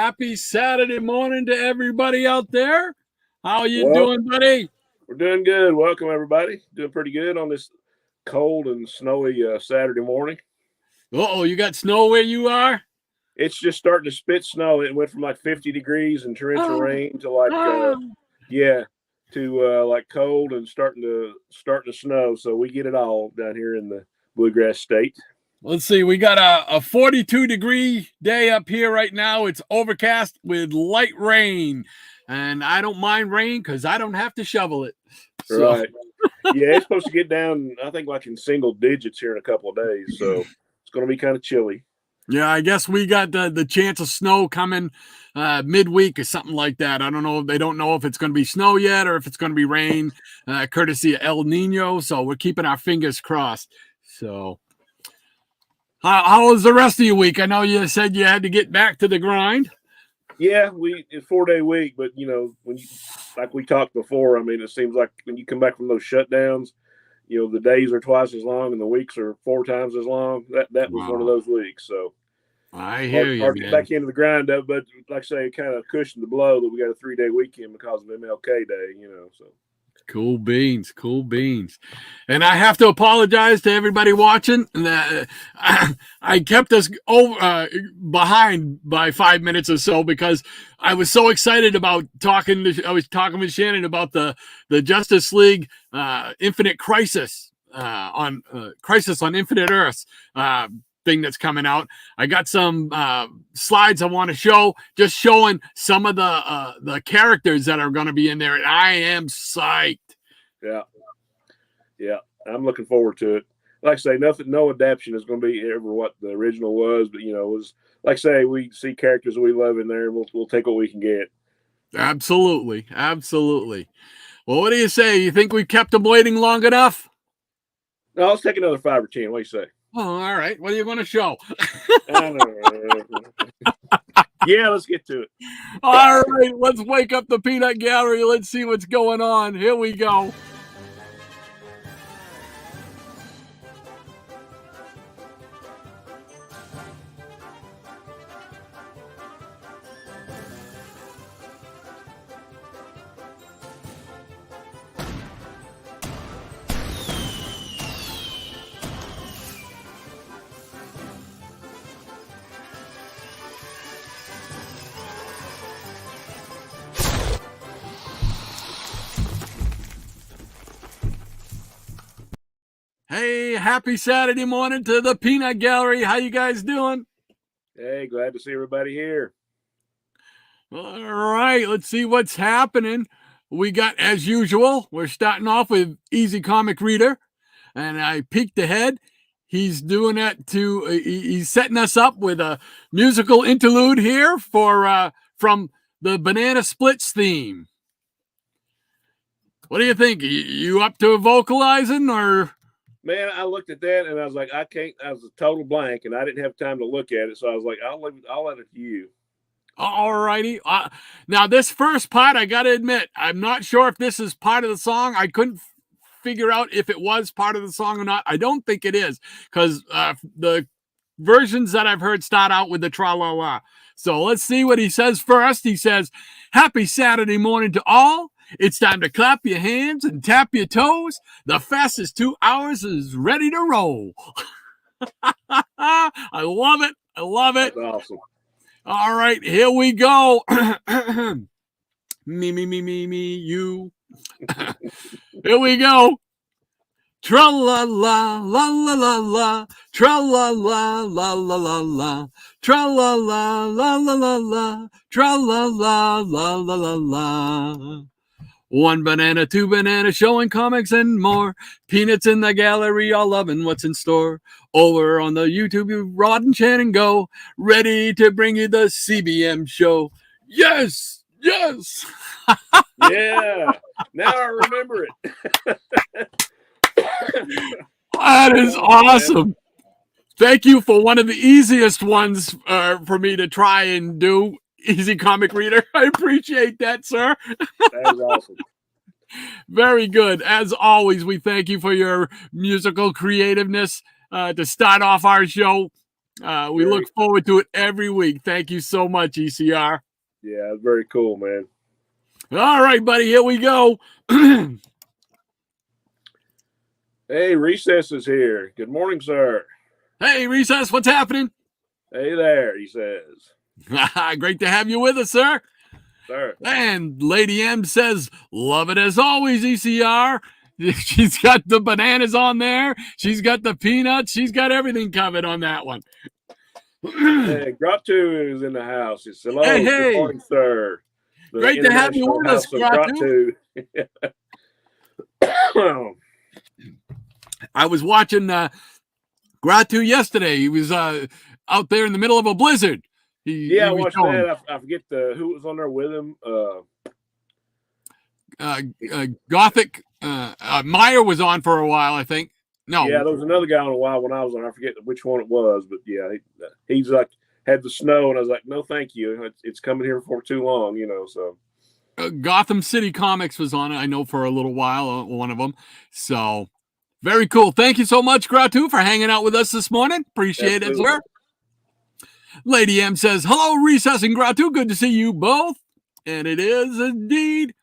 happy Saturday morning to everybody out there. How you Well, doing, buddy? we're doing good. Welcome, everybody. Doing pretty good on this cold and snowy Saturday morning. Uh-oh, you got snow where you are? It's just starting to spit snow. It went from like 50 degrees and torrential Oh, rain to like, oh. yeah, to like cold and starting to snow. So we get it all down here in the Bluegrass State. Let's see. We got a 42-degree day up here right now. It's overcast with light rain. And I don't mind rain because I don't have to shovel it. So. Right. Yeah, it's supposed to get down, I think, like in single digits here in a couple of days. So it's going to be kind of chilly. Yeah, I guess we got the chance of snow coming midweek or something like that. I don't know. They don't know if it's going to be snow yet or if it's going to be rain, courtesy of El Nino. So we're keeping our fingers crossed. So how was the rest of your week? I know you said you had to get back to the grind. Yeah, it's 4-day week, but when like we talked before, I mean, it seems like when you come back from those shutdowns, the days are twice as long and the weeks are 4 times as long. That was one of those weeks. So I hear you, hard to man. get back into the grind up, but like I say, it kind of cushioned the blow that we got a 3-day weekend because of MLK Day. So. Cool beans. And I have to apologize to everybody watching. I kept us behind by 5 minutes or so because I was so excited about I was talking with Shannon about the Justice League Infinite Crisis on Crisis on Infinite Earths thing that's coming out. I got some slides I want to show, just showing some of the characters that are going to be in there, and I am psyched. Yeah, I'm looking forward to it. Like I say, no adaptation is going to be ever what the original was, but it was like I say, we see characters we love in there, and we'll take what we can get. Absolutely. Well, what do you say? You think we kept them waiting long enough? No, let's take another 5 or 10. What do you say? Oh, all right. What are you going to show? Yeah, let's get to it. All right, let's wake up the peanut gallery. Let's see what's going on. Here we go. Hey, happy Saturday morning to the Peanut Gallery. How you guys doing? Hey, glad to see everybody here. All right, let's see what's happening. We got, as usual, we're starting off with Easy Comic Reader, and I peeked ahead. He's doing that he's setting us up with a musical interlude here from the Banana Splits theme. What do you think? You up to vocalizing or? Man, I looked at that and I was like, I was a total blank and I didn't have time to look at it. So I was like, I'll let it to you. All righty. Now, this first part, I got to admit, I'm not sure if this is part of the song. I couldn't figure out if it was part of the song or not. I don't think it is because the versions that I've heard start out with the tra-la-la. So let's see what he says first. He says, happy Saturday morning to all. It's time to clap your hands and tap your toes. The fastest 2 hours is ready to roll. I love it. That's awesome. All right, here we go. Me, you. Here we go. Tra-la-la, la-la-la-la, tra-la-la, la-la-la-la, tra-la-la, la-la-la-la, tra-la-la, la-la-la-la. 1 banana, 2 bananas, showing comics and more. Peanuts in the gallery, all loving what's in store. Over on the YouTube, Rod and Shannon go, ready to bring you the CBM show. Yes. Yeah. Now I remember it. That is awesome. Thank you for one of the easiest ones for me to try and do. Easy Comic Reader. I appreciate that, sir. That is awesome. Very good. As always, we thank you for your musical creativeness to start off our show. We look forward to it every week. Thank you so much, ECR. Yeah, very cool, man. All right, buddy, here we go. Hey, Recess is here. Good morning, sir. Hey, Recess, what's happening? Hey there, he says. Great to have you with us, sir. Sir. And Lady M says, love it as always, ECR. She's got the bananas on there. She's got the peanuts. She's got everything covered on that one. Hey, Gratu is in the house. He says, hello, Hey. Good morning, sir. The Great to have you with us, Gratu. I was watching Gratu yesterday. He was out there in the middle of a blizzard. I watched that. I forget who was on there with him. Gothic. Meyer was on for a while, I think. No. Yeah, there was another guy on a while when I was on. I forget which one it was, but yeah, he's like had the snow, and I was like, no, thank you. It's coming here for too long, So Gotham City Comics was on it, I know, for a little while. One of them. So very cool. Thank you so much, Gratu, for hanging out with us this morning. Appreciate it, sir. Lady M says, hello, Recess and Gratu. Good to see you both. And it is indeed.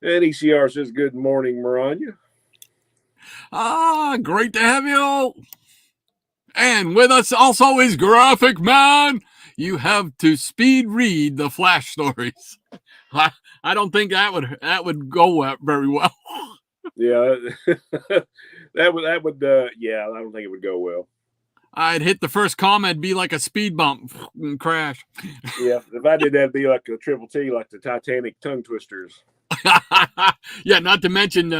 And ECR says, good morning, Maranya. Great to have you. And with us also is Graphic Man. You have to speed read the Flash stories. I don't think that would go very well. Yeah, that would I don't think it would go well. I'd hit the first comma, it'd be like a speed bump and crash. Yeah, if I did that, it'd be like a triple T, like the Titanic tongue twisters. Yeah, not to mention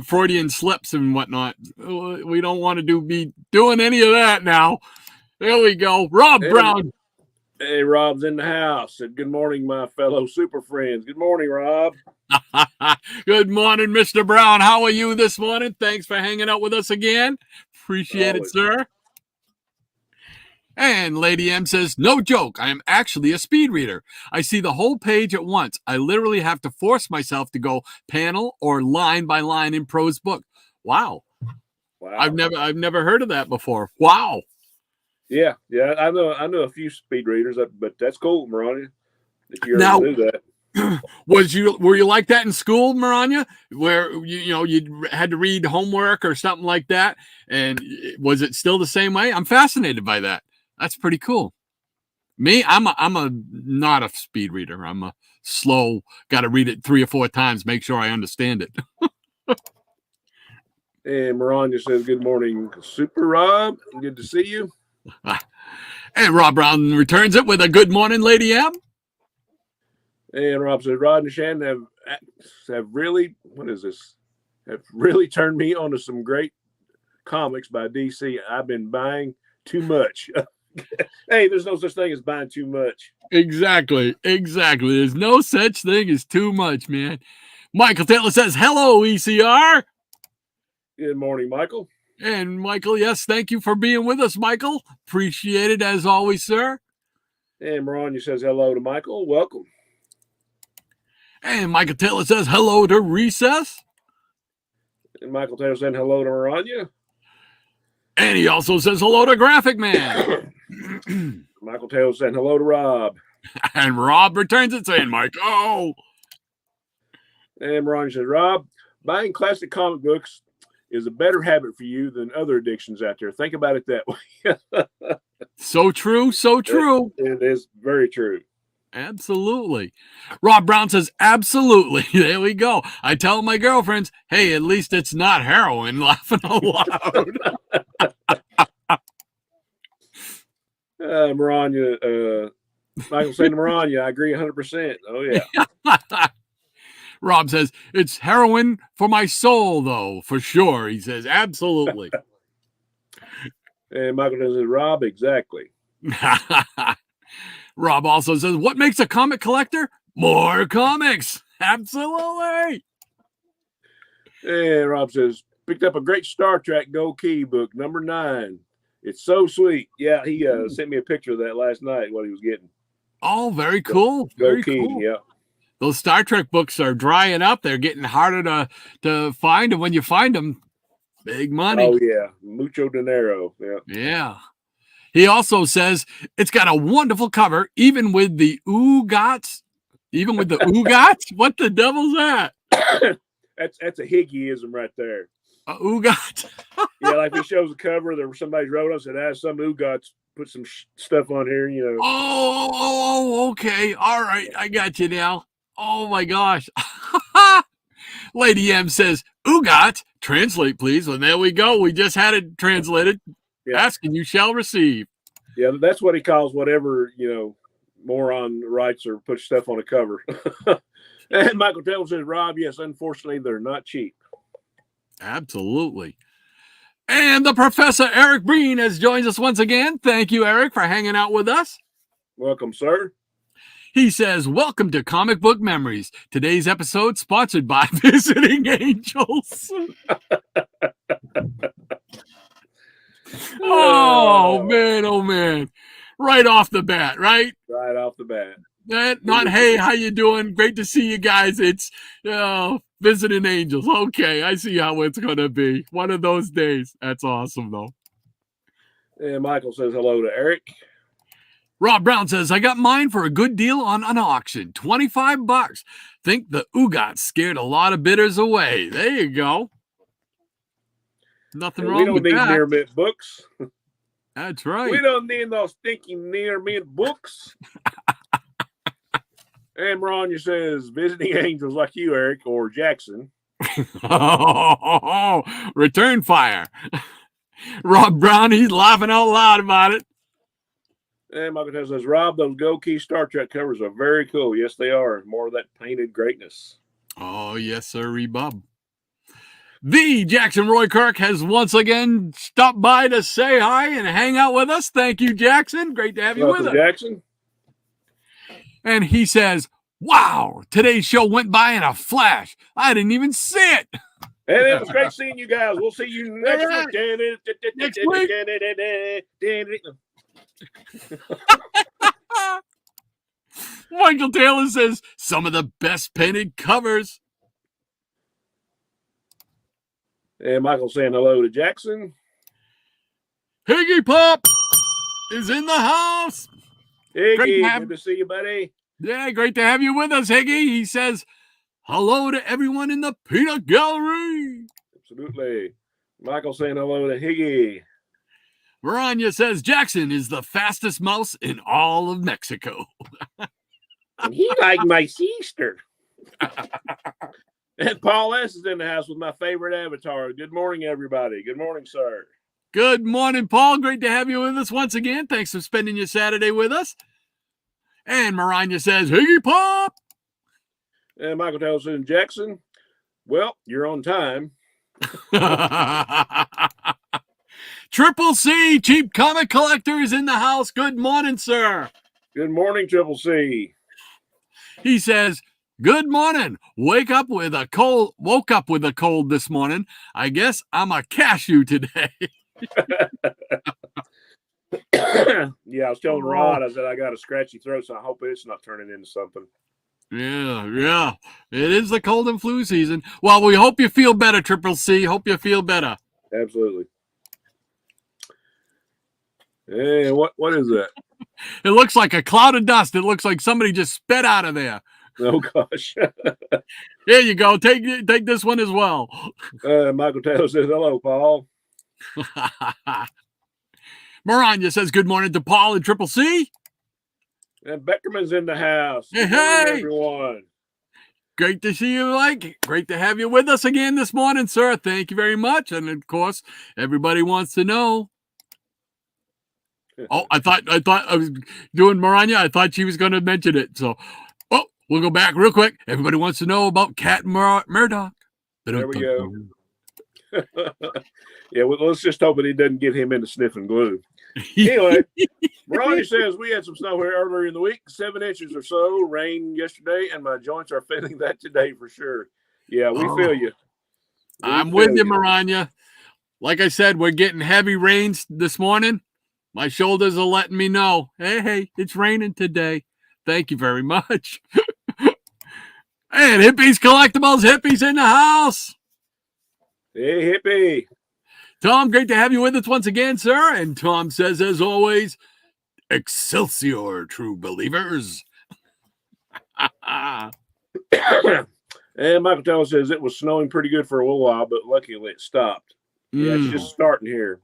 Freudian slips and whatnot. We don't want to be doing any of that now. There we go. Rob Brown. Hey, Rob's in the house. Said, good morning, my fellow super friends. Good morning, Rob. Good morning, Mr. Brown. How are you this morning? Thanks for hanging out with us again. Appreciate it, sir. And Lady M says, no joke, I am actually a speed reader. I see the whole page at once. I literally have to force myself to go panel or line by line in Pro's book. Wow. I've never heard of that before. Wow. Yeah. I know a few speed readers, but that's cool, Maranya. If you're able to do that. Were you like that in school, Maranya, where you had to read homework or something like that? And was it still the same way? I'm fascinated by that. That's pretty cool. Me, I'm not a speed reader. I'm a slow, got to read it 3 or 4 times, make sure I understand it. And Maranya says, good morning, Super Rob. Good to see you. And Rob Brown returns it with a good morning, Lady M. And Rob says, Rod and Shannon have really, have really turned me on to some great comics by DC. I've been buying too much. Hey, there's no such thing as buying too much. Exactly. There's no such thing as too much, man. Michael Taylor says, hello, ECR. Good morning, Michael. And Michael, yes, thank you for being with us, Michael. Appreciate it as always, sir. And Maranya says hello to Michael. Welcome. And Michael Taylor says hello to Recess. And Michael Taylor saying hello to Maranya. And he also says hello to Graphic Man. Michael Taylor saying hello to Rob. And Rob returns it saying, Michael. And Maranya says, Rob, buying classic comic books is a better habit for you than other addictions out there. Think about it that way. So true. It is very true. Absolutely. Rob Brown says, absolutely. There we go. I tell my girlfriends, hey, at least it's not heroin, laughing out loud. Maranya, Michael saying to Maranya, I agree 100%. Oh, yeah. Rob says, it's heroin for my soul, though, for sure. He says, absolutely. And Michael says, Rob, exactly. Rob also says, what makes a comic collector? More comics. Absolutely. And Rob says, picked up a great Star Trek Go Key book, number 9. It's so sweet. Yeah, he sent me a picture of that last night, what he was getting. Oh, very cool. Very Go Key, cool. yeah. Those Star Trek books are drying up. They're getting harder to find. And when you find them, big money. Oh, yeah. Mucho dinero. Yeah. Yeah. He also says it's got a wonderful cover, even with the oogots. Even with the oogots? What the devil's that? That's a Higgieism right there. A oogot? Yeah, like he shows the cover that somebody's wrote us and has some oogots put some stuff on here, you know. Oh, okay. All right. I got you now. Oh, my gosh. Lady M says, oogot, translate, please. And there we go. We just had it translated. Yeah. Ask and you shall receive. Yeah, that's what he calls whatever, you know, moron writes or puts stuff on a cover. And Michael Taylor says, Rob, yes, unfortunately, they're not cheap. Absolutely. And the Professor Eric Breen has joined us once again. Thank you, Eric, for hanging out with us. Welcome, sir. He says, welcome to Comic Book Memories. Today's episode sponsored by Visiting Angels. Oh, man. Right off the bat, right? Right off the bat. Not, hey, how you doing? Great to see you guys. It's Visiting Angels. Okay, I see how it's going to be. One of those days. That's awesome, though. And Michael says hello to Eric. Rob Brown says, I got mine for a good deal on an auction. $25. Think the oogot scared a lot of bidders away. There you go. Nothing wrong with that. We don't need near mint books. That's right. We don't need those stinking near mint books. And Ronja says, visiting angels like you, Eric, or Jackson. Return fire. Rob Brown, he's laughing out loud about it. And Michael says, Rob, those Go Key Star Trek covers are very cool. Yes, they are. More of that painted greatness. Oh, yes, sir, Bob. The Jackson Roy Kirk has once again stopped by to say hi and hang out with us. Thank you, Jackson. Great to have you with us. Jackson. And he says, wow, today's show went by in a flash. I didn't even see it. And it was great seeing you guys. We'll see you next week. Michael Taylor says, some of the best painted covers. And Michael saying hello to Jackson. Higgy Pop is in the house. Higgy, good to see you, buddy. Yeah, great to have you with us, Higgy. He says, hello to everyone in the Peanut Gallery. Absolutely. Michael saying hello to Higgy. Maranya says, Jackson is the fastest mouse in all of Mexico. And he like my sister. And Paul S. is in the house with my favorite avatar. Good morning, everybody. Good morning, sir. Good morning, Paul. Great to have you with us once again. Thanks for spending your Saturday with us. And Maranya says, Higgy Pop. And Michael Taylor says, Jackson, well, you're on time. Triple C, Cheap Comic Collector, is in the house. Good morning, sir. Good morning, Triple C. He says, good morning. Woke up with a cold this morning. I guess I'm a cashew today. Yeah, I was telling Rod, I said I got a scratchy throat, so I hope it's not turning into something. Yeah. It is the cold and flu season. Well, we hope you feel better, Triple C. Hope you feel better. Absolutely. Hey, what is that? It looks like a cloud of dust. It looks like somebody just sped out of there. Oh, gosh. Here you go. Take this one as well. Michael Taylor says, hello, Paul. Maranya says, good morning to Paul and Triple C. And Beckerman's in the house. Hey, good morning, everyone. Great to see you, Mike. Great to have you with us again this morning, sir. Thank you very much. And, of course, everybody wants to know. Oh, I thought I was doing Maranya. I thought she was going to mention it. So, we'll go back real quick. Everybody wants to know about Cat Murdoch. There we go. Yeah, well, let's just hope that he doesn't get him into sniffing glue. Anyway, Ronnie says we had some snow here earlier in the week, 7 inches or so, rain yesterday, and my joints are feeling that today for sure. Yeah, we feel you. I'm with you, Maranya. Like I said, we're getting heavy rains this morning. My shoulders are letting me know, hey, it's raining today. Thank you very much. And Hippie's Collectibles, Hippie's in the house. Hey, Hippie. Tom, great to have you with us once again, sir. And Tom says, as always, Excelsior, true believers. And Michael Teller says it was snowing pretty good for a little while, but luckily it stopped. Yeah, it's just starting here.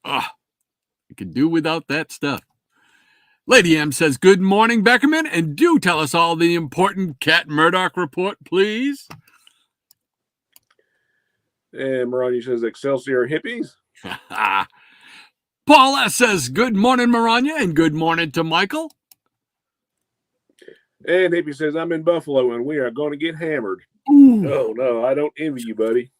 You can do without that stuff. Lady M says, good morning, Beckerman, and do tell us all the important Cat Murdoch report, please. And Maranya says, Excelsior hippies. Paul S. says, good morning, Maranya, and good morning to Michael. And Hippie says, I'm in Buffalo, and we are going to get hammered. Ooh. Oh, no, I don't envy you, buddy.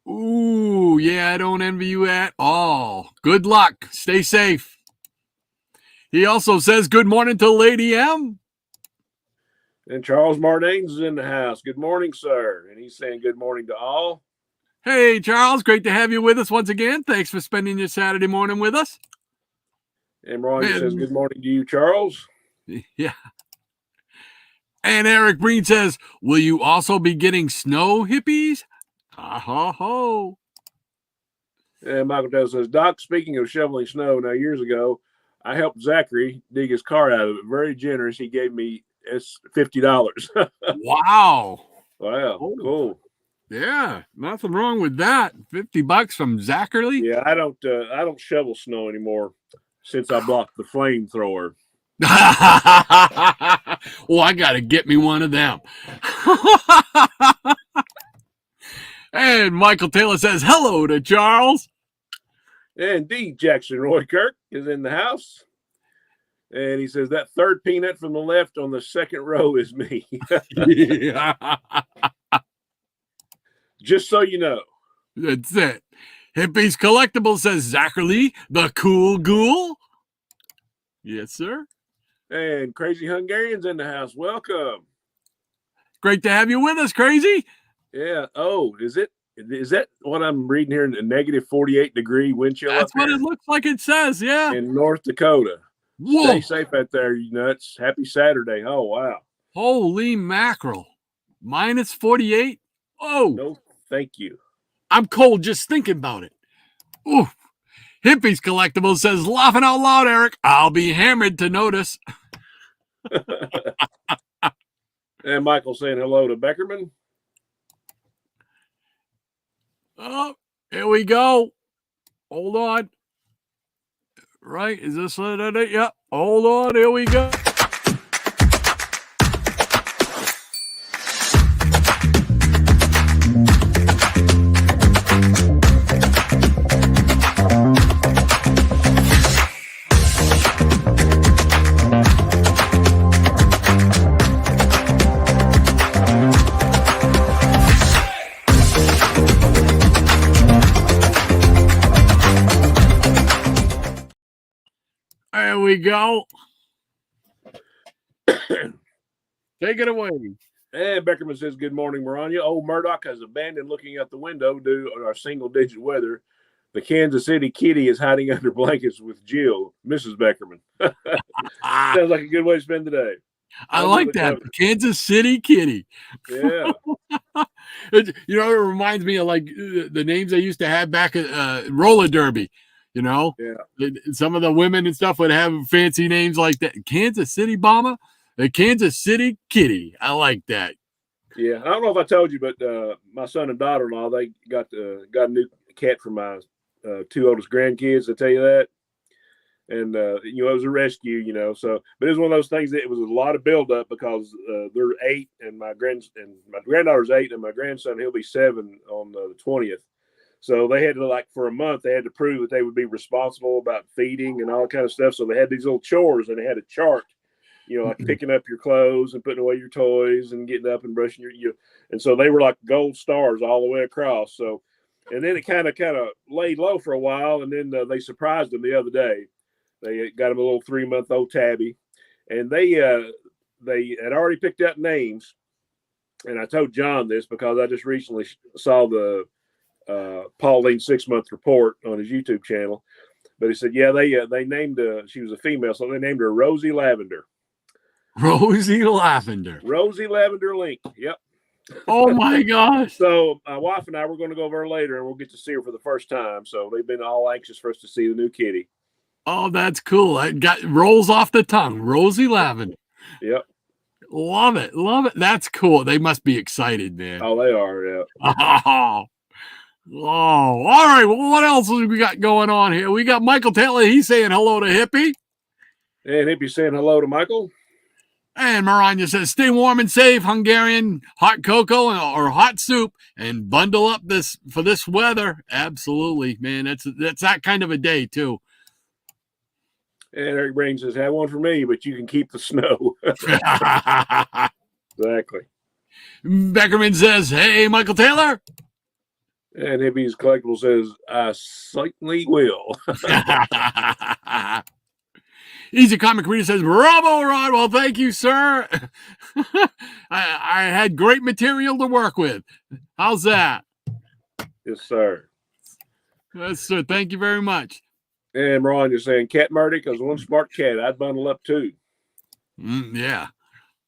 Ooh, yeah, I don't envy you at all. Good luck. Stay safe. He also says, good morning to Lady M. And Charles Mardanes is in the house. Good morning, sir. And he's saying good morning to all. Hey, Charles, great to have you with us once again. Thanks for spending your Saturday morning with us. And Maranya says, good morning to you, Charles. Yeah. And Eric Breen says, will you also be getting snow, hippies? Ha-ha-ho. And Michael Dell says, Doc, speaking of shoveling snow, now years ago, I helped Zachary dig his car out of it. Very generous. He gave me $50. Wow. Wow. Oh. Cool. Yeah. Nothing wrong with that. $50 from Zachary. Yeah. I don't shovel snow anymore since I blocked the flamethrower. Oh, I got to get me one of them. And Michael Taylor says, hello to Charles. And D. Jackson Roy Kirk is in the house. And he says, that third peanut from the left on the second row is me. Just so you know. That's it. Hippies Collectible says, Zachary, the cool ghoul. Yes, sir. And Crazy Hungarian's in the house. Welcome. Great to have you with us, Crazy. Yeah. Oh, is that what I'm reading here? A negative 48-degree wind chill. That's what it looks like it says, yeah. In North Dakota. Whoa. Stay safe out there, you nuts. Happy Saturday. Oh, wow. Holy mackerel. Minus 48? Oh. No, thank you. I'm cold just thinking about it. Ooh. Hippies Collectible says, laughing out loud, Eric. I'll be hammered to notice. And Michael saying hello to Beckerman. Oh, here we go. Hold on. Right? Is this it? Yeah. Hold on. Here we go. There we go. Take it away. And Beckerman says, good morning, Maranya. Old Murdoch has abandoned looking out the window due to our single-digit weather. The Kansas City kitty is hiding under blankets with Jill, Mrs. Beckerman. Sounds like a good way to spend the day. I like that. The Kansas City kitty. Yeah. It reminds me of like the names they used to have back at roller derby. Yeah. Some of the women and stuff would have fancy names like that. Kansas City Bomber, the Kansas City Kitty. I like that. Yeah, I don't know if I told you, but my son and daughter-in-law, they got a new cat for my two oldest grandkids. I tell you that, and it was a rescue. So, but it was one of those things that it was a lot of buildup because they're 8, and my granddaughter's 8, and my grandson, he'll be 7 on the 20th. So they had to, for a month, they had to prove that they would be responsible about feeding and all that kind of stuff. So they had these little chores, and they had a chart, like picking up your clothes and putting away your toys and getting up and brushing your. And so they were like gold stars all the way across. So, and then it kind of laid low for a while, and then they surprised them the other day. They got him a little 3-month-old tabby, and they had already picked out names. And I told John this because I just recently saw the Pauline 6-month report on his YouTube channel, but he said, they named she was a female, so they named her Rosie Lavender. Rosie Lavender Link. Yep. Oh my gosh. So my wife and I were going to go over there later, and we'll get to see her for the first time. So they've been all anxious for us to see the new kitty. Oh, that's cool. It got rolls off the tongue. Rosie Lavender. Yep. Love it. Love it. That's cool. They must be excited, man. Oh, they are. Yeah. Oh, all right. Well, what else have we got going on here? We got Michael Taylor. He's saying hello to Hippie. And Hippie saying hello to Michael. And Maranya says, stay warm and safe, Hungarian hot cocoa or hot soup, and bundle up for this weather. Absolutely, man. That's that kind of a day, too. And Eric Brain says, have one for me, but you can keep the snow. Exactly. Beckerman says, hey, Michael Taylor. And Hippie's Collectible says, I certainly will. Easy Comic Reader says, bravo, Rod. Well, thank you, sir. I had great material to work with. How's that? Yes, sir. Yes, sir. Thank you very much. And Ron, you're saying cat murder because one smart cat, I'd bundle up too. Yeah.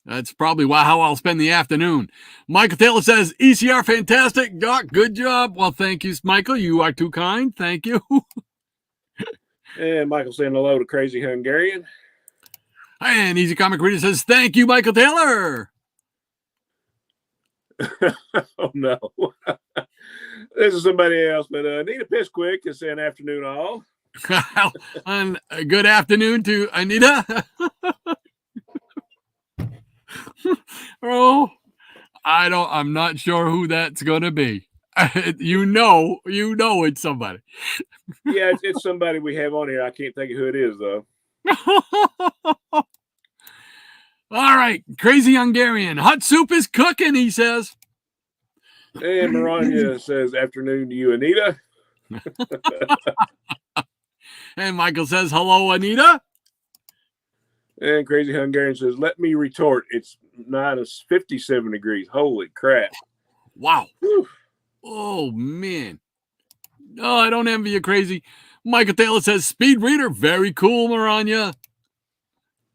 That's probably how I'll spend the afternoon. Michael Taylor says, ECR fantastic. Doc, good job. Well, thank you, Michael. You are too kind. Thank you. And Michael saying hello to Crazy Hungarian. And Easy Comic Reader says, thank you, Michael Taylor. Oh, no. This is somebody else, but Anita Pissquick is saying afternoon all. And a good afternoon to Anita. Oh, I'm not sure who that's going to be. You know it's somebody. Yeah, it's somebody we have on here. I can't think of who it is, though. All right, Crazy Hungarian. Hot soup is cooking, he says. And Maranya says afternoon to you, Anita. And Michael says, hello, Anita. And Crazy Hungarian says, let me retort. It's minus 57 degrees. Holy crap. Wow. Whew. Oh, man. Oh, I don't envy you, Crazy. Michael Taylor says, speed reader. Very cool, Maranya.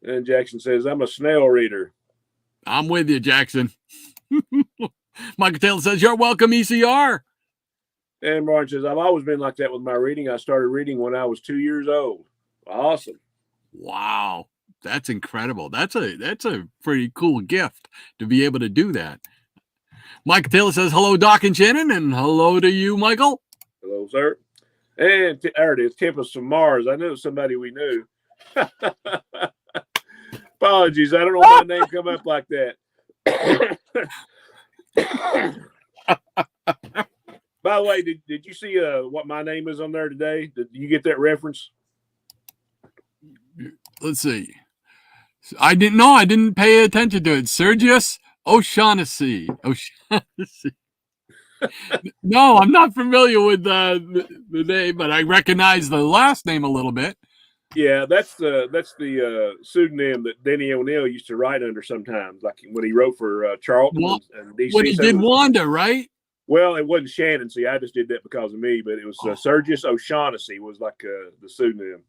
And Jackson says, I'm a snail reader. I'm with you, Jackson. Michael Taylor says, you're welcome, ECR. And Martin says, I've always been like that with my reading. I started reading when I was 2 years old. Awesome. Wow. That's incredible. That's a pretty cool gift to be able to do that. Michael Taylor says, hello, Doc and Shannon, and hello to you, Michael. Hello, sir. And there it is, Tempest from Mars. I knew it was somebody we knew. Apologies. I don't know why my name come up like that. By the way, did you see what my name is on there today? Did you get that reference? Let's see. I didn't know. I didn't pay attention to it. Sergius O'Shaughnessy. No, I'm not familiar with the name, but I recognize the last name a little bit. Yeah, that's the pseudonym that Denny O'Neil used to write under sometimes, like when he wrote for Charlton and DC. When he did Wanda, right? Well, it wasn't Shannon. See, I just did that because of me, but it was Sergius O'Shaughnessy was like the pseudonym.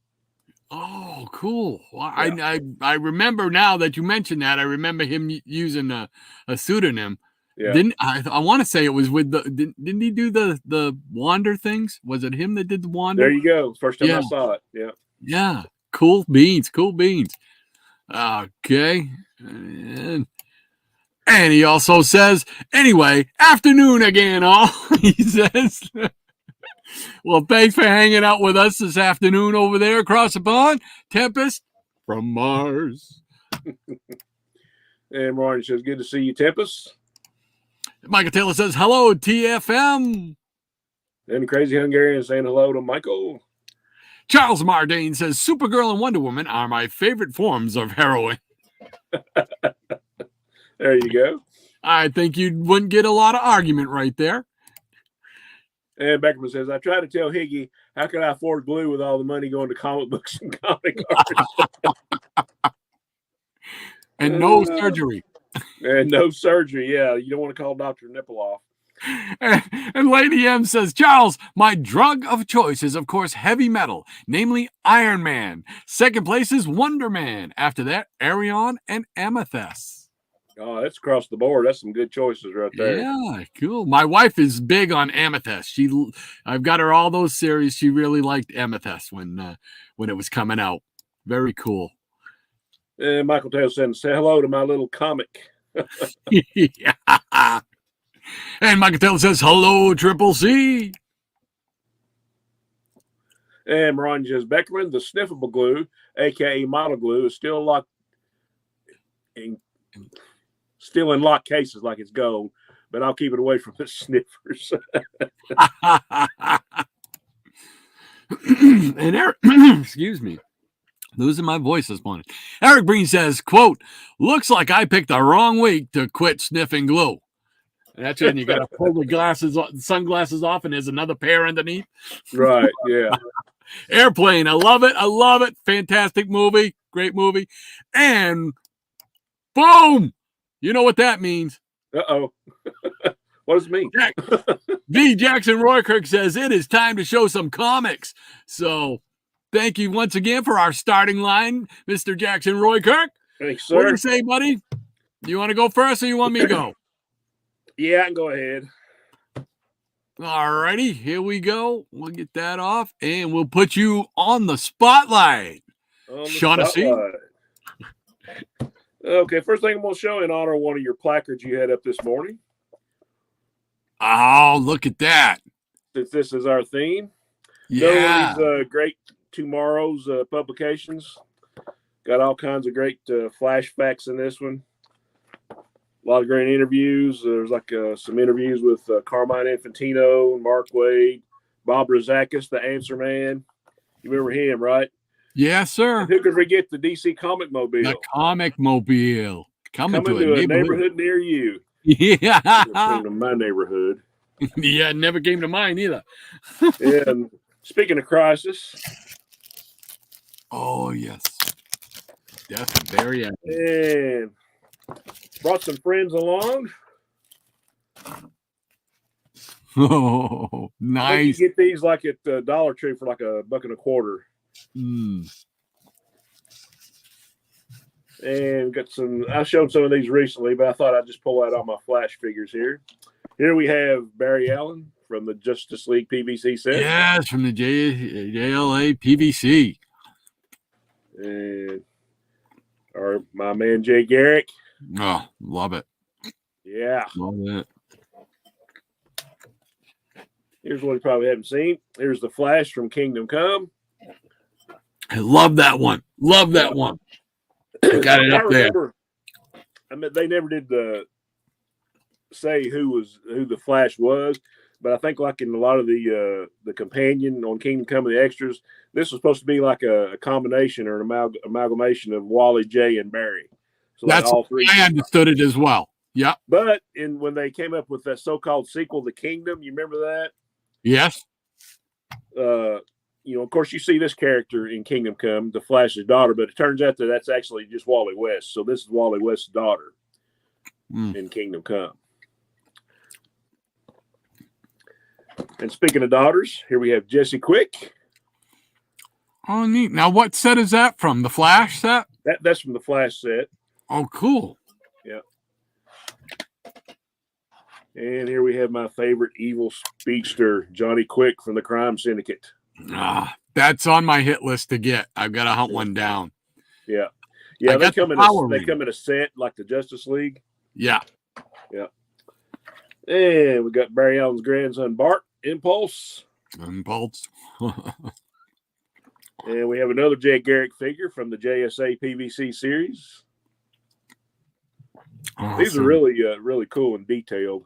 Oh, cool. Well, Yeah. I remember now that you mentioned that. I remember him using a pseudonym. Yeah. Didn't I want to say it was with didn't he do the Wander things? Was it him that did the Wander? There you go. First time I saw it. Yeah. Yeah. Cool beans. Cool beans. Okay. And he also says, anyway, afternoon again, all. He says, well, thanks for hanging out with us this afternoon over there across the pond. Tempest from Mars. And Ryan says, good to see you, Tempest. Michael Taylor says, hello, TFM. And Crazy Hungarian saying hello to Michael. Charles Mardane says, Supergirl and Wonder Woman are my favorite forms of heroine. There you go. I think you wouldn't get a lot of argument right there. And Beckerman says, I try to tell Higgy, how can I afford glue with all the money going to comic books and comic artists? And no surgery. And no surgery. Yeah, you don't want to call Dr. Nippoloff. And Lady M says, Charles, my drug of choice is, of course, heavy metal, namely Iron Man. Second place is Wonder Man. After that, Arion and Amethyst. Oh, that's across the board. That's some good choices right there. Yeah, cool. My wife is big on Amethyst. I've got her all those series. She really liked Amethyst when it was coming out. Very cool. And Michael Taylor said, "Say hello to my little comic." Yeah. And Michael Taylor says, "Hello, Triple C." And Ron says, "Beckerman, the sniffable glue, aka model glue, is still locked still in locked cases like it's gold, but I'll keep it away from the sniffers." And Eric, excuse me, losing my voice this morning. Eric Breen says, quote, "Looks like I picked the wrong week to quit sniffing glue." And that's when you got to pull the sunglasses off, and there's another pair underneath. Right, yeah. Airplane, I love it. I love it. Fantastic movie. Great movie. And boom! You know what that means. Uh-oh. What does it mean? V. Jackson Roykirk says, "It is time to show some comics." So thank you once again for our starting line, Mr. Jackson Roykirk. Thanks, sir. What do you say, buddy? Do you want to go first or you want me to go? Yeah, I can go ahead. All righty, here we go. We'll get that off, and we'll put you on the spotlight. Shaughnessy. Okay, first thing I'm going to show in honor of one of your placards you had up this morning. Oh, look at that. Since this is our theme. Yeah. These great Tomorrow's publications. Got all kinds of great flashbacks in this one. A lot of great interviews. There's like some interviews with Carmine Infantino, Mark Wade, Bob Rozakis, the Answer Man. You remember him, right? Yes, sir. And who could forget the DC Comic Mobile? The Comic Mobile. Coming to a neighborhood near you. Yeah. Came to my neighborhood. Yeah, it never came to mine either. And speaking of crisis. Oh, yes. Definitely. And brought some friends along. Oh, nice. You get these like at Dollar Tree for like $1.25. And got some. I showed some of these recently, but I thought I'd just pull out all my flash figures here. Here we have Barry Allen from the Justice League PVC set. Yes, from the JLA PVC. And my man Jay Garrick. Oh, love it. Yeah. Love it. Here's one you probably haven't seen. Here's the Flash from Kingdom Come. I love that one. Love that one. I got it up there. I mean, they never did say who the Flash was, but I think like in a lot of the companion on Kingdom Come and the extras, this was supposed to be like a combination or an amalgamation of Wally, Jay, and Barry. So that's like all three. I understood it as well. Yeah. But when they came up with that so-called sequel, The Kingdom, you remember that? Yes. Of course, you see this character in Kingdom Come, the Flash's daughter, but it turns out that that's actually just Wally West. So this is Wally West's daughter in Kingdom Come. And speaking of daughters, here we have Jesse Quick. Oh, neat. Now, what set is that from? The Flash set? That's from the Flash set. Oh, cool. Yeah. And here we have my favorite evil speedster, Johnny Quick from the Crime Syndicate. That's on my hit list to get. I've got to hunt one down. Yeah. Yeah, they come in a set like the Justice League. Yeah. Yeah. And we got Barry Allen's grandson, Bart, Impulse. And we have another Jay Garrick figure from the JSA PVC series. Awesome. These are really cool and detailed.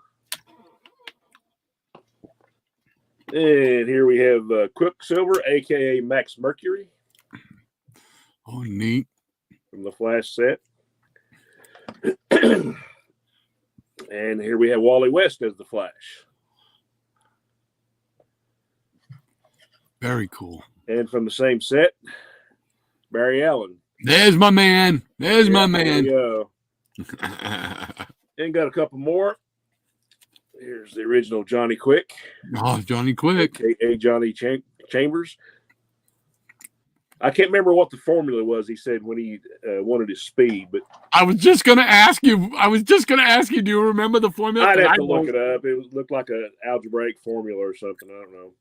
And here we have Quicksilver, a.k.a. Max Mercury. Oh, neat. From the Flash set. And here we have Wally West as the Flash. Very cool. And from the same set, Barry Allen. There's my man. There's my man. There we go. And got a couple more. Here's the original Johnny Quick. Oh, Johnny Quick. A.K.A. Johnny Chambers. I can't remember what the formula was. He said when he wanted his speed, but I was just going to ask you. Do you remember the formula? I'd have I to look don't. it up. It looked like an algebraic formula or something. I don't know.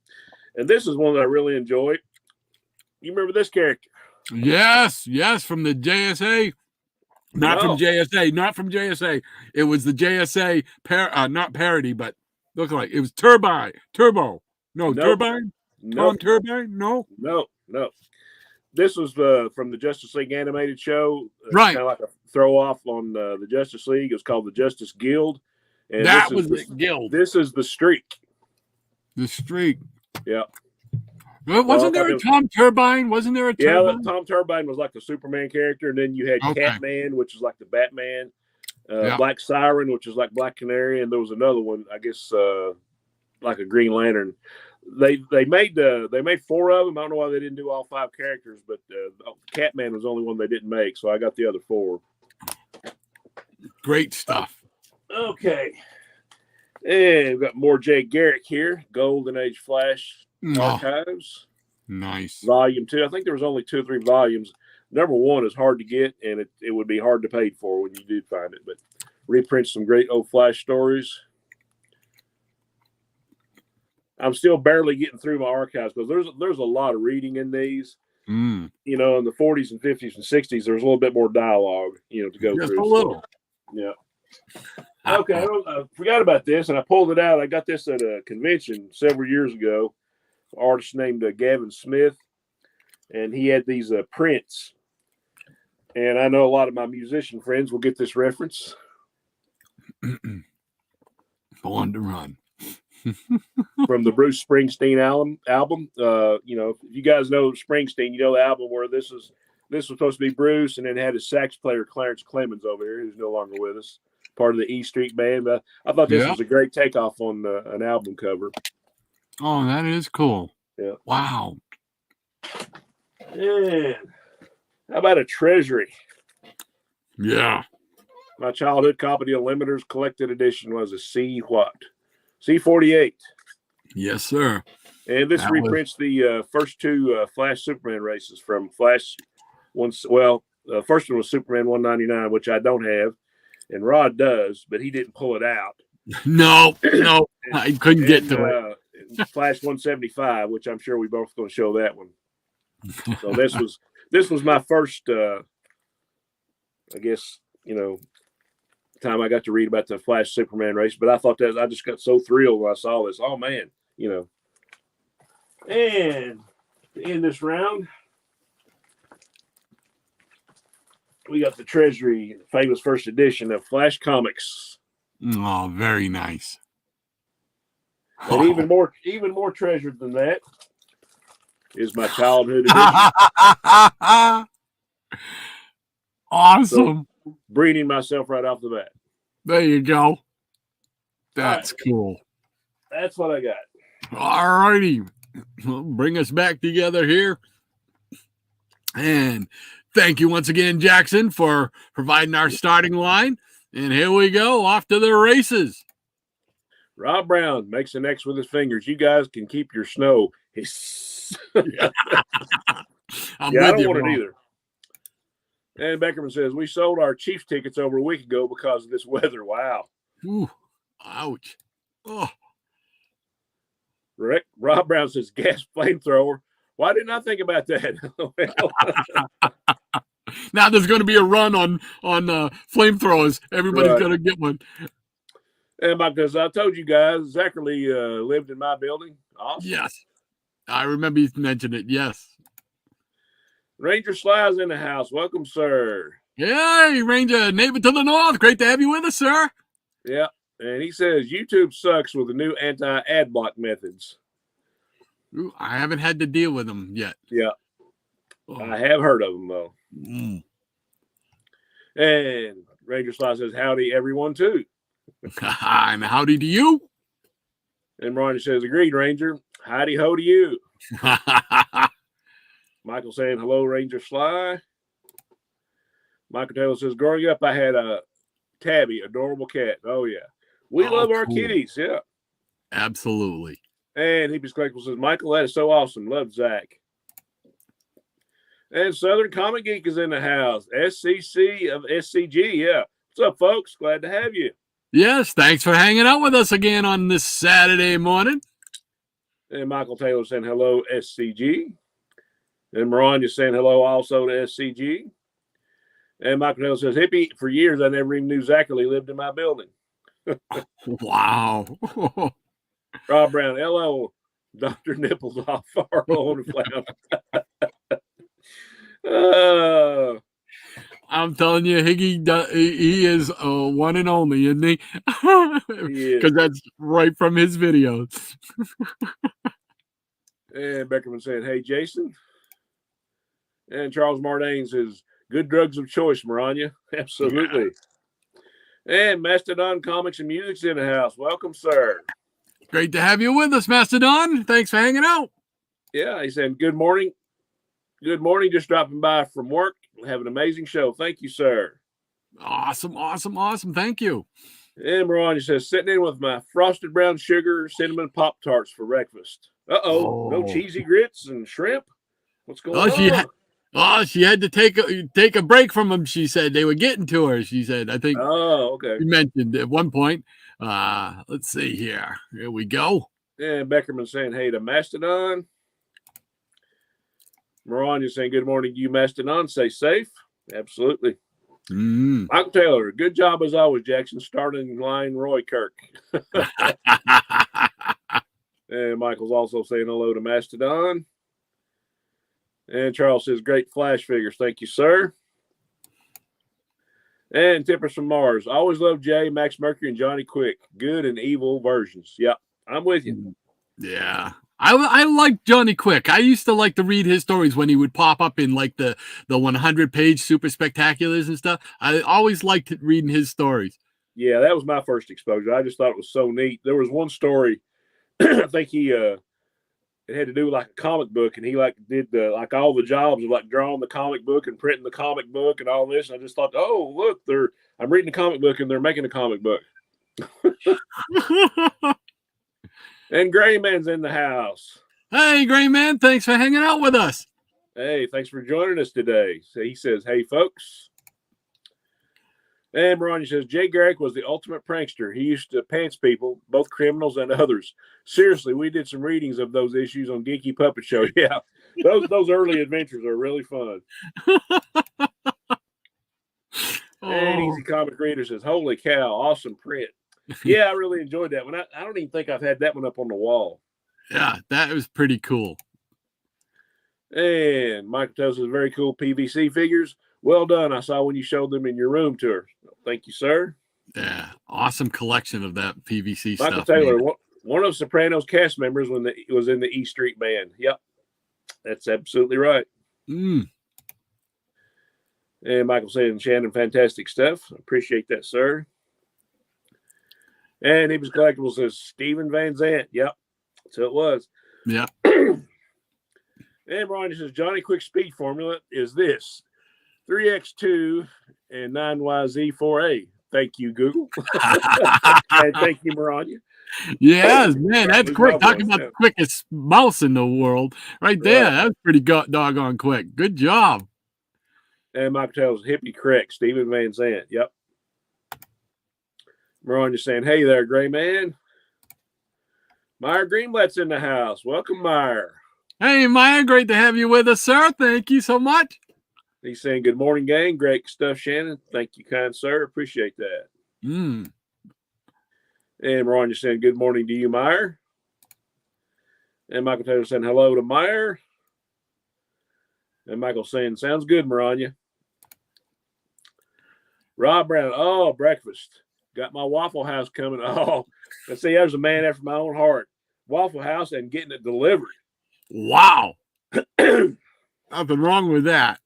And this is one that I really enjoy. You remember this character? Yes, from the JSA. Not from JSA. It was the JSA not parody, but look like it was Turbo. No, Nope. Turbine. Nope. Tom Turbine. No. This was from the Justice League animated show. Right. Kind of like a throw off on the Justice League. It was called the Justice Guild. And that was the Guild. This is the Streak. The Streak. Yeah. Wasn't there a Tom Turbine? Wasn't there a Turbine? Yeah, Tom Turbine was like the Superman character. And then you had Catman, which is like the Batman. Black Siren, which is like Black Canary. And there was another one, I guess, like a Green Lantern. They made 4 of them. I don't know why they didn't do all 5 characters, but Catman was the only one they didn't make, so I got the other 4. Great stuff. Okay, and we've got more Jay Garrick here. Golden Age Flash Archives. Nice. Volume 2. I think there was only 2 or 3 volumes. Number 1 is hard to get, and it would be hard to pay for when you did find it. But reprints some great old Flash stories. I'm still barely getting through my archives because there's a lot of reading in these. You know, in the 40s and 50s and 60s, there was a little bit more dialogue, to go through. Just a little. Yeah. Okay, I forgot about this, and I pulled it out. I got this at a convention several years ago. An artist named Gavin Smith, and he had these prints. And I know a lot of my musician friends will get this reference. Born to Run. From the Bruce Springsteen album. If you guys know Springsteen, you know the album where this was supposed to be Bruce, and then had his sax player Clarence Clemens over here, who's no longer with us, part of the E Street Band. But I thought this was a great takeoff on an album cover. Oh, that is cool. Yeah. Wow. And how about a Treasury? Yeah. My childhood copy of Limiters collected edition was a C48. Yes, sir. And this reprints the first 2 Flash Superman races from Flash. First one was Superman 199, which I don't have, and Rod does, but he didn't pull it out. No, I couldn't get to it. Flash 175, which I'm sure we both going to show that one. So this was my first, I guess, time I got to read about the Flash Superman race, but I thought that I just got so thrilled when I saw this. Oh man, And to end this round, we got the Treasury famous first edition of Flash Comics. Oh, very nice. And even more treasured than that is my childhood edition. Awesome. So, breeding myself right off the bat. There you go. That's cool. That's what I got. All righty. Well, bring us back together here. And thank you once again, Jackson, for providing our starting line. And here we go, off to the races. Rob Brown makes an X with his fingers. You guys can keep your snow. I don't want it either. And Beckerman says, we sold our Chiefs tickets over a week ago because of this weather. Wow. Ooh, ouch. Oh. Rob Brown says, gas flamethrower. Why didn't I think about that? Now there's going to be a run on flamethrowers. Everybody's going to get one. And because I told you guys, Zachary lived in my building. Awesome. Yes. I remember you mentioned it. Yes. Ranger Sly's in the house. Welcome, sir. Hey, Ranger, neighbor to the north. Great to have you with us, sir. Yeah. And he says YouTube sucks with the new anti-ad block methods. Ooh, I haven't had to deal with them yet. Yeah. Oh. I have heard of them, though. Mm. And Ranger Sly says, howdy, everyone, too. And howdy to you. And Ronnie says, agreed, Ranger. Howdy ho to you. Michael saying, hello, Ranger Sly. Michael Taylor says, growing up, I had a Tabby, adorable cat. Oh, yeah. We love our kitties. Yeah. Absolutely. And Hippie's Collectible says, Michael, that is so awesome. Love Zach. And Southern Comic Geek is in the house. SCC of SCG. Yeah. What's up, folks? Glad to have you. Yes, thanks for hanging out with us again on this Saturday morning. And Michael Taylor saying hello, SCG. And Mariah saying hello also to SCG. And Michael Taylor says, hippie, for years I never even knew Zachary lived in my building. Wow. Rob Brown, hello, Dr. Nipples off far on the flound. I'm telling you, Higgy, he is one and only, isn't he? Because that's right from his videos. And Beckerman saying, hey, Jason. And Charles Mardane says, good drugs of choice, Maranya. Absolutely. Yeah. And Mastodon Comics and Music's in the house. Welcome, sir. Great to have you with us, Mastodon. Thanks for hanging out. Yeah, he said, good morning. Good morning. Just dropping by from work. Have an amazing show. Thank you, sir. Awesome, awesome, awesome. Thank you. And Maranya says, sitting in with my frosted brown sugar cinnamon Pop-Tarts for breakfast. No cheesy grits and shrimp? What's going on? She had to take a break from them, she said. They were getting to her, she said. I think okay. You mentioned at one point. Let's see here. Here we go. And Beckerman saying, hey to Mastodon. Maranya saying, good morning to you, Mastodon. Stay safe. Absolutely. Michael Taylor, good job as always, Jackson. Starting line, Roy Kirk. And Michael's also saying hello to Mastodon. And Charles says, great Flash figures. Thank you, sir. And Tippers from Mars. I always love Jay, Max Mercury, and Johnny Quick. Good and evil versions. Yep, I'm with you. Yeah. I like Johnny Quick. I used to like to read his stories when he would pop up in like the 100-page super spectaculars and stuff. I always liked reading his stories. Yeah, that was my first exposure. I just thought it was so neat. There was one story, I think it had to do with like a comic book, and he like did like all the jobs of like drawing the comic book and printing the comic book and all this. And I just thought, oh look, I'm reading a comic book and they're making a comic book. And Gray Man's in the house. Hey, Gray Man, thanks for hanging out with us. Hey, thanks for joining us today. So he says, hey, folks. And Maranya says, Jay Garrick was the ultimate prankster. He used to pants people, both criminals and others. Seriously, we did some readings of those issues on Geeky Puppet Show. Yeah, those early adventures are really fun. And Easy Comic Reader says, holy cow, awesome print. Yeah, I really enjoyed that one. I don't even think I've had that one up on the wall. Yeah, that was pretty cool. And Michael tells us very cool PVC figures. Well done. I saw when you showed them in your room tour. Thank you, sir. Yeah, awesome collection of that PVC Michael stuff. Michael Taylor, one of Sopranos cast members when it was in the E Street Band. Yep, that's absolutely right. And Michael saying, Shannon, fantastic stuff. Appreciate that, sir. And he was collectible says Steven Van Zandt. Yep. So it was. Yeah. And Brian says Johnny Quick speed formula is this 3x2 and 9YZ4A. Thank you, Google. And thank you, Maranya. Yes, man, that's quick. Talking about the quickest mouse in the world. Right there. Right. That's pretty doggone quick. Good job. And Michael tells hippie correct. Steven Van Zandt. Yep. Maranya saying, hey there, Gray Man. Meyer Greenblatt's in the house. Welcome, Meyer. Hey, Meyer. Great to have you with us, sir. Thank you so much. He's saying, good morning, gang. Great stuff, Shannon. Thank you, kind sir. Appreciate that. And Maranya saying, good morning to you, Meyer. And Michael Taylor saying, hello to Meyer. And Michael saying, sounds good, Maranya. Rob Brown, oh, breakfast. Got my Waffle House coming. Oh, let's see, there's a man after my own heart. Waffle House and getting it delivered. Wow. Nothing wrong with that.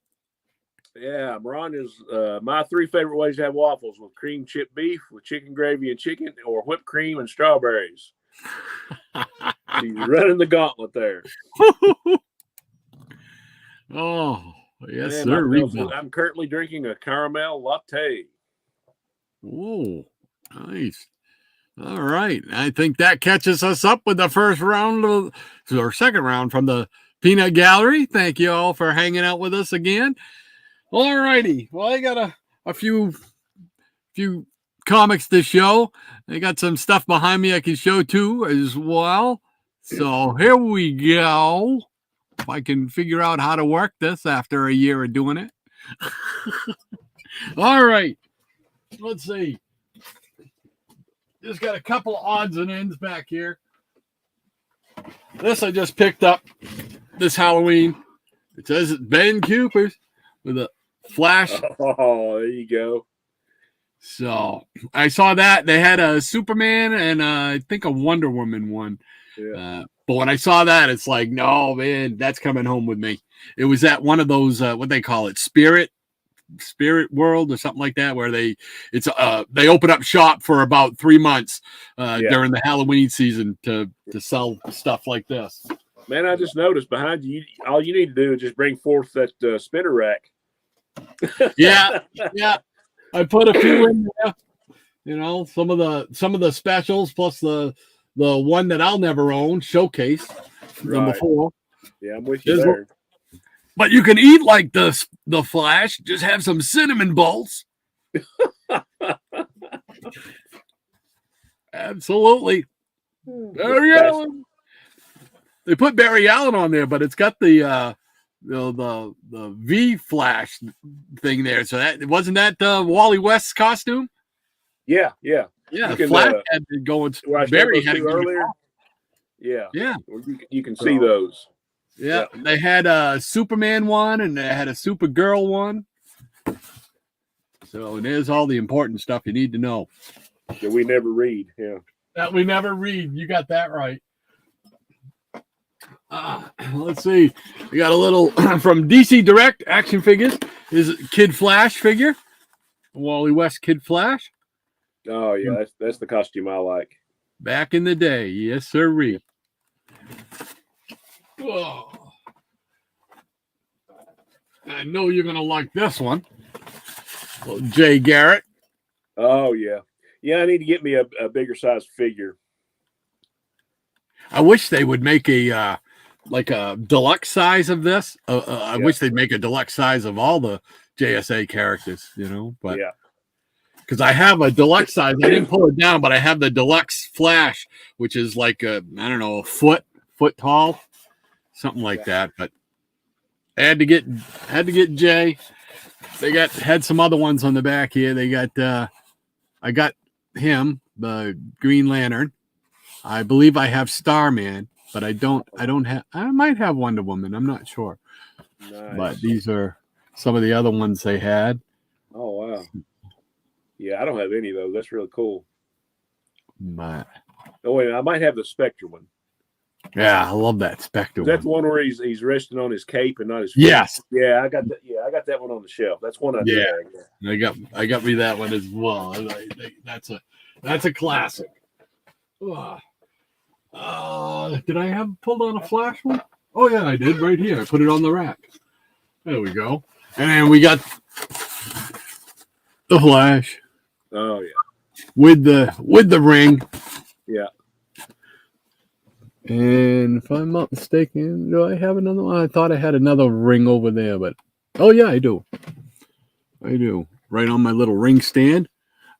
Yeah, Maranya's my three favorite ways to have waffles: with cream chip beef, with chicken gravy and chicken, or whipped cream and strawberries. She's running the gauntlet there. Oh, yes, sir. I'm currently drinking a caramel latte. Oh, nice. All right. I think that catches us up with the first round or second round from the Peanut Gallery. Thank you all for hanging out with us again. All righty. Well, I got a few comics to show. I got some stuff behind me I can show too as well. So here we go. If I can figure out how to work this after a year of doing it. All right. Let's see. Just got a couple of odds and ends back here. This I just picked up this Halloween. It says it's Ben Cooper's with a Flash. Oh, there you go. So I saw that they had a Superman and I think a Wonder Woman one. Yeah. But when I saw that, it's like, no, man, that's coming home with me. It was at one of those what they call it, Spirit World or something like that, where they open up shop for about 3 months during the Halloween season to sell stuff like this. Man, I just noticed behind you, all you need to do is just bring forth that spinner rack. Yeah. I put a few in there. You know, some of the specials plus the one that I'll never own, Showcase, number 4. Yeah, I'm with you there. But you can eat like the Flash. Just have some cinnamon balls. Absolutely. Barry Allen. They put Barry Allen on there, but it's got the V Flash thing there. So that wasn't that Wally West's costume. Yeah. Flash had to go and Barry had to go earlier. Yeah. You can see those. Yeah, they had a Superman one and they had a Supergirl one. So there's all the important stuff you need to know. That we never read. Yeah. That we never read. You got that right. Let's see. We got a little from DC Direct Action Figures. Is Kid Flash figure. Wally West Kid Flash. Oh, yeah. That's the costume I like. Back in the day. Yes, sir. Oh. I know you're going to like this one. Well, Jay Garrett. Oh, yeah. Yeah, I need to get me a bigger size figure. I wish they would make a deluxe size of this. I wish they'd make a deluxe size of all the JSA characters, you know. But because I have a deluxe size. I didn't pull it down, but I have the deluxe Flash, which is like a foot tall. Something like that, but I had to get Jay. They had some other ones on the back here. They got I got him, the Green Lantern. I believe I have Starman, but I don't have. I might have Wonder Woman. I'm not sure. Nice. But these are some of the other ones they had. Oh wow! Yeah, I don't have any of those. That's really cool. But wait, I might have the Spectre one. Yeah, I love that Spectre. That's the one where he's resting on his cape and not his. Yes. Yeah, I got that. Yeah, I got that one on the shelf. That's one I do. Yeah, I got me that one as well. That's a classic. Did I have pulled on a Flash one? Oh yeah, I did right here. I put it on the rack. There we go. And then we got the Flash. Oh yeah. With the ring. Yeah. And if I'm not mistaken, do I have another one? I thought I had another ring over there, but oh yeah, I do. Right on my little ring stand.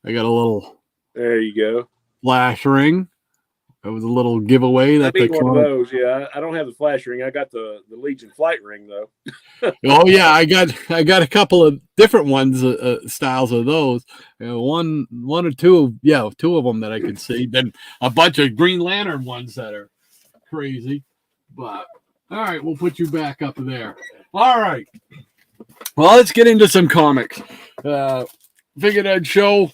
I got a little. There you go. Flash ring. That was a little giveaway. I need one of those. Yeah, I don't have the Flash ring. I got the Legion Flight ring though. Oh yeah, I got a couple of different ones, styles of those. One or two, two of them that I could see. Then a bunch of Green Lantern ones that are crazy. But all right, we'll put you back up there. All right. Well, let's get into some comics. Figured I'd show.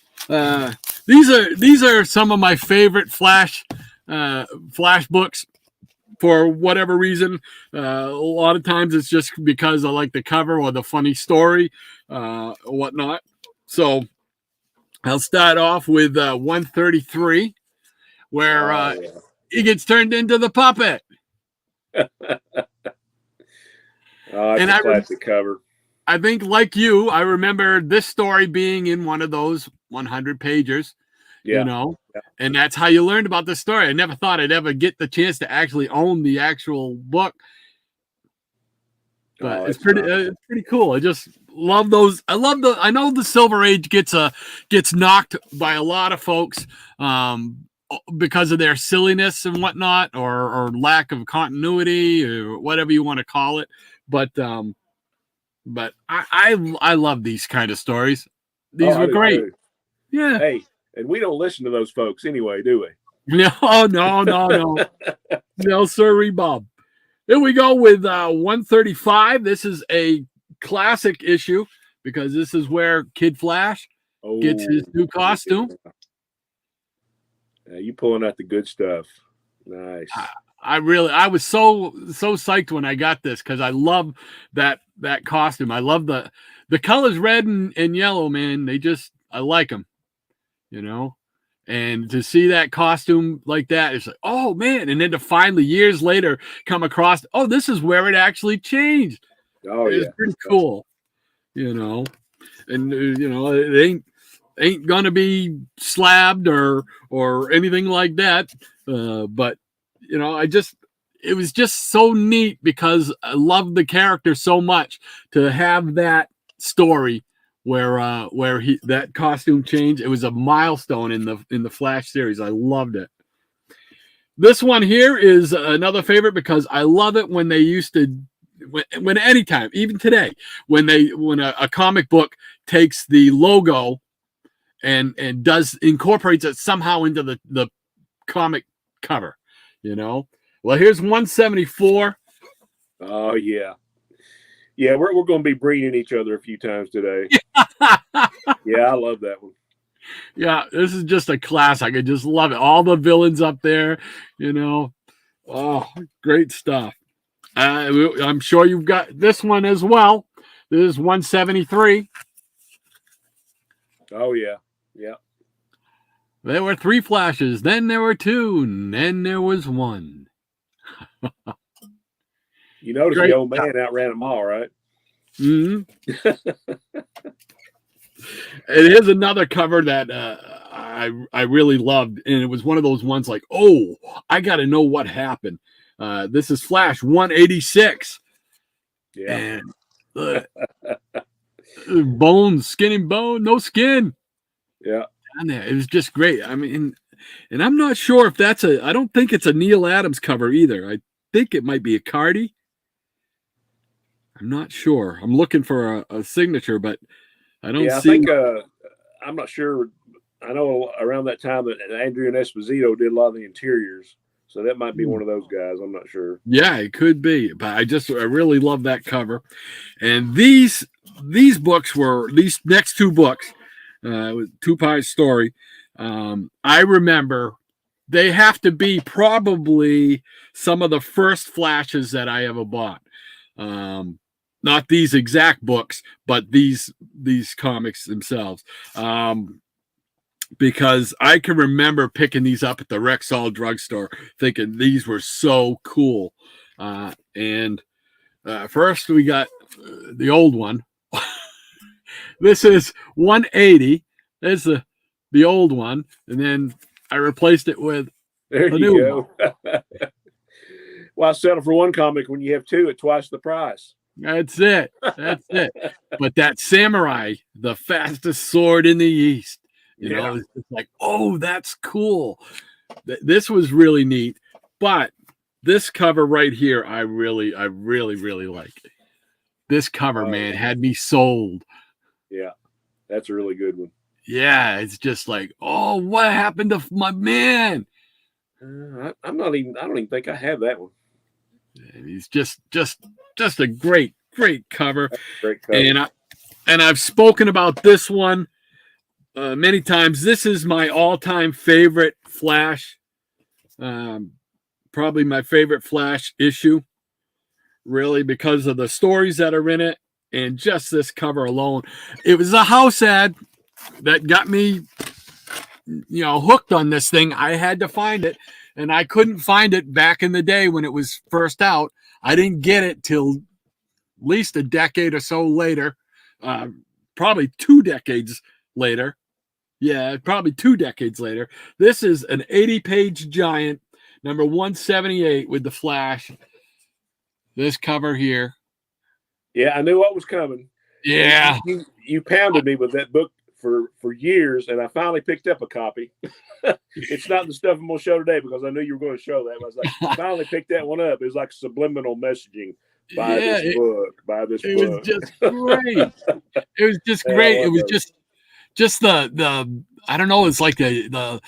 These are some of my favorite Flash books. For whatever reason, a lot of times it's just because I like the cover or the funny story, or whatnot. So I'll start off with 133, where he gets turned into the puppet. And I classic cover. I think, like you, I remember this story being in one of those 100 pagers. Yeah. You know, and that's how you learned about the story. I never thought I'd ever get the chance to actually own the actual book. But Oh, it's that's nice. it's pretty cool. I just love those. I know the Silver Age gets knocked by a lot of folks because of their silliness and whatnot, or lack of continuity, or whatever you want to call it. But I love these kind of stories. Oh, These I were do great. too. Yeah. Hey, and we don't listen to those folks anyway, do we? No. No, sorry, Bob. Here we go with 135. This is a classic issue because this is where Kid Flash gets his Oh, new costume. yeah, you pulling out the good stuff. Nice. I was so psyched when I got this because I love that costume. I love the colors red and yellow, man. I like them, you know. And to see that costume like that, it's like, oh man! And then to finally years later come across, oh, this is where it actually changed. Oh It's yeah. pretty cool, you know. And it ain't gonna be slabbed or anything like that. But it was just so neat because I love the character so much to have that story where he that costume change. It was a milestone in the Flash series. I loved it. This one here is another favorite because I love it when they used to when anytime, even today, when a comic book takes the logo and does incorporates it somehow into the comic cover, you know. Well, here's 174. Oh yeah. Yeah, we're going to be breeding each other a few times today. Yeah, I love that one. Yeah, this is just a classic. I just love it. All the villains up there, you know. Oh, great stuff. I'm sure you've got this one as well. This is 173. Oh yeah. Yeah. There were 3 Flashes, then there were 2, and then there was 1. You notice Great the old man outran them all, right? Mm-hmm. It is another cover that I really loved, and it was one of those ones like, oh, I got to know what happened. This is Flash 186. Yeah. And bones, skin and bone, no skin. Yeah. Down there. It was just great. I mean, and I'm not sure if I don't think it's a Neil Adams cover either. I think it might be a Cardi. I'm not sure. I'm looking for a signature, but I don't see. I think I'm not sure. I know around that time that Andrew and Esposito did a lot of the interiors, so that might be one of those guys. I'm not sure. Yeah, it could be, but I really love that cover. And these next 2 books, 2-part story. I remember they have to be probably some of the first Flashes that I ever bought. Not these exact books, but these comics themselves. Because I can remember picking these up at the Rexall drugstore, thinking these were so cool. And first we got the old one. This is 180. There's the old one, and then I replaced it with There a you new go. one. Why settle for one comic when you have 2 at twice the price? That's it. That's it. But that samurai, the fastest sword in the East, you know, it's just like, oh, that's cool. This was really neat. But this cover right here, I really like it. This cover, man, had me sold. Yeah, that's a really good one. Yeah, it's just like, oh, what happened to my man? I don't even think I have that one. And he's just a great cover. Great cover. And I've spoken about this one many times. This is my all-time favorite Flash. Probably my favorite Flash issue, really, because of the stories that are in it and just this cover alone. It was a house ad that got me, hooked on this thing. I had to find it, and I couldn't find it back in the day when it was first out. I didn't get it till at least a decade or so later, probably 2 decades later. Yeah, probably 2 decades later. This is an 80-page giant, number 178 with the Flash. This cover here. Yeah, I knew what was coming. Yeah. You pounded me with that book for years, and I finally picked up a copy. It's not the stuff I'm going to show today because I knew you were going to show that. I was like, finally picked that one up. It was like subliminal messaging. Buy Yeah, this book. Buy this it was book. just great. It was just Yeah, I great. It love was those. just the I don't know. It's like the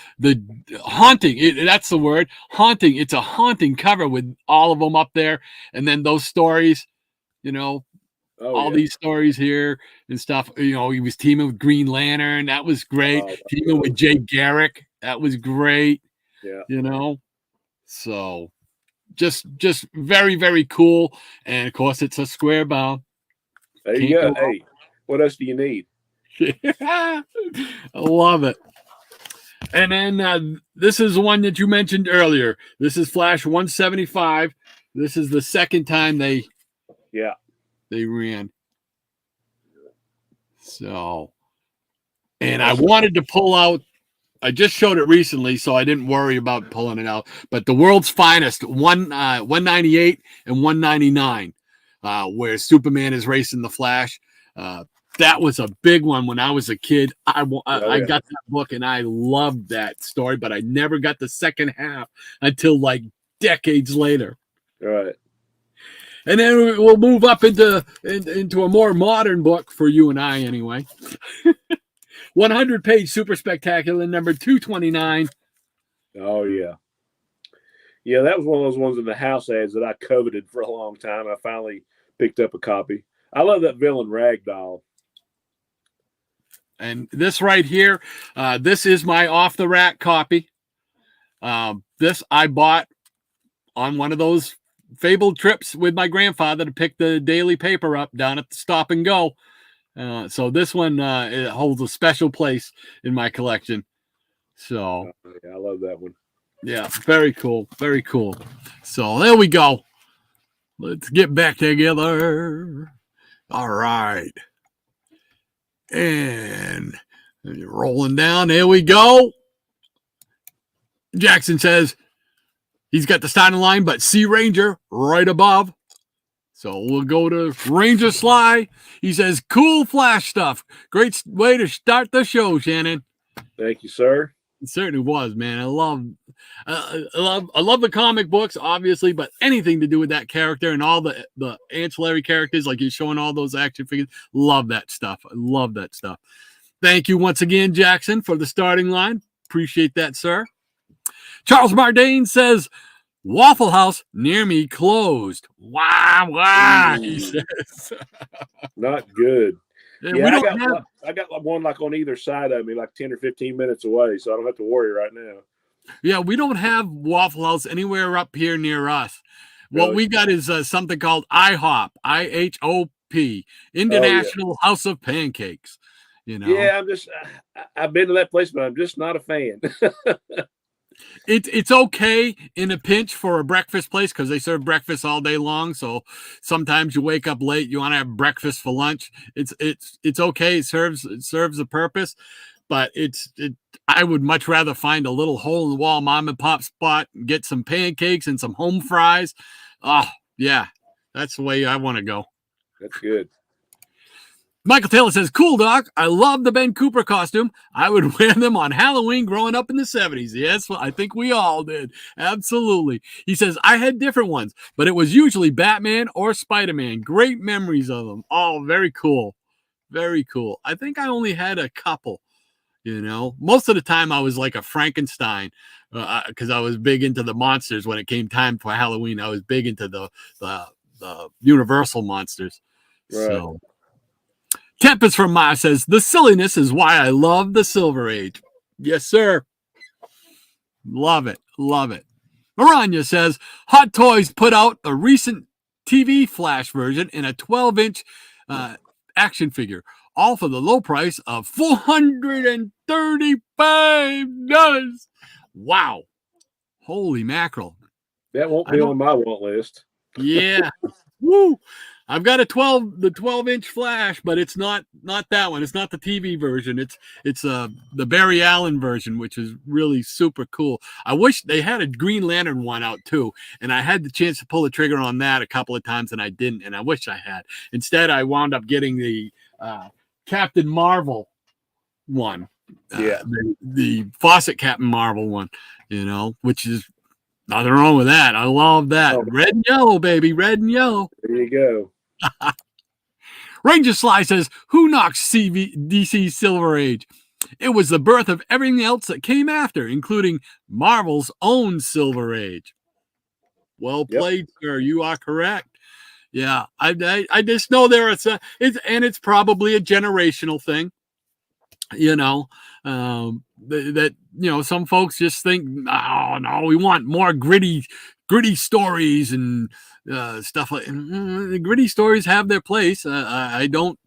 haunting. That's the word, haunting. It's a haunting cover with all of them up there, and then those stories. You know, Oh all yeah. these stories here and stuff. You know, he was teaming with Green Lantern. That was great. Oh, Teaming with Jay Garrick. That was great. yeah. You know, so just very very cool. And of course, it's a square bound. There you Can't go. go wrong. Hey, what else do you need? I love it. And then this is one that you mentioned earlier. This is Flash 175. This is the second time they ran. So, and I wanted to pull out. I just showed it recently, so I didn't worry about pulling it out. But the World's Finest, 198 and 199, where Superman is racing the Flash. That was a big one when I was a kid. I got that book and I loved that story, but I never got the second half until like decades later. All right. And then we'll move up into a more modern book for you and I, anyway. 100-page super spectacular, number 229. Oh yeah. Yeah, that was one of those ones in the house ads that I coveted for a long time. I finally picked up a copy. I love that villain Ragdoll. And this right here, this is my off the rack copy. This I bought on one of those fabled trips with my grandfather to pick the daily paper up down at the Stop and Go. So this one it holds a special place in my collection. So yeah, I love that one. Yeah, very cool. Very cool. So there we go. Let's get back together. All right. And rolling down. There we go. Jackson says he's got the starting line, but Sea Ranger right above. So we'll go to Ranger Sly. He says, cool Flash stuff. Great way to start the show, Shannon. Thank you, sir. It certainly was, man. I love the comic books, obviously, but anything to do with that character and all the ancillary characters, like you're showing all those action figures. Love that stuff. I love that stuff. Thank you once again, Jackson, for the starting line. Appreciate that, sir. Charles Mardane says, Waffle House near me closed. Wow, he says. Not good. Yeah, I got one like on either side of me, like 10 or 15 minutes away, so I don't have to worry right now. Yeah, we don't have Waffle House anywhere up here near us. Really? What we got is something called IHOP, IHOP, International House of Pancakes. You know? Yeah, I've been to that place, but I'm just not a fan. It's okay in a pinch for a breakfast place because they serve breakfast all day long. So sometimes you wake up late, you want to have breakfast for lunch. It's okay. It serves a purpose, but I would much rather find a little hole in the wall mom and pop spot and get some pancakes and some home fries. Oh yeah, that's the way I want to go. That's good. Michael Taylor says, cool, Doc. I love the Ben Cooper costume. I would wear them on Halloween growing up in the 70s. Yes, I think we all did. Absolutely. He says, I had different ones, but it was usually Batman or Spider-Man. Great memories of them. Oh, very cool. Very cool. I think I only had a couple, you know. Most of the time I was like a Frankenstein because I was big into the monsters when it came time for Halloween. I was big into the Universal monsters. Right. So. Tempest from Mars says, the silliness is why I love the Silver Age. Yes, sir. Love it. Love it. Maranya says, Hot Toys put out a recent TV Flash version in a 12-inch action figure, all for the low price of $435. Wow. Holy mackerel. That won't be on my want list. Yeah. Woo. I've got the 12-inch Flash, but it's not that one. It's not the TV version. It's the Barry Allen version, which is really super cool. I wish they had a Green Lantern one out too, and I had the chance to pull the trigger on that a couple of times, and I didn't, and I wish I had. Instead, I wound up getting the Captain Marvel one. The Fawcett Captain Marvel one, which is nothing wrong with that. I love that. Red and yellow, baby. Red and yellow. There you go. Ranger Sly says, who knocks DC's Silver Age? It was the birth of everything else that came after, including Marvel's own Silver Age. Well played, sir. You are correct. Yeah, I just know it's probably a generational thing. That some folks just think, oh no, we want more gritty stories and stuff like. The gritty stories have their place. I don't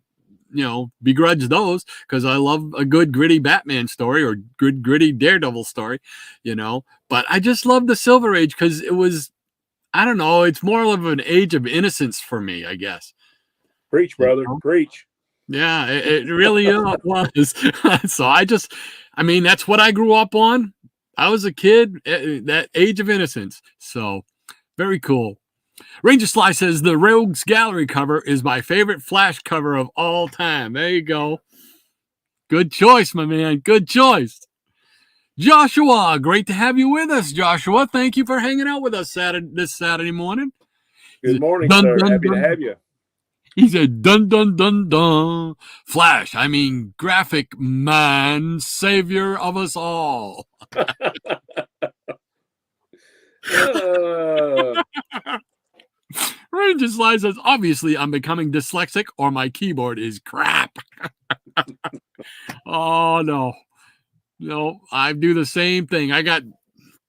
begrudge those, because I love a good gritty Batman story or good gritty Daredevil story, but I just love the Silver Age because it was, I don't know, it's more of an age of innocence for me, I guess. Preach, brother. Preach. Yeah, it really was. So that's what I grew up on. I was a kid, that age of innocence. So very cool. Ranger Sly says the Rogues Gallery cover is my favorite Flash cover of all time. There you go. Good choice, my man. Good choice. Joshua, great to have you with us, Joshua. Thank you for hanging out with us this Saturday morning. Good morning, sir. Happy to have you. He said, dun, dun, dun, dun. Flash, graphic man, savior of us all. Ranger Sly says, obviously, I'm becoming dyslexic or my keyboard is crap. Oh, no. No, I do the same thing. I got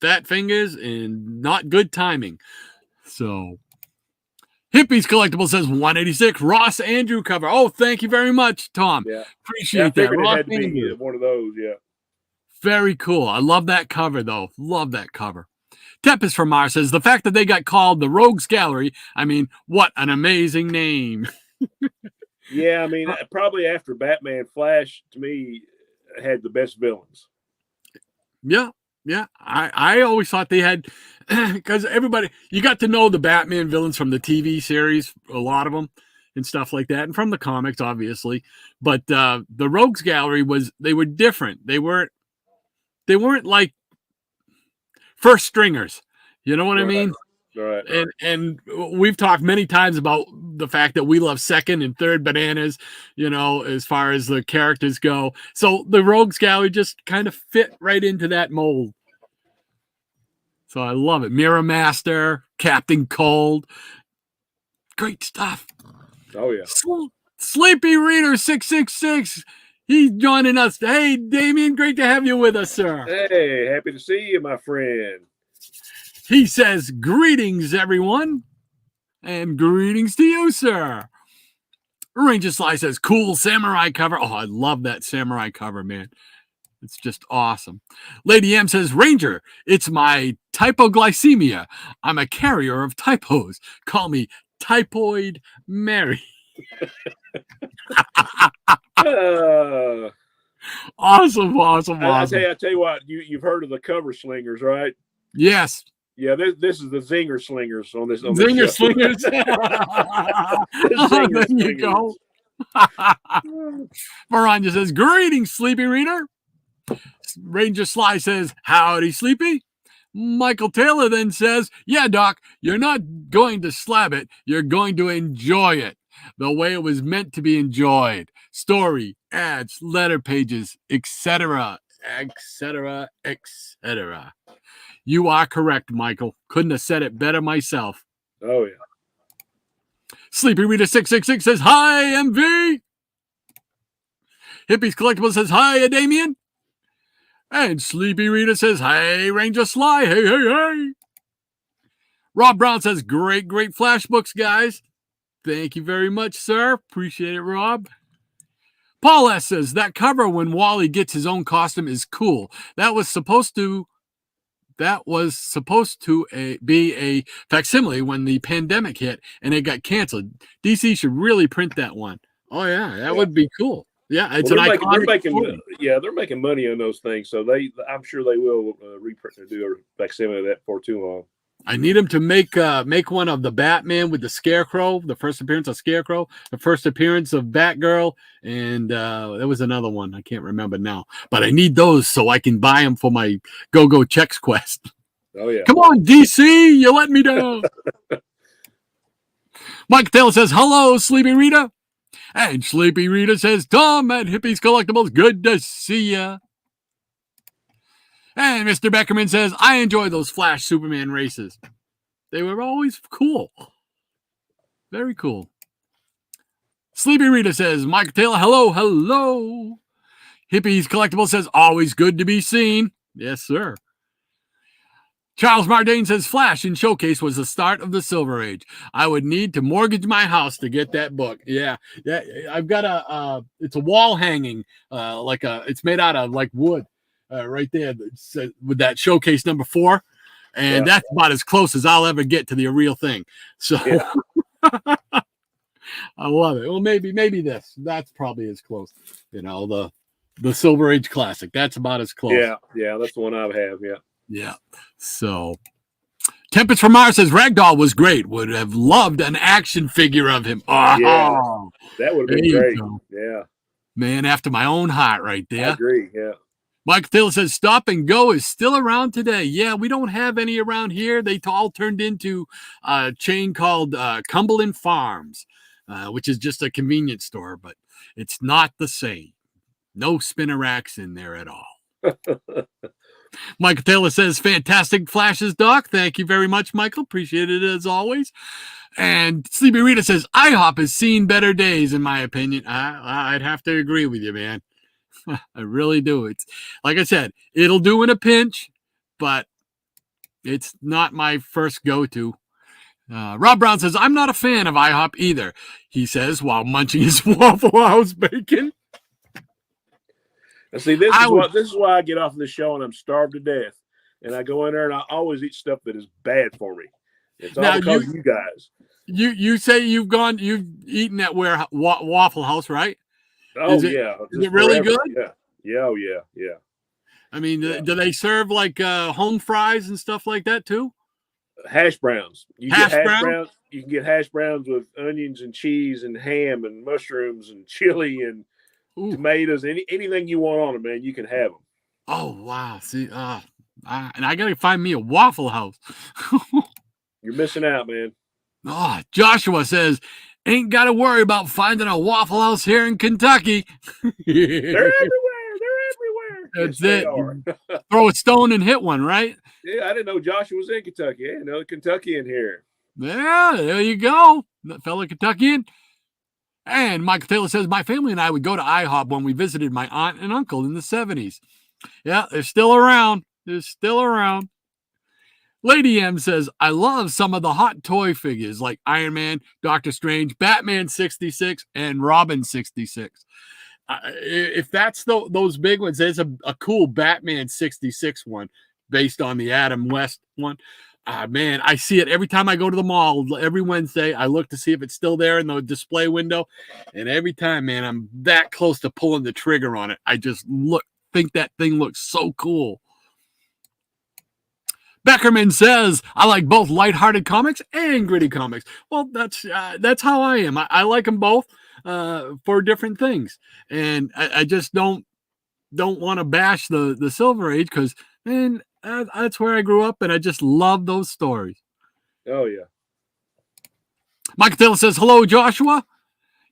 fat fingers and not good timing. So... Hippies Collectible says 186 Ross Andrew cover. Oh, thank you very much, Tom. Yeah. Appreciate that. Ross had to be one of those, yeah. Very cool. I love that cover, though. Love that cover. Tempest from Mars says the fact that they got called the Rogues Gallery, what an amazing name. Yeah, probably after Batman, Flash, to me, had the best villains. Yeah. Yeah, I always thought they had, because everybody, you got to know the Batman villains from the TV series, a lot of them and stuff like that, and from the comics, obviously. But the Rogues Gallery they were different. They weren't like first stringers. You know what I mean? Right. And we've talked many times about the fact that we love second and third bananas, as far as the characters go. So the Rogues Gallery just kind of fit right into that mold. So I love it. Mirror Master, Captain Cold. Great stuff. Oh, yeah. Sleepy Reader 666. He's joining us. Hey, Damien, great to have you with us, sir. Hey, happy to see you, my friend. He says, greetings, everyone. And greetings to you, sir. Ranger Sly says, cool samurai cover. Oh, I love that samurai cover, man. It's just awesome. Lady M says, Ranger, it's my typoglycemia. I'm a carrier of typos. Call me Typoid Mary. Awesome. I tell you what, you've heard of the cover slingers, right? Yes. Yeah, this is the zinger slingers on this. Zinger slingers. There you go. Maranja says, greetings, Sleepy Reader. Ranger Sly says, howdy, Sleepy. Michael Taylor then says, yeah, Doc, you're not going to slab it. You're going to enjoy it the way it was meant to be enjoyed. Story, ads, letter pages, etc., etc., etc. You are correct, Michael. Couldn't have said it better myself. Oh, yeah. Sleepy Reader 666 says, hi, MV. Hippies Collectible says, hi, Damien. And Sleepy Reader says, hey, Ranger Sly. Hey, hey, hey. Rob Brown says, great flash books, guys. Thank you very much, sir. Appreciate it, Rob. Paul S. says, that cover when Wally gets his own costume is cool. That was supposed to that was supposed to be a facsimile when the pandemic hit and it got canceled. DC should really print that one. Oh yeah, that would be cool. Yeah, it's well, an iconic. they're making money on those things, so I'm sure they will do a facsimile of that before too long. I need him to make one of the Batman with the Scarecrow, the first appearance of Scarecrow, the first appearance of Batgirl, and there was another one I can't remember now. But I need those so I can buy them for my Go Checks quest. Oh yeah! Come on, DC, you let me down. Mike Taylor says hello, Sleepy Rita, and Sleepy Rita says Tom at Hippies Collectibles, good to see ya. And Mr. Beckerman says, I enjoy those Flash Superman races. They were always cool. Very cool. Sleepy Rita says, Mike Taylor, hello. Hippies Collectible says, always good to be seen. Yes, sir. Charles Mardane says, Flash in Showcase was the start of the Silver Age. I would need to mortgage my house to get that book. Yeah. I've got it's a wall hanging, it's made out of like wood. Right there with that Showcase number 4, and that's about as close as I'll ever get to the real thing. So I love it. Well, maybe that's probably as close. The Silver Age Classic. That's about as close. Yeah, that's the one I have. Yeah. So Tempest from Mars says Ragdoll was great. Would have loved an action figure of him. Oh, yeah, that would have been great. Yeah, man, after my own heart, right there. I agree. Yeah. Mike Taylor says Stop and Go is still around today. Yeah, we don't have any around here. They all turned into a chain called Cumberland Farms, which is just a convenience store, but it's not the same. No spinner racks in there at all. Michael Taylor says, fantastic flashes, Doc. Thank you very much, Michael. Appreciate it as always. And Sleepy Rita says, IHOP has seen better days, in my opinion. I'd have to agree with you, man. I really do. It's like I said, it'll do in a pinch, but it's not my first go-to. Rob Brown says, I'm not a fan of IHOP either, he says, while munching his Waffle House bacon. And see, this is why I get off the show and I'm starved to death. And I go in there and I always eat stuff that is bad for me. It's all because of you guys. You say you've eaten at Waffle House, right? Oh, is it really good? Yeah. I mean, do they serve like home fries and stuff like that too? Hash browns. You can get hash browns with onions and cheese and ham and mushrooms and chili and tomatoes. Anything you want on them, man, you can have them. Oh wow! See, and I gotta find me a Waffle House. You're missing out, man. Oh, Joshua says, ain't got to worry about finding a Waffle House here in Kentucky. They're everywhere. That's it. Throw a stone and hit one, right? Yeah, I didn't know Joshua was in Kentucky. Hey, another Kentuckian here. Yeah, there you go. That fellow Kentuckian. And Michael Taylor says, my family and I would go to IHOP when we visited my aunt and uncle in the 70s. Yeah, they're still around. Lady M says, I love some of the hot toy figures like Iron Man, Doctor Strange, Batman 66, and Robin 66. If that's those big ones, there's a cool Batman 66 one based on the Adam West one. Man, I see it every time I go to the mall. Every Wednesday, I look to see if it's still there in the display window. And every time, man, I'm that close to pulling the trigger on it. I just think that thing looks so cool. Beckerman says, I like both lighthearted comics and gritty comics. Well, that's how I am. I like them both for different things. And I just don't want to bash the Silver Age because, man, that's where I grew up, and I just love those stories. Oh, yeah. Michael Taylor says, hello, Joshua.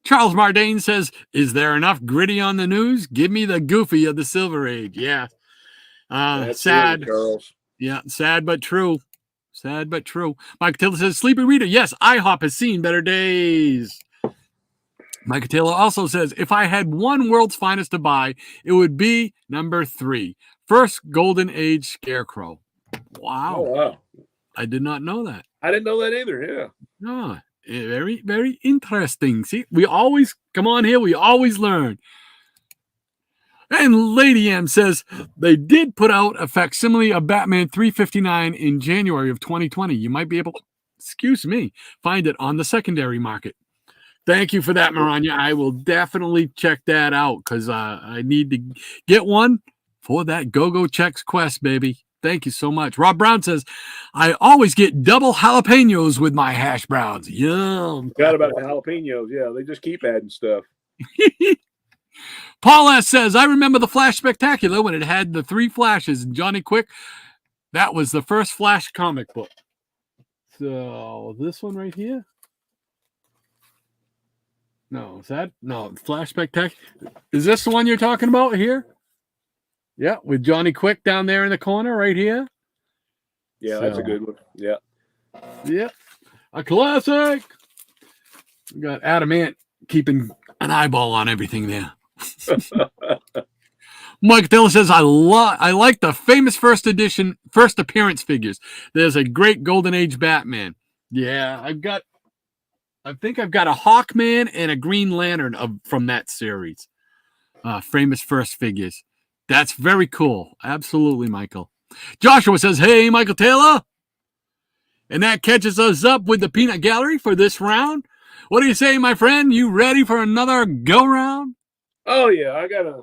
Charles Mardane says, is there enough gritty on the news? Give me the Goofy of the Silver Age. Yeah. Sad. Really, Charles. Yeah, sad but true. Michael Taylor says, Sleepy Rita, yes, IHOP has seen better days. Michael Taylor also says, if I had one World's Finest to buy, it would be number 3. First Golden Age Scarecrow. Wow. Oh, wow. I did not know that. I didn't know that either, yeah. Oh, very, very interesting. See, we always come on here. We always learn. And Lady M says they did put out a facsimile of Batman 359 in January of 2020. You might be able to, excuse me, find it on the secondary market. Thank you for that, Maranya. I will definitely check that out because I need to get one for that Go-Go Checks quest, baby. Thank you so much. Rob Brown says, I always get double jalapenos with my hash browns. Yum. Forgot about the jalapenos. Yeah, they just keep adding stuff. Paul S. says, I remember the Flash Spectacular when it had the 3 Flashes and Johnny Quick. That was the first Flash comic book. So this one right here. No, is that? No, Flash Spectacular. Is this the one you're talking about here? Yeah, with Johnny Quick down there in the corner right here. Yeah, that's a good one. Yeah. Yeah. A classic. We got Adam Ant keeping an eyeball on everything there. Mike Taylor says, I like the famous first appearance figures. There's a great Golden Age Batman. Yeah, I think I've got a Hawkman and a Green Lantern from that series. Famous first figures. That's very cool. Absolutely, Michael. Joshua says, hey, Michael Taylor. And that catches us up with the peanut gallery for this round. What do you say, my friend? You ready for another go round? Oh yeah, I got a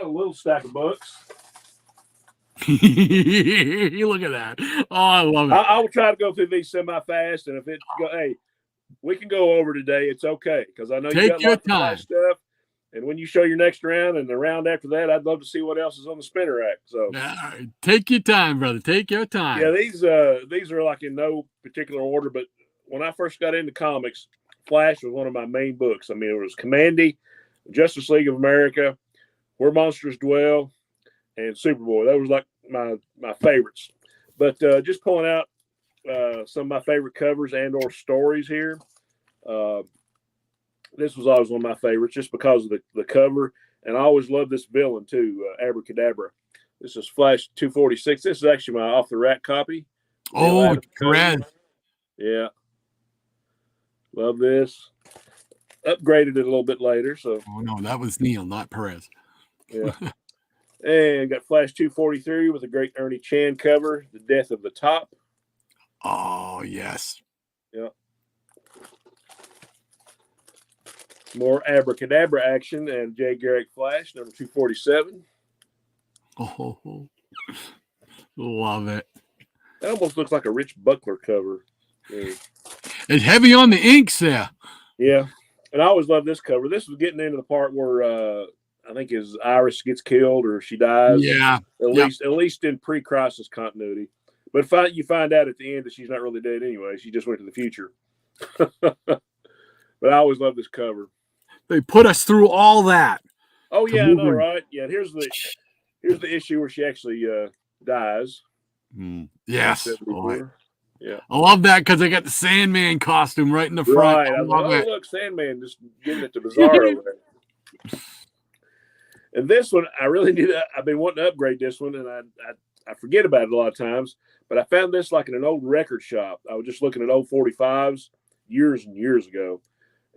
little stack of books. Look at that. Oh, I love it. I will try to go through these semi-fast, and if hey, we can go over today. It's okay because I know you got lots of nice stuff. And when you show your next round and the round after that, I'd love to see what else is on the spinner rack. So take your time, brother. Take your time. Yeah, these are like in no particular order, but when I first got into comics, Flash was one of my main books. I mean, it was Commandy, Justice League of America, Where Monsters Dwell, and Superboy. That was like my favorites. But just pulling out some of my favorite covers and or stories here. This was always one of my favorites just because of the cover. And I always loved this villain too, Abracadabra. This is Flash 246. This is actually my off-the-rack copy. Oh, Dread. Yeah. Love this. Upgraded it a little bit later. So. Oh, no, that was Neil, not Perez. Yeah. And got Flash 243 with a great Ernie Chan cover, The Death of the Top. Oh, yes. Yeah. More Abracadabra action and Jay Garrick Flash, number 247. Oh, love it. That almost looks like a Rich Buckler cover. Yeah. It's heavy on the inks there. Yeah. And I always love this cover. This was getting into the part where I think his Iris gets killed or she dies. Yeah. At least in pre-crisis continuity. But you find out at the end that she's not really dead anyway. She just went to the future. But I always love this cover. They put us through all that. Oh yeah, I know, right? Yeah, here's the issue where she actually dies. Yes. Yeah. I love that because they got the Sandman costume right in the front. Right. I love it. Look, Sandman just giving it to Bizarro there. And this one, I really need. I've been wanting to upgrade this one, and I forget about it a lot of times. But I found this like in an old record shop. I was just looking at old 45s years and years ago,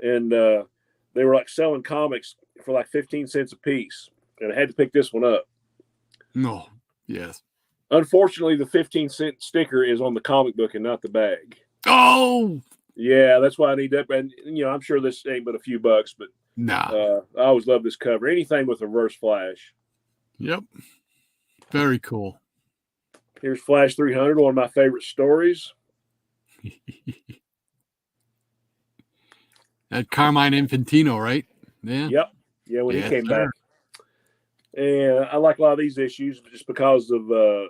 and they were like selling comics for like 15 cents a piece, and I had to pick this one up. No. Yes. Unfortunately, the 15-cent sticker is on the comic book and not the bag. Oh. Yeah, that's why I need that. And I'm sure this ain't but a few bucks, but nah. I always love this cover. Anything with reverse Flash. Yep. Very cool. Here's Flash 300, one of my favorite stories. That Carmine Infantino, right? Yeah. Yep. Yeah, when he came back. And I like a lot of these issues just because of, I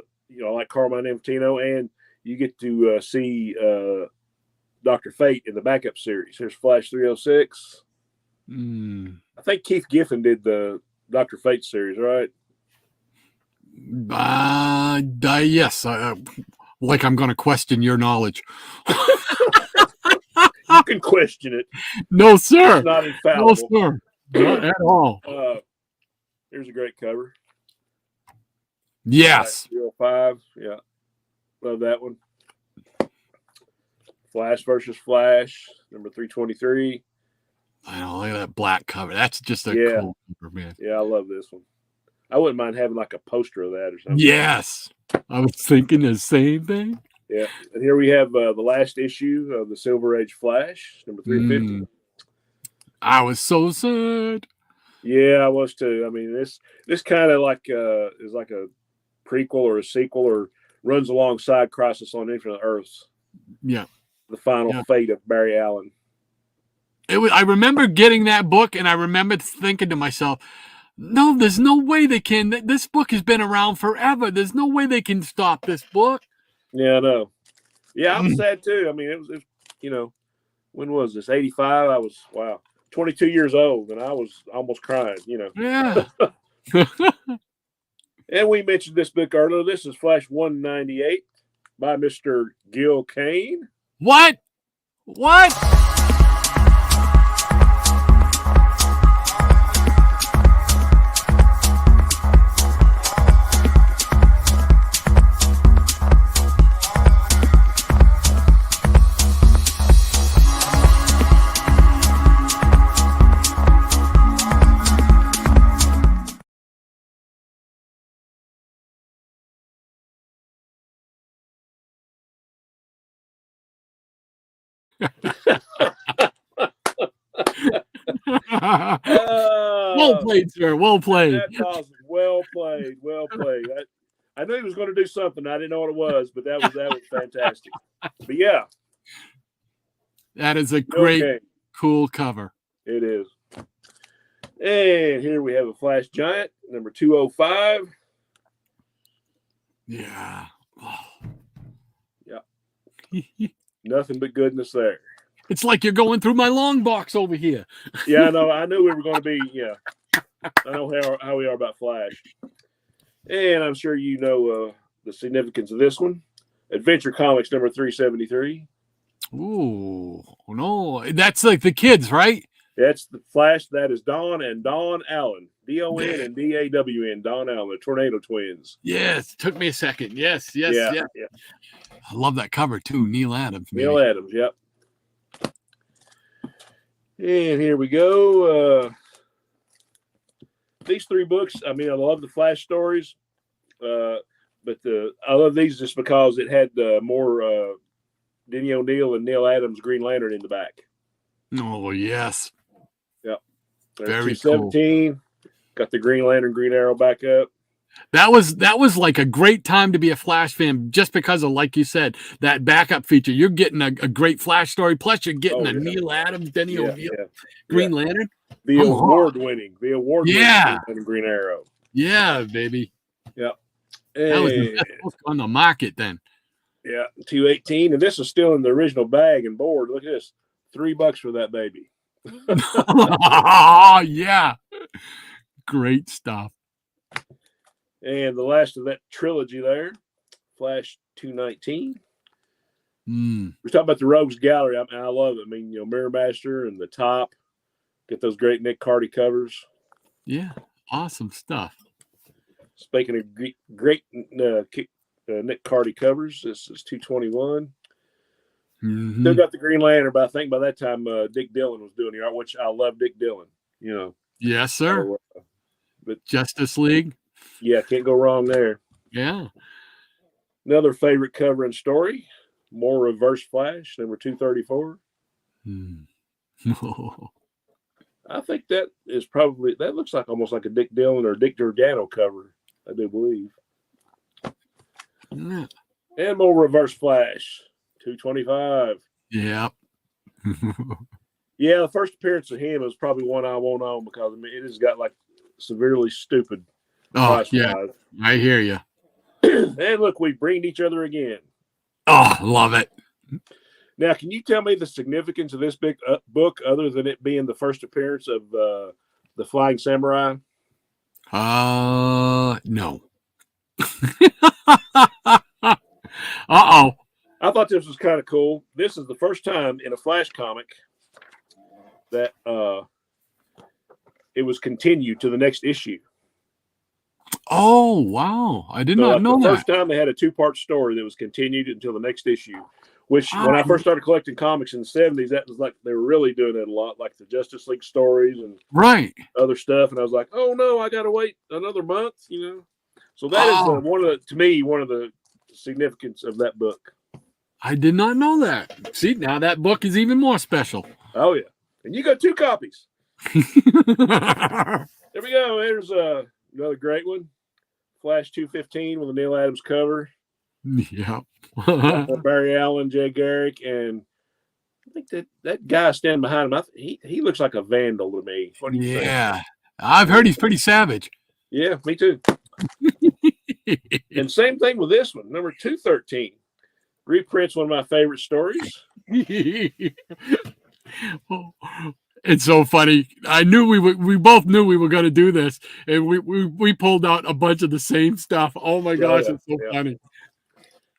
like Carmine Infantino, and you get to see Dr. Fate in the backup series. Here's Flash 306. I think Keith Giffen did the Dr. Fate series, right? Yes. Like I'm going to question your knowledge. You can question it. No, sir. It's not infallible. No, sir. Not at all. Here's a great cover. Yes. 305. Yeah. Love that one. Flash versus Flash, number 323. I know. Look at that black cover. That's just a cool cover, man. Yeah, I love this one. I wouldn't mind having like a poster of that or something. Yes. I was thinking the same thing. Yeah. And here we have the last issue of the Silver Age Flash, number 350. I was so sad. Yeah, I was too. I mean, this kind of like is like a prequel or a sequel or runs alongside Crisis on Infinite Earths. Yeah. The final fate of Barry Allen. I remember getting that book, and I remember thinking to myself, no, there's no way they can. This book has been around forever. There's no way they can stop this book. Yeah, I know. Yeah, I'm sad too. I mean, it was when was this? 85. I was 22 years old, and I was almost crying. Yeah. And we mentioned this book earlier. This is Flash 198 by Mr. Gil Kane. What? Well played, sir. Well played. That's awesome. Well played. I knew he was going to do something. I didn't know what it was, but that was fantastic. But yeah, that is a great, cool cover. It is. And here we have a Flash Giant, number 205. Yeah. Oh. Yeah. Nothing but goodness there. It's like you're going through my long box over here. Yeah, I know. I knew we were going to be, I know how we are about Flash. And I'm sure you know the significance of this one. Adventure Comics number 373. Ooh, no. That's like the kids, right? That's the Flash. That is Dawn and Dawn Allen. D-O-N and D-A-W-N. Dawn Allen, the Tornado Twins. Yes. Took me a second. Yes. Yeah. I love that cover, too. Neil Adams. Neil Adams, yep. And here we go. These three books, I mean, I love the Flash stories, but I love these just because it had more Denny O'Neil and Neil Adams Green Lantern in the back. Oh, yes. Yep. Very 217. Cool. Got the Green Lantern, Green Arrow back up. That was like a great time to be a Flash fan, just because of, like you said, that backup feature. You're getting a great Flash story, plus you're getting a Neil Adams, Denny O'Neil, Green Lantern. The award-winning Green Arrow. Yeah, baby. Yep. That was the best book on the market then. Yeah, 218, and this is still in the original bag and board. Look at this, $3 for that baby. Oh yeah, great stuff. And the last of that trilogy there, Flash 219. We're talking about the Rogues Gallery. I love it. I mean, Mirror Master and the top. Get those great Nick Cardy covers. Yeah, awesome stuff. Speaking of great Nick Cardy covers, this is 221. Mm-hmm. Still got the Green Lantern, but I think by that time Dick Dillon was doing the art, which I love Dick Dillon. Yes, sir. So, but Justice League. Yeah, can't go wrong there. Yeah. Another favorite cover and story, more Reverse Flash, number 234. I think that looks like almost like a Dick Dillon or Dick Giordano cover, I do believe. Yeah. And more Reverse Flash, 225. Yeah. Yeah, the first appearance of him is probably one I won't own because, it has got like severely stupid. Oh, yeah. I hear you. And look, we bringed each other again. Oh, love it. Now, can you tell me the significance of this big book other than it being the first appearance of the Flying Samurai? No. Uh-oh. I thought this was kind of cool. This is the first time in a Flash comic that it was continued to the next issue. Oh, wow. I did not know that. The first time they had a two-part story that was continued until the next issue, Which when I first started collecting comics in the 70s, that was like they were really doing it a lot, like the Justice League stories and right. other stuff. And I was like, oh no, I got to wait another month, So that is to me, one of the significance of that book. I did not know that. See, now that book is even more special. Oh yeah, and you got 2 copies. There we go. There's another great one, Flash 215 with a Neil Adams cover. Yeah. Barry Allen, Jay Garrick, and I think that guy standing behind him, he looks like a vandal to me. What do you think? Yeah. I've heard he's pretty savage. Yeah, me too. And same thing with this one, number 213. Reprints one of my favorite stories. It's so funny. I knew we both knew we were going to do this, and we pulled out a bunch of the same stuff. Oh my gosh, it's so funny.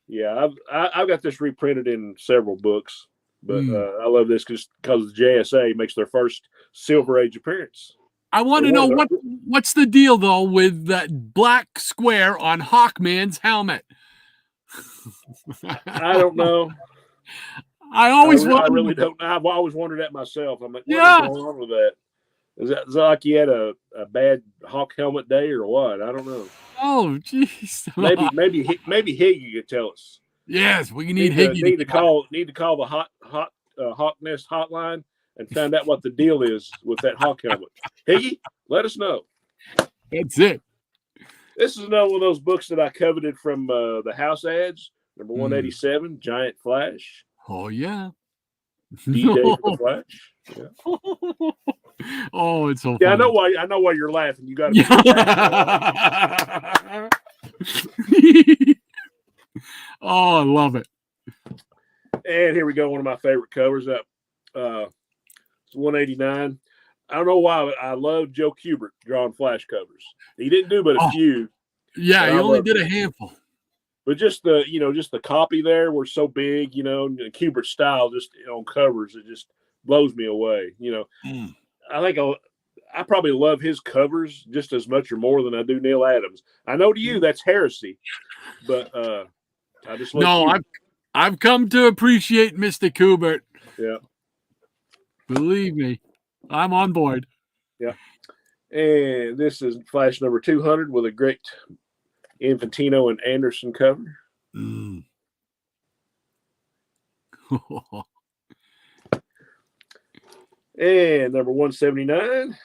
Yeah, I've got this reprinted in several books, but I love this because JSA makes their first Silver Age appearance. I want to know what's the deal though with that black square on Hawkman's helmet. I don't know. I really don't. I've always wondered that myself. I'm like, what's going on with that? Is that like you had a bad Hawk helmet day or what? I don't know. Oh, jeez. maybe Higgy could tell us. Yes, we need Higgy. Need to call the Hawk Nest hotline and find out what the deal is with that Hawk helmet. Higgy, let us know. That's it. This is another one of those books that I coveted from the house ads. Number 187, Giant Flash. Oh yeah. DJ for the Flash. Yeah. Oh, it's so funny. Yeah, I know why you're laughing. You got to. Oh, I love it. And here we go. One of my favorite covers up. It's 189. I don't know why, but I love Joe Kubert drawing Flash covers. He didn't do but a few. Yeah, he only did a handful. But just the copy there were so big, and Kubert's style just on covers, it just blows me away. I think I probably love his covers just as much or more than I do Neil Adams. I know to you that's heresy, but I just I've come to appreciate Mr. Kubert. Yeah, believe me, I'm on board. Yeah, and this is Flash number 200 with a great Infantino and Anderson cover. And number 179.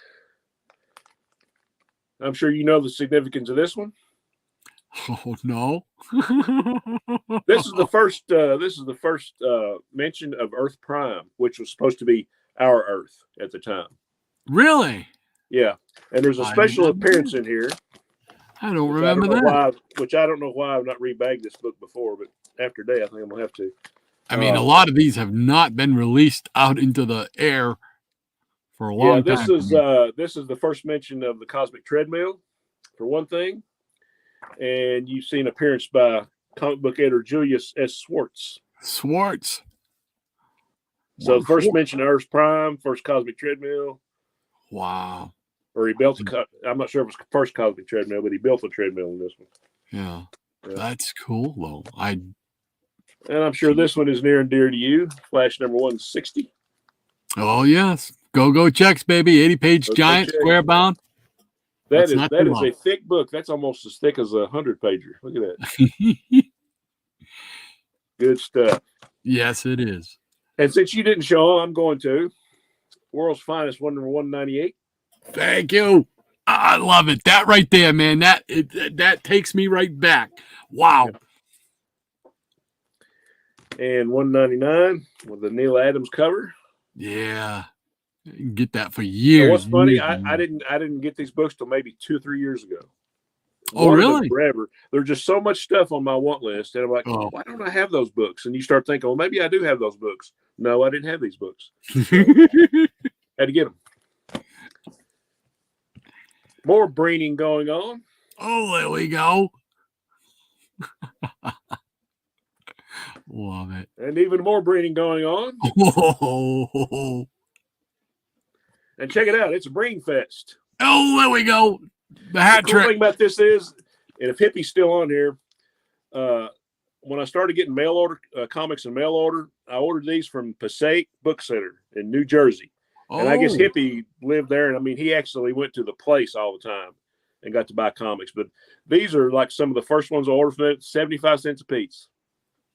I'm sure you know the significance of this one. Oh no! This is the first mention of Earth Prime, which was supposed to be our Earth at the time. Really? Yeah, and there's a special appearance in here. I don't remember that. Which I don't know why I've not rebagged this book before, but after today, I think I'm gonna have to. I mean, a lot of these have not been released out into the air for a long time. This is the first mention of the Cosmic Treadmill, for one thing, and you've seen appearance by comic book editor Julius S. Swartz. So first mention of Earth Prime, first Cosmic Treadmill. Wow. Or he built I'm not sure if it was the first Cosmic Treadmill, but he built a treadmill in this one. Yeah. That's cool, though. And I'm sure this one is near and dear to you. Flash number 160. Oh, yes. Go checks, baby. 80-page giant, square bound. That is a thick book. That's almost as thick as a 100-pager. Look at that. Good stuff. Yes, it is. And since you didn't show, I'm going to. World's Finest, number 198. Thank you. I love it. That right there, man. That takes me right back. Wow. And 199 with the Neil Adams cover. Yeah. You can get that for years. What's funny, I didn't get these books till maybe 2 or 3 years ago. Oh, really? Forever. There's just so much stuff on my want list, and I'm like, why don't I have those books? And you start thinking, well, maybe I do have those books. No, I didn't have these books. Had to get them. More braining going on. Oh, there we go. Love it. And even more breeding going on. Oh. And check it out. It's a brain fest. Oh, there we go. The hat trick. The cool thing about this is, and if Hippie's still on here, when I started getting mail order comics in mail order, I ordered these from Passaic Book Center in New Jersey. And I guess Oh, Hippie lived there. And I mean, he actually went to the place all the time and got to buy comics. But these are like some of the first ones I ordered from it, 75 cents a piece.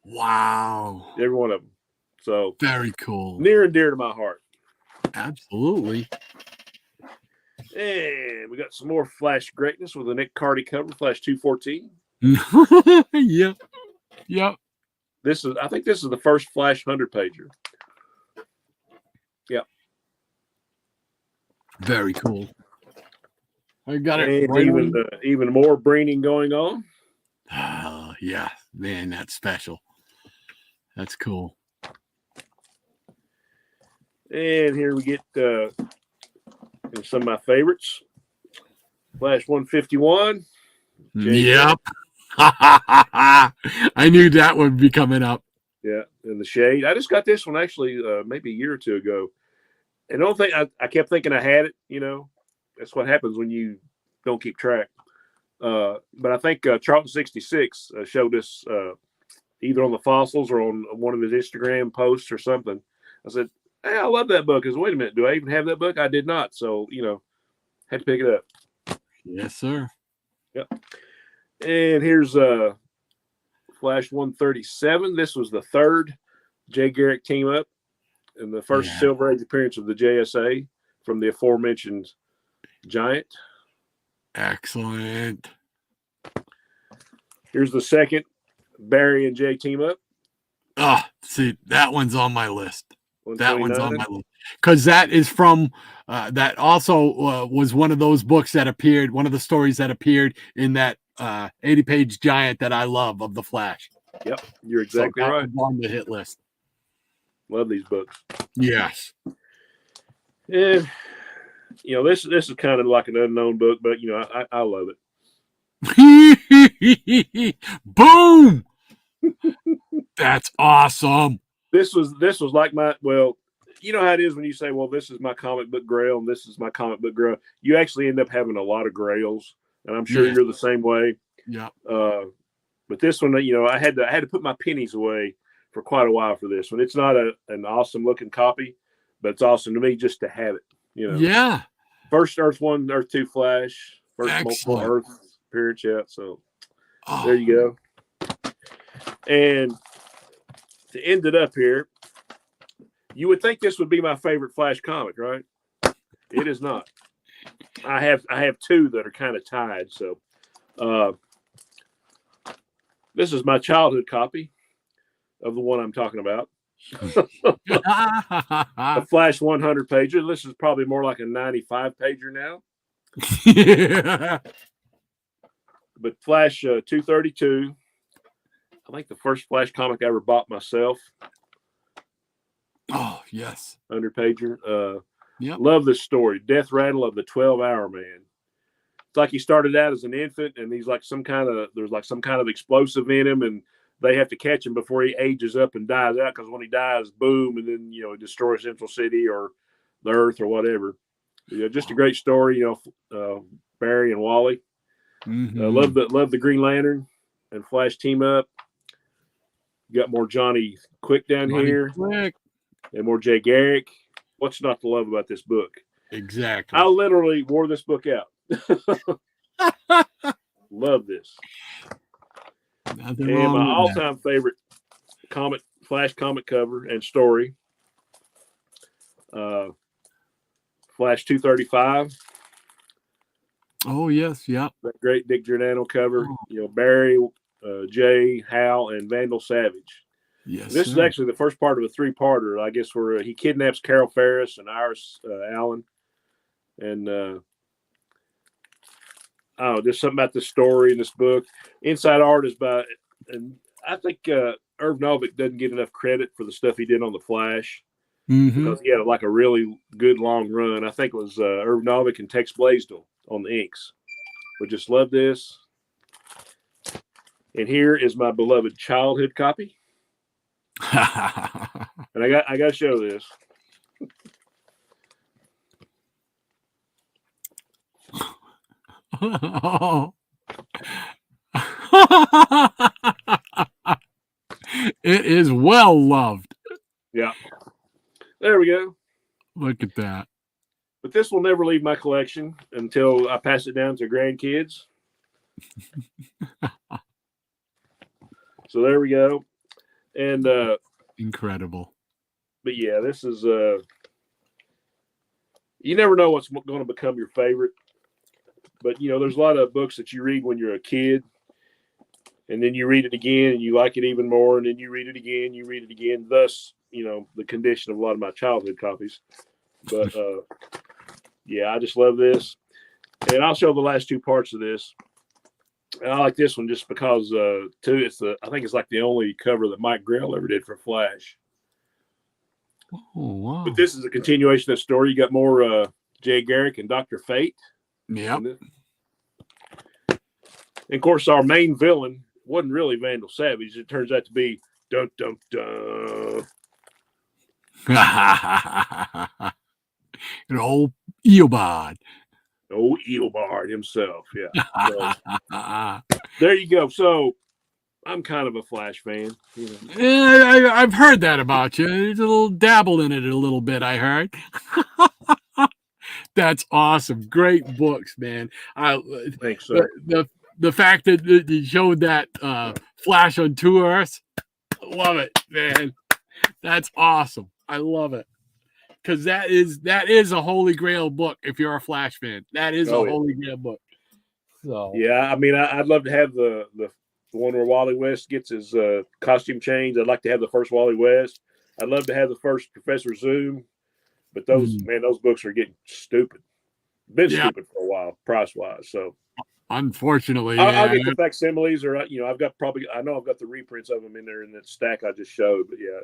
wow. Every one of them. So Very cool. near and dear to my heart. Absolutely. And we got some more Flash greatness with a Nick Carty cover, Flash 214. Yep. Yep. I think this is the first Flash 100 pager. Yep. Very cool. I got it. And Right even more braining going on. Yeah, man, that's special. That's cool. And here we get some of my favorites. Flash 151. Yep. I knew that would be coming up. Yeah, in the shade. I just got this one actually maybe a year or two ago. And I don't think I kept thinking I had it, you know. That's what happens when you don't keep track. But I think Charlton 66 showed us either on the fossils or on one of his Instagram posts or something. I said, hey, I love that book. I said, wait a minute, do I even have that book? I did not. So, you know, had to pick it up. Yes, sir. Yep. And here's Flash 137. This was the third Jay Garrick team up and the first Silver Age appearance of the JSA from the aforementioned Giant. Excellent. Here's the second Barry and Jay team up. Oh, see, that one's on my list. That one's 129. on my list because that is from that also was one of those books that appeared, one of the stories that appeared in that 80-page Giant that I love of the Flash. Yep, you're exactly right. On the hit list. Love these books. Yes. And you know, this is kind of like an unknown book, but you know, I love it. Boom! That's awesome. This was like you know how it is when you say, well, this is my comic book grail and this is my comic book grail. You actually end up having a lot of grails, and I'm sure you're the same way. Yeah. But this one, you know, I had to put my pennies away for quite a while for this one. It's not an awesome looking copy, but it's awesome to me just to have it. You know. Yeah. First Earth 1, Earth 2 Flash. First multiple Earth appearance yet. So there you go. And to end it up here, you would think this would be my favorite Flash comic, right? It is not. I have two that are kind of tied. So this is my childhood copy of the one I'm talking about. A Flash 100 pager. This is probably more like a 95 pager now. Yeah. But Flash 232. I think the first Flash comic I ever bought myself. Oh, yes. 100 pager. Yep. Love this story. Death Rattle of the 12-Hour Man. It's like he started out as an infant and he's like there's some kind of explosive in him and they have to catch him before he ages up and dies out because when he dies, boom, and then, you know, destroys Central City or the Earth or whatever. Yeah, just a great story, you know, Barry and Wally. Mm-hmm. Love the Green Lantern and Flash team up. You got more Johnny Quick down here. Quick. And more Jay Garrick. What's not to love about this book? Exactly. I literally wore this book out. Love this. Nothing and wrong my with all-time favorite Flash comic cover and story, Flash 235. Oh, yes. Yeah. That great Dick Giordano cover. You know, Barry, Jay, Hal, and Vandal Savage. Yes. This is actually the first part of a three-parter, I guess, where he kidnaps Carol Ferris and Iris Allen. And there's something about this story in this book. Inside art is by, and I think Irv Novick doesn't get enough credit for the stuff he did on the Flash because he had like a really good long run. I think it was Irv Novick and Tex Blaisdell on the inks. But just love this. And here is my beloved childhood copy. And I got to show this. It is well loved. Yeah. There we go. Look at that. But this will never leave my collection until I pass it down to grandkids. So there we go. And incredible. But yeah, this is you never know what's going to become your favorite. But there's a lot of books that you read when you're a kid, and then you read it again and you like it even more, and then you read it again, thus, the condition of a lot of my childhood copies. But yeah, I just love this. And I'll show the last two parts of this. And I like this one just because too, I think it's like the only cover that Mike Grell ever did for Flash. Oh, wow. But this is a continuation of the story. You got more Jay Garrick and Dr. Fate. Yeah. And of course, our main villain wasn't really Vandal Savage. It turns out to be dun dun dun. An old Eobard. Oh, Eobard himself. Yeah. So, there you go. So I'm kind of a Flash fan. Yeah, I've heard that about you. There's a little dabble in it a little bit, I heard. That's awesome. Great books, man. Thanks, sir. The fact that you showed that Flash on 2 Earths, love it, man. That's awesome. I love it. Because that is a holy grail book if you're a Flash fan. That is a holy grail book. So yeah, I mean, I'd love to have the one where Wally West gets his costume changed. I'd like to have the first Wally West. I'd love to have the first Professor Zoom. But those books are getting stupid. Been stupid for a while, price wise. So unfortunately, I'll get the facsimiles, or I've got the reprints of them in there in that stack I just showed. But yeah.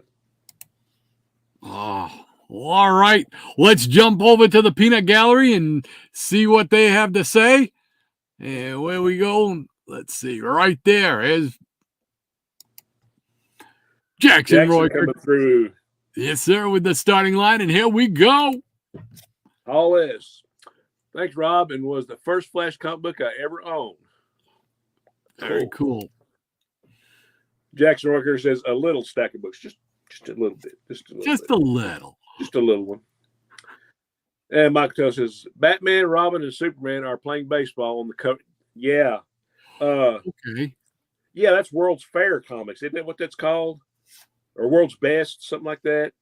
Oh, all right. Let's jump over to the Peanut Gallery and see what they have to say. And where we go, let's see. Right there is Jackson Roy coming through. Yes, sir, with the starting line, and here we go. All this. Thanks, Rob, and was the first Flash comic book I ever owned. Very cool. Jackson Rocker says a little stack of books, just a little bit. Just a little one. And Michael says Batman, Robin, and Superman are playing baseball on the cover. Yeah. Okay. Yeah, that's World's Fair Comics. Isn't that what that's called? Or World's Best, something like that,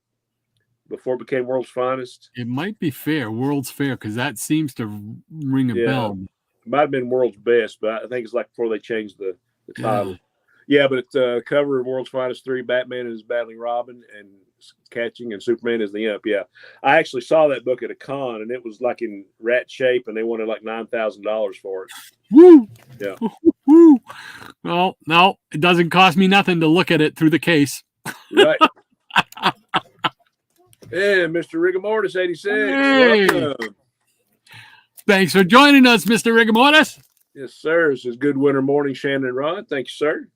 before it became World's Finest. It might be Fair, World's Fair, because that seems to ring a bell. It might have been World's Best, but I think it's like before they changed the title. Yeah, but it's cover of World's Finest 3, Batman is battling Robin and catching, and Superman is the imp. Yeah. I actually saw that book at a con, and it was like in rat shape, and they wanted like $9,000 for it. Woo! Yeah. Woo! Well, no, it doesn't cost me nothing to look at it through the case. Right. And Mr. Rigamortis 86. Hey. Welcome. Thanks for joining us, Mr. Rigamortis. Yes, sir. This is good winter morning, Shannon and Rod. Thank you, sir.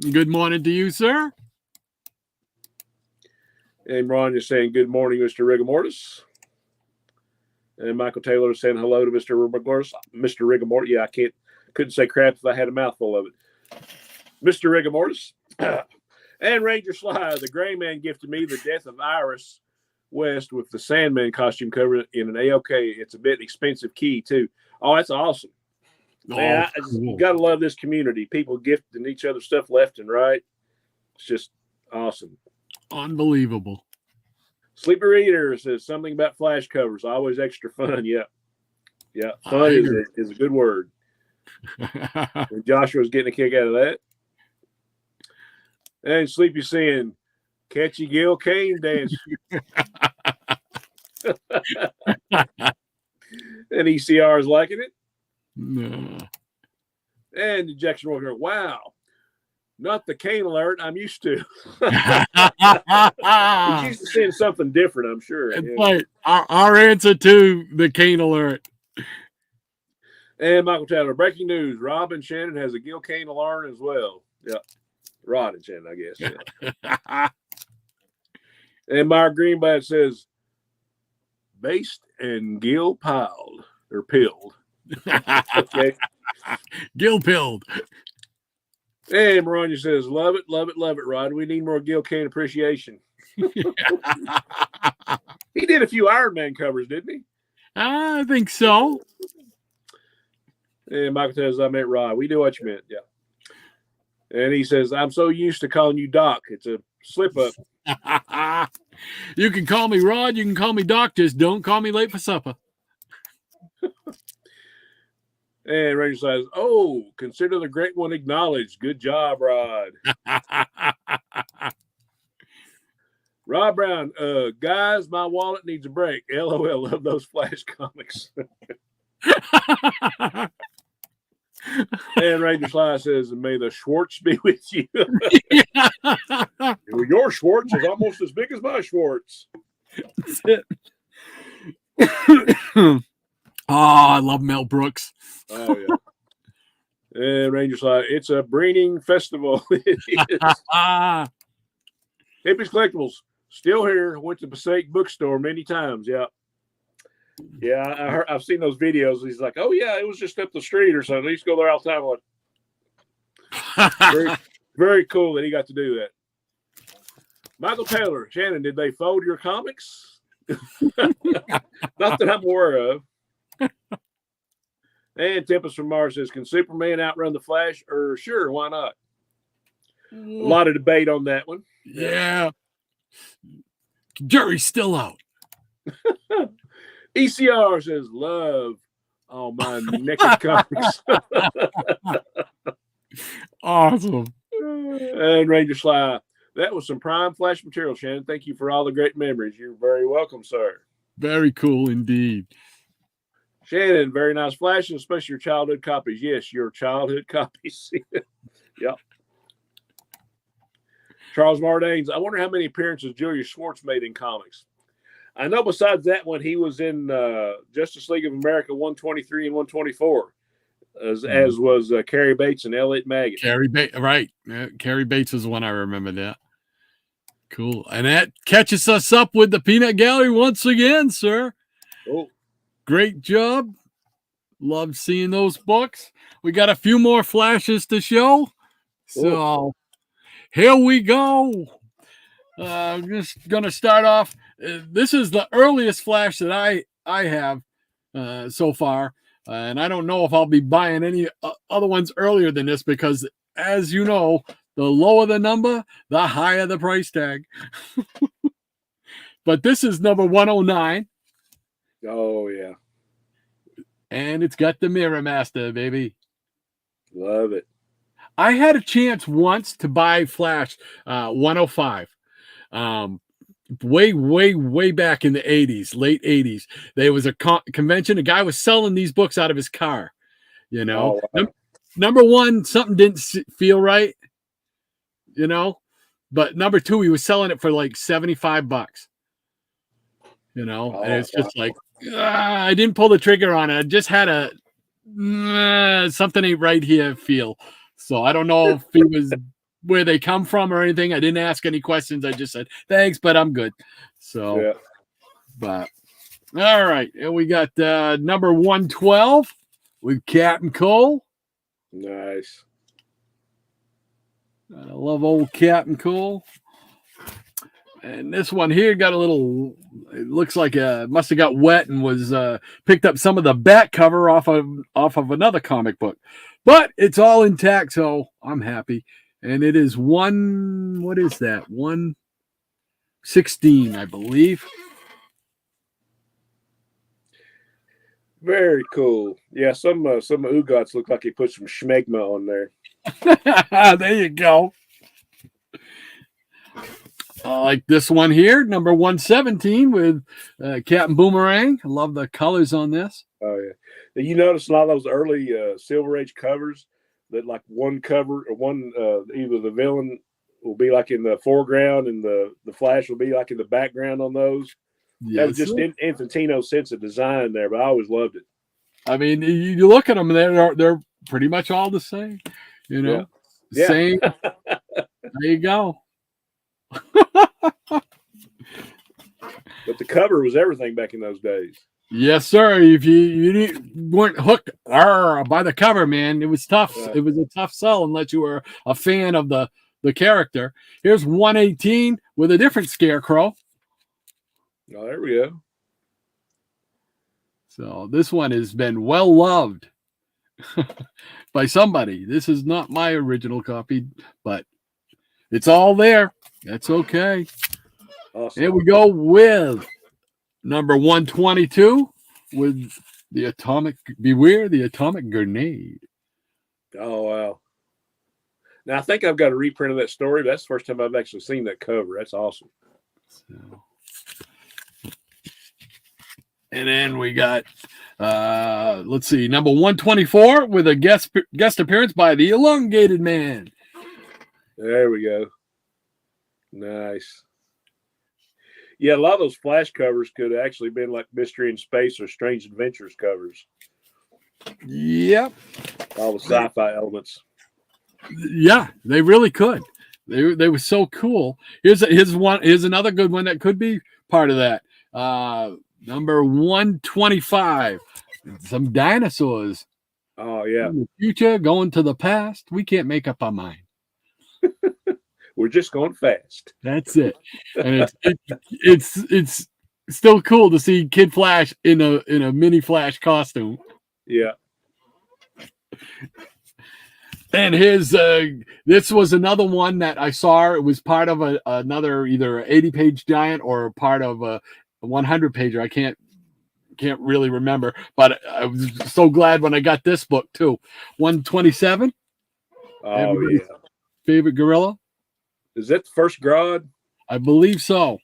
Good morning to you, sir. And Ron is saying good morning, Mr. Rigamortis. And Michael Taylor is saying hello to Mr. Rigamortis. Mr. Rigamortis. Yeah, couldn't say crap if I had a mouthful of it. Mr. Rigamortis. And Ranger Sly, the Gray Man, gifted me the Death of Iris West with the Sandman costume cover in an AOK. It's a bit expensive key, too. Oh, that's awesome. Man, you got to love this community. People gifting each other stuff left and right. It's just awesome. Unbelievable. Sleepy Reader says something about Flash covers. Always extra fun. Yeah. Yeah. Fun is a good word. And Joshua's getting a kick out of that. And Sleepy saying, Catchy Gil Kane dance. And ECR is liking it. No. And Jackson Walker, wow. Not the Kane alert I'm used to. He's used to seeing something different, I'm sure. It's like our answer to the Kane alert. And Michael Taylor, breaking news. Robin Shannon has a Gil Kane alarm as well. Yeah. Rod and Shannon, I guess. Yeah. And Meyer Greenblatt says, based and Gil piled or pilled. Okay. Gil pilled. And Maranya says, love it, Rod. We need more Gil Kane appreciation. He did a few Iron Man covers, didn't he? I think so. And Michael says, I meant Rod. We do what you meant. Yeah. And he says, I'm so used to calling you Doc. It's a slip up. You can call me Rod. You can call me Doc. Just don't call me late for supper. And Ranger says, oh, consider the great one acknowledged. Good job, Rod. Rob Brown, guys, my wallet needs a break. LOL, love those Flash comics. And Ranger Sly says, may the Schwartz be with you. Your Schwartz is almost as big as my Schwartz. That's it. Oh, I love Mel Brooks. Oh, yeah. And Ranger Sly, it's a breeding festival. It is. Hippies Collectibles, still here. Went to Passaic Bookstore many times. Yeah. Yeah, I've seen those videos. He's like, oh, yeah, it was just up the street or something. I used to go there all the time. Very, very cool that he got to do that. Michael Taylor, Shannon, did they fold your comics? Not that I'm aware of. And Tempest from Mars says, can Superman outrun the Flash? Or sure, why not? A lot of debate on that one. Yeah. Jury's still out. ECR says, love all my naked comics. Awesome. And Ranger Sly, that was some prime Flash material, Shannon. Thank you for all the great memories. You're very welcome, sir. Very cool indeed. Shannon, very nice flashes, especially your childhood copies. Yes, your childhood copies. Yep. Charles Mardanes, I wonder how many appearances Julius Schwartz made in comics. I know besides that one, he was in Justice League of America 123 and 124, as was Carrie Bates and Elliot Maggott. Carrie Bates, right. Carrie Bates is the one I remember that. Cool. And that catches us up with the Peanut Gallery once again, sir. Oh. Great job. Love seeing those books. We got a few more flashes to show. So here we go. I'm just going to start off. This is the earliest flash that I have so far. And I don't know if I'll be buying any other ones earlier than this because, as you know, the lower the number, the higher the price tag. But this is number 109. Oh, yeah. And it's got the Mirror Master, baby. Love it. I had a chance once to buy Flash 105. Way back in the 80s, late 80s. There was a convention. A guy was selling these books out of his car. You know, number one, something didn't feel right, you know, but number two, he was selling it for like $75, you know, and it's just like, I didn't pull the trigger on it. I just had a something ain't right here feel. So I don't know if he was where they come from or anything. I didn't ask any questions. I just said, thanks, but I'm good. So, yeah. But all right. And we got number 112 with Captain Cole. Nice. I love old Captain Cole. And this one here got a little, it looks like must have got wet and was picked up some of the back cover off of another comic book. But it's all intact, so I'm happy. And it is what is that? 116, I believe. Very cool. Yeah, some Ugats look like he put some schmegma on there. There you go. Like this one here, number 117 with Captain Boomerang. I love the colors on this. Oh, yeah. You notice a lot of those early Silver Age covers that like one cover or one either the villain will be like in the foreground and the Flash will be like in the background on those. Yes, that was just Infantino's sense of design there, but I always loved it. I mean, you look at them and they're pretty much all the same, you know. Yeah. Same. There you go. But the cover was everything back in those days. Yes, sir. If you weren't hooked by the cover, man, it was tough. Right. It was a tough sell unless you were a fan of the character. Here's 118 with a different scarecrow. Oh, there we go. So this one has been well loved by somebody. This is not my original copy, but it's all there. That's okay. Awesome. Here we go with number 122 with the atomic, beware the atomic grenade. Oh, wow. Now, I think I've got a reprint of that story. But that's the first time I've actually seen that cover. That's awesome. So. And then we got, let's see, number 124 with a guest appearance by the Elongated Man. There we go. Nice. Yeah, a lot of those Flash covers could have actually been like Mystery in Space or Strange Adventures covers. Yep. All the sci-fi elements. Yeah, they really could. They were so cool. Here's another good one that could be part of that. Number 125. Some dinosaurs. Oh, yeah. In the future, going to the past. We can't make up our mind. We're just going fast. That's it. And it's still cool to see Kid Flash in a mini Flash costume. Yeah. And this was another one that I saw. It was part of another either 80-page giant or part of a 100-pager. I can't really remember, but I was so glad when I got this book too. 127. Oh, Everybody's yeah. favorite gorilla. Is that the first Grodd? I believe so.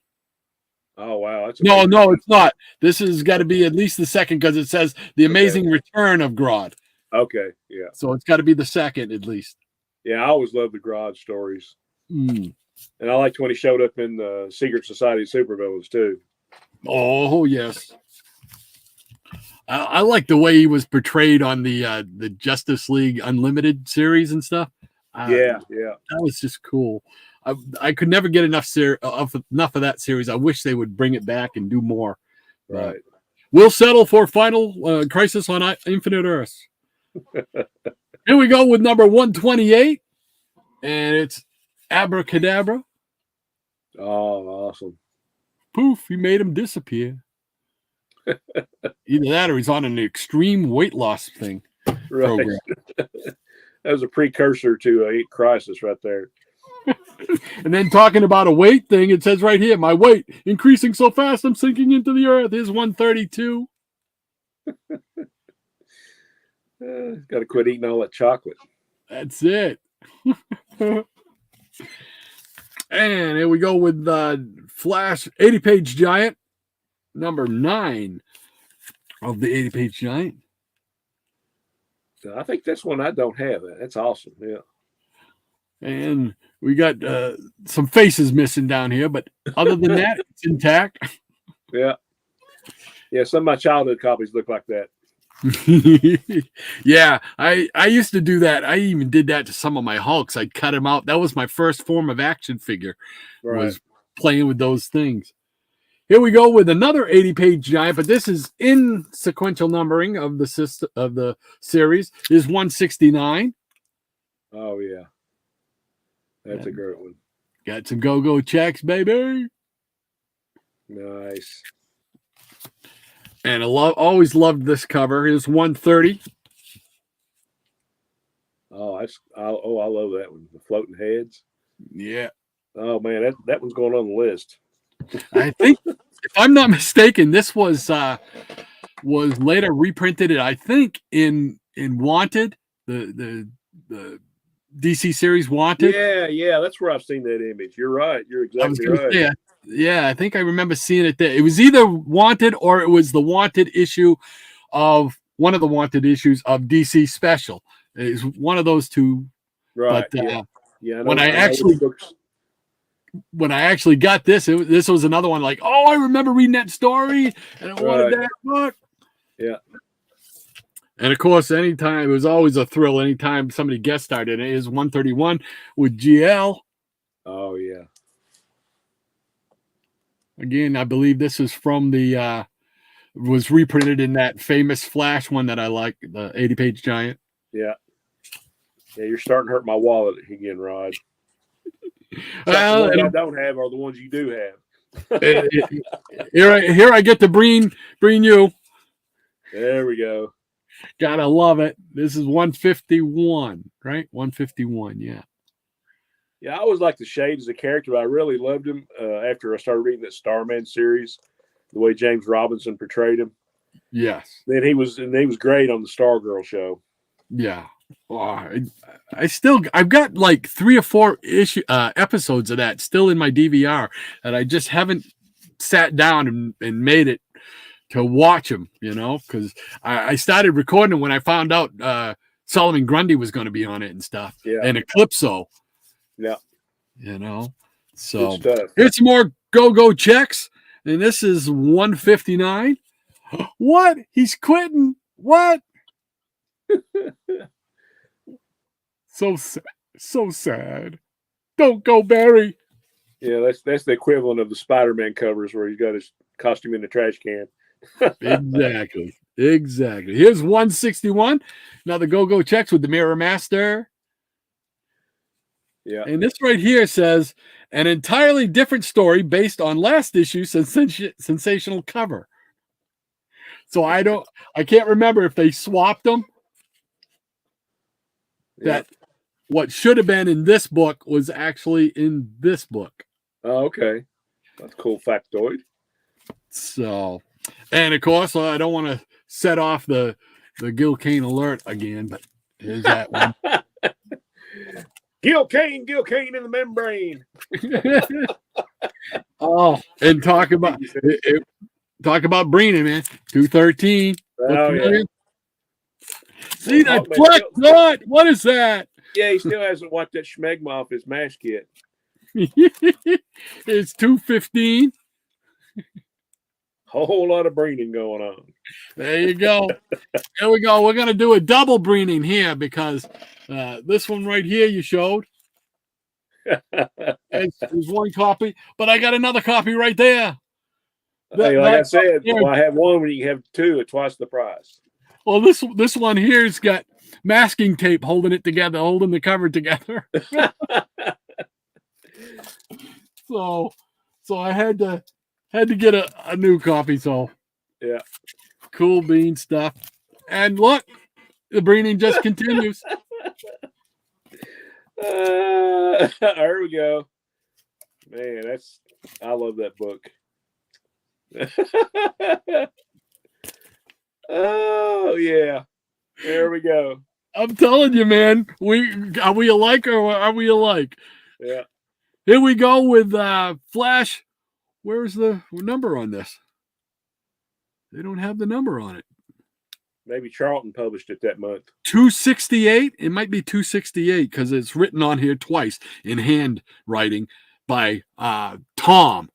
Oh, wow. That's No, it's not. This has got to be at least the second because it says The Amazing Return of Grodd. Okay, yeah. So it's got to be the second at least. Yeah, I always loved the Grodd stories. Mm. And I liked when he showed up in the Secret Society of Supervillains, too. Oh, yes. I like the way he was portrayed on the Justice League Unlimited series and stuff. Yeah. That was just cool. I could never get enough of that series. I wish they would bring it back and do more. Right. We'll settle for Final Crisis on Infinite Earths. Here we go with number 128, and it's Abracadabra. Oh, awesome. Poof, he made him disappear. Either that or he's on an extreme weight loss thing. Right. Program. That was a precursor to a Crisis right there. And then talking about a weight thing, it says right here, my weight increasing so fast I'm sinking into the earth. Here's 132. Got to quit eating all that chocolate. That's it. And here we go with Flash 80-page giant, number 9 of the 80-page giant. I think that's one I don't have. That's awesome. Yeah. And we got some faces missing down here, but other than that, it's intact. Yeah. Yeah, some of my childhood copies look like that. Yeah, I used to do that. I even did that to some of my Hulks. I'd cut them out. That was my first form of action figure, was playing with those things. Here we go with another 80-page giant, but this is in sequential numbering of the series. Is 169. Oh, yeah. That's a great one. Got some go-go checks, baby. Nice. And I always loved this cover. It's 130. Oh, I love that one. The floating heads. Yeah. Oh man, that one's going on the list. I think, if I'm not mistaken, this was later reprinted. I think in Wanted, the DC series Wanted. Yeah, that's where I've seen that image. You're right. You're exactly right. Yeah, I think I remember seeing it there. It was either Wanted or it was the Wanted issue of one of the Wanted issues of DC Special. It's one of those two. Right. But when I actually got this, this was another one. Like, oh, I remember reading that story, and I wanted that book. Yeah. And of course, anytime it was always a thrill. Anytime somebody guest starred in it, is 131 with GL. Oh yeah. Again, I believe this is from the was reprinted in that famous Flash one that I like, the 80-page giant. Yeah. Yeah, you're starting to hurt my wallet again, Rod. The ones I don't have are the ones you do have. Here I get to bring you. There we go. Gotta love it. This is 151, right? 151, yeah. Yeah, I always liked the Shade as a character, but I really loved him after I started reading that Starman series, the way James Robinson portrayed him. Yes. Then he was great on the Stargirl show. Yeah. Oh, I've got like 3 or 4 episodes of that still in my DVR, and I just haven't sat down and made it to watch them, because I started recording when I found out Solomon Grundy was going to be on it and stuff. Yeah. And Eclipso. Yeah. So here's some more go-go checks, and this is 159. What? He's quitting? What? So sad. Don't go, Barry. Yeah, that's the equivalent of the Spider-Man covers where he's got his costume in the trash can. Exactly. Here's 161. Another go-go checks with the Mirror Master. Yeah. And this right here says an entirely different story based on last issue's sensational cover. So I can't remember if they swapped them. That what should have been in this book was actually in this book. Oh, okay. That's a cool factoid. So, and of course, I don't want to set off the Gil Kane alert again, but here's that one. Gil Kane in the membrane. Oh, and talk about Breenan, man. 213. Oh, yeah. See that flex? What is that? Yeah, he still hasn't wiped that schmegma off his mask yet. It's 215. Whole lot of breening going on. There you go. There we go. We're going to do a double breening here because this one right here you showed. There's one copy, but I got another copy right there. Like I said, I have one when you have 2 at twice the price. Well, this one here's got masking tape holding it together, holding the cover together. So I had to get a new copy. So yeah, cool bean stuff. And look, the breening just continues. There we go. Man, I love that book. Oh yeah, there we go. I'm telling you, man. Are we alike or are we alike? Yeah. Here we go with Flash. Where's the number on this? They don't have the number on it. Maybe Charlton published it that month. 268. It might be 268 because it's written on here twice in handwriting by Tom.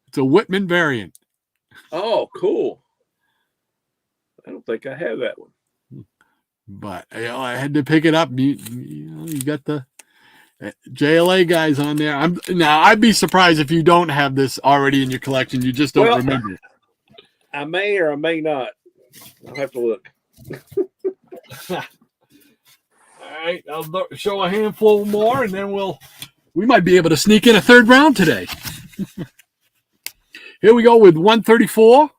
It's a Whitman variant. Oh, cool. I don't think I have that one. But I had to pick it up. You got the JLA guys on there. I'd be surprised if you don't have this already in your collection. You just don't remember it. I may or I may not. I'll have to look. All right, I'll show a handful more, and then we might be able to sneak in a third round today. Here we go with 134.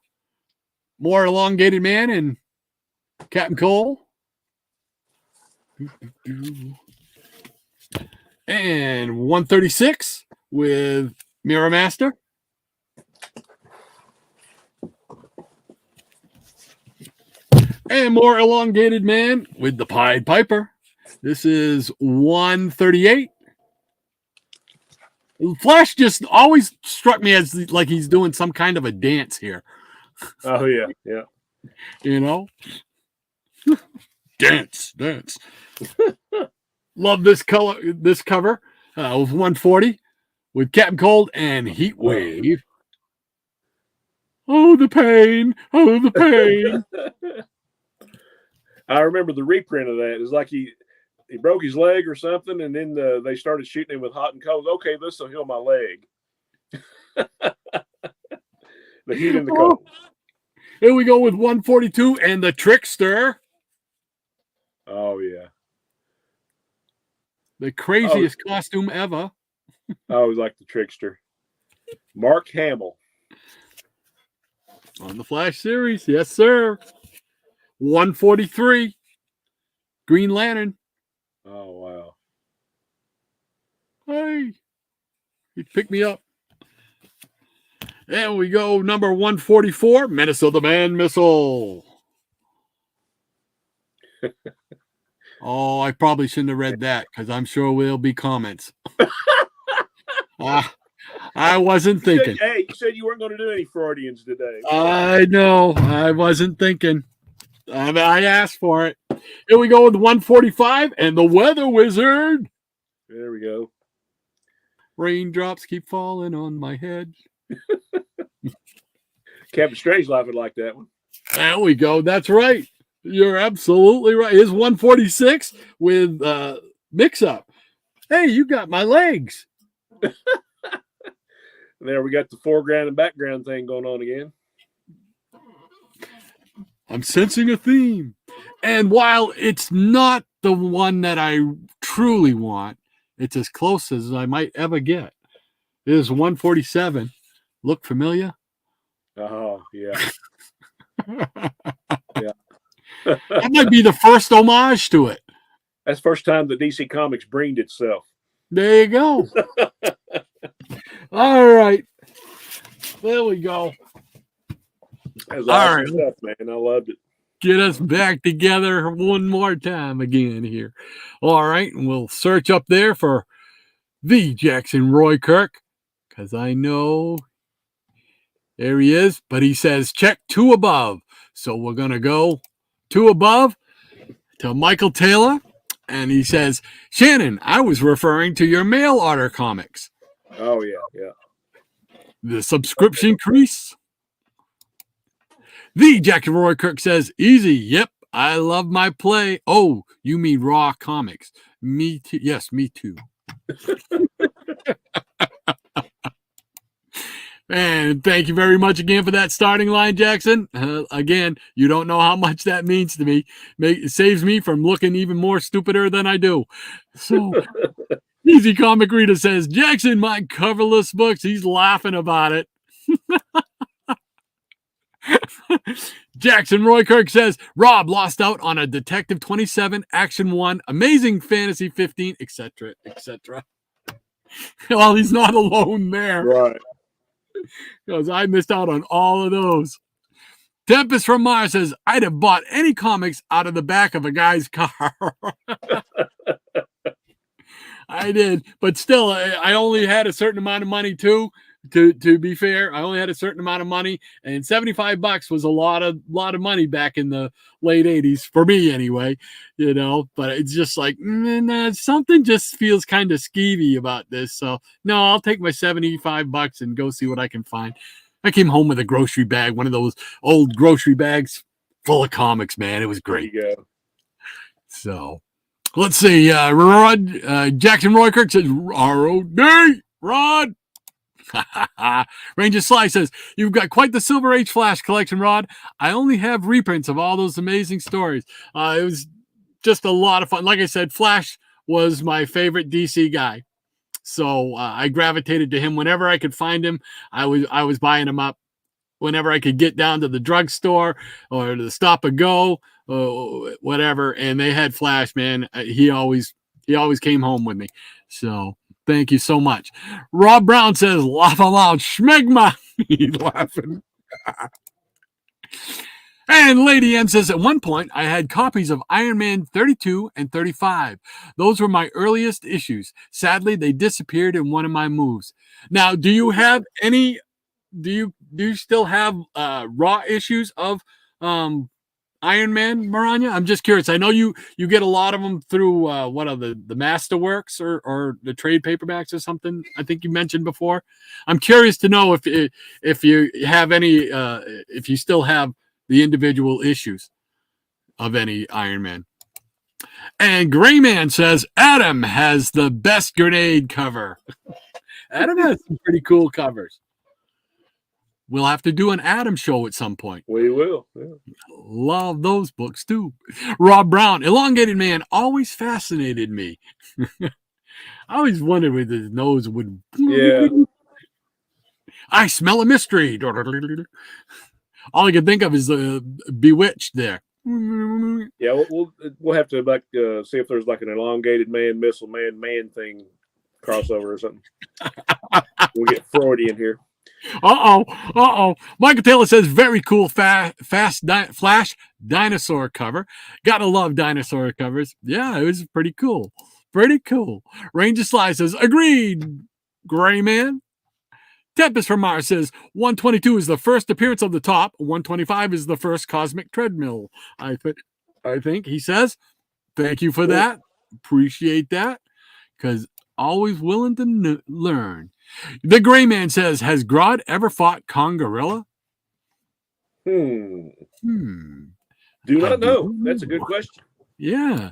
More elongated man and Captain Cole. And 136 with Mirror Master. And more elongated man with the Pied Piper. This is 138. Flash just always struck me as like he's doing some kind of a dance here. Oh, yeah, yeah. You know? Dance. Love this cover with 140 with Captain Cold and Heat Wave. Oh, the pain. Oh, the pain. I remember the reprint of that. It was like he broke his leg or something, and then they started shooting him with hot and cold. Okay, this will heal my leg. The heat and the cold. Here we go with 142 and the Trickster. Oh yeah, the craziest costume ever. I always like the Trickster. Mark Hamill on the Flash series, yes sir. 143, Green Lantern. Oh wow. Hey, he picked me up. And we go number 144, Minnesota Man Missile. Oh, I probably shouldn't have read that because I'm sure there'll be comments. I wasn't thinking. You said you weren't going to do any Freudians today. I know. I wasn't thinking. I asked for it. Here we go with 145 and the Weather Wizard. There we go. Raindrops keep falling on my head. Captain Strangelove would like that one. There we go. That's right. You're absolutely right. Here's 146 with Mix-Up. Hey, you got my legs. There we got the foreground and background thing going on again. I'm sensing a theme. And while it's not the one that I truly want, it's as close as I might ever get. It is 147. Look familiar? Oh, yeah. Yeah. That might be the first homage to it. That's the first time the DC Comics breamed itself. There you go. All right. There we go. That was awesome stuff, man. I loved it. Get us back together one more time again here. All right. And we'll search up there for the Jackson Roy Kirk because I know there he is. But he says check 2 above. So we're going to go 2 above to Michael Taylor. And he says, Shannon, I was referring to your mail order comics. Oh, yeah, yeah. The subscription crease. The Jackson Roy Kirk says, easy. Yep, I love my play. Oh, you mean Raw Comics. Me too. Yes, me too. And thank you very much again for that starting line, Jackson. Again, you don't know how much that means to me. It saves me from looking even more stupider than I do. So, Easy Comic Reader says, Jackson, my coverless books. He's laughing about it. Jackson Roy Kirk says, Rob lost out on a Detective 27, Action 1, Amazing Fantasy 15, etc., etc. Well, he's not alone there. Right. Because I missed out on all of those. Tempest from Mars says, I'd have bought any comics out of the back of a guy's car. I did. But still, I only had a certain amount of money, too. To be fair, I only had a certain amount of money, and $75 was a lot of money back in the late 80s for me anyway, you know, but it's just like, something just feels kind of skeevy about this. So no, I'll take my $75 and go see what I can find. I came home with a grocery bag, one of those old grocery bags full of comics, man. It was great. There you go. So let's see. Rod, Jackson Roy Kirk says, R-O-D, Rod. Ranger Sly says, you've got quite the Silver Age Flash collection, Rod. I only have reprints of all those amazing stories. It was just a lot of fun. Like I said, Flash was my favorite DC guy. So I gravitated to him whenever I could find him. I was buying him up whenever I could get down to the drugstore or the Stop and Go or whatever. And they had Flash, man. He always came home with me. So thank you so much. Rob Brown says, laugh aloud, schmegma. He's laughing. And Lady M says, at one point, I had copies of Iron Man 32 and 35. Those were my earliest issues. Sadly, they disappeared in one of my moves. Now, do you have any, do you still have raw issues of Iron Man, Maranya? I'm just curious. I know you get a lot of them through what are the Masterworks or the trade paperbacks or something. I think you mentioned before. I'm curious to know if you have any, if you still have the individual issues of any Iron Man. And Gray Man says Adam has the best grenade cover. Adam has some pretty cool covers. We'll have to do an Adam show at some point. We will. Yeah. Love those books too. Rob Brown, Elongated Man always fascinated me. I always wondered where his nose would. Yeah. I smell a mystery. All I can think of is Bewitched there. Yeah, we'll have to see if there's like an Elongated Man, Missile Man thing crossover or something. We'll get Freudian here. Michael Taylor says very cool Flash dinosaur cover. Gotta love dinosaur covers. Yeah, it was pretty cool. Pretty cool. Ranger Sly says agreed. Gray Man. Tempest from Mars says 122 is the first appearance of the top. 125 is the first cosmic treadmill. I think he says. Thank you for that. Appreciate that. Because always willing to learn. The Gray Man says, has Grodd ever fought Kong Gorilla? Do not know. That's a good question. Yeah.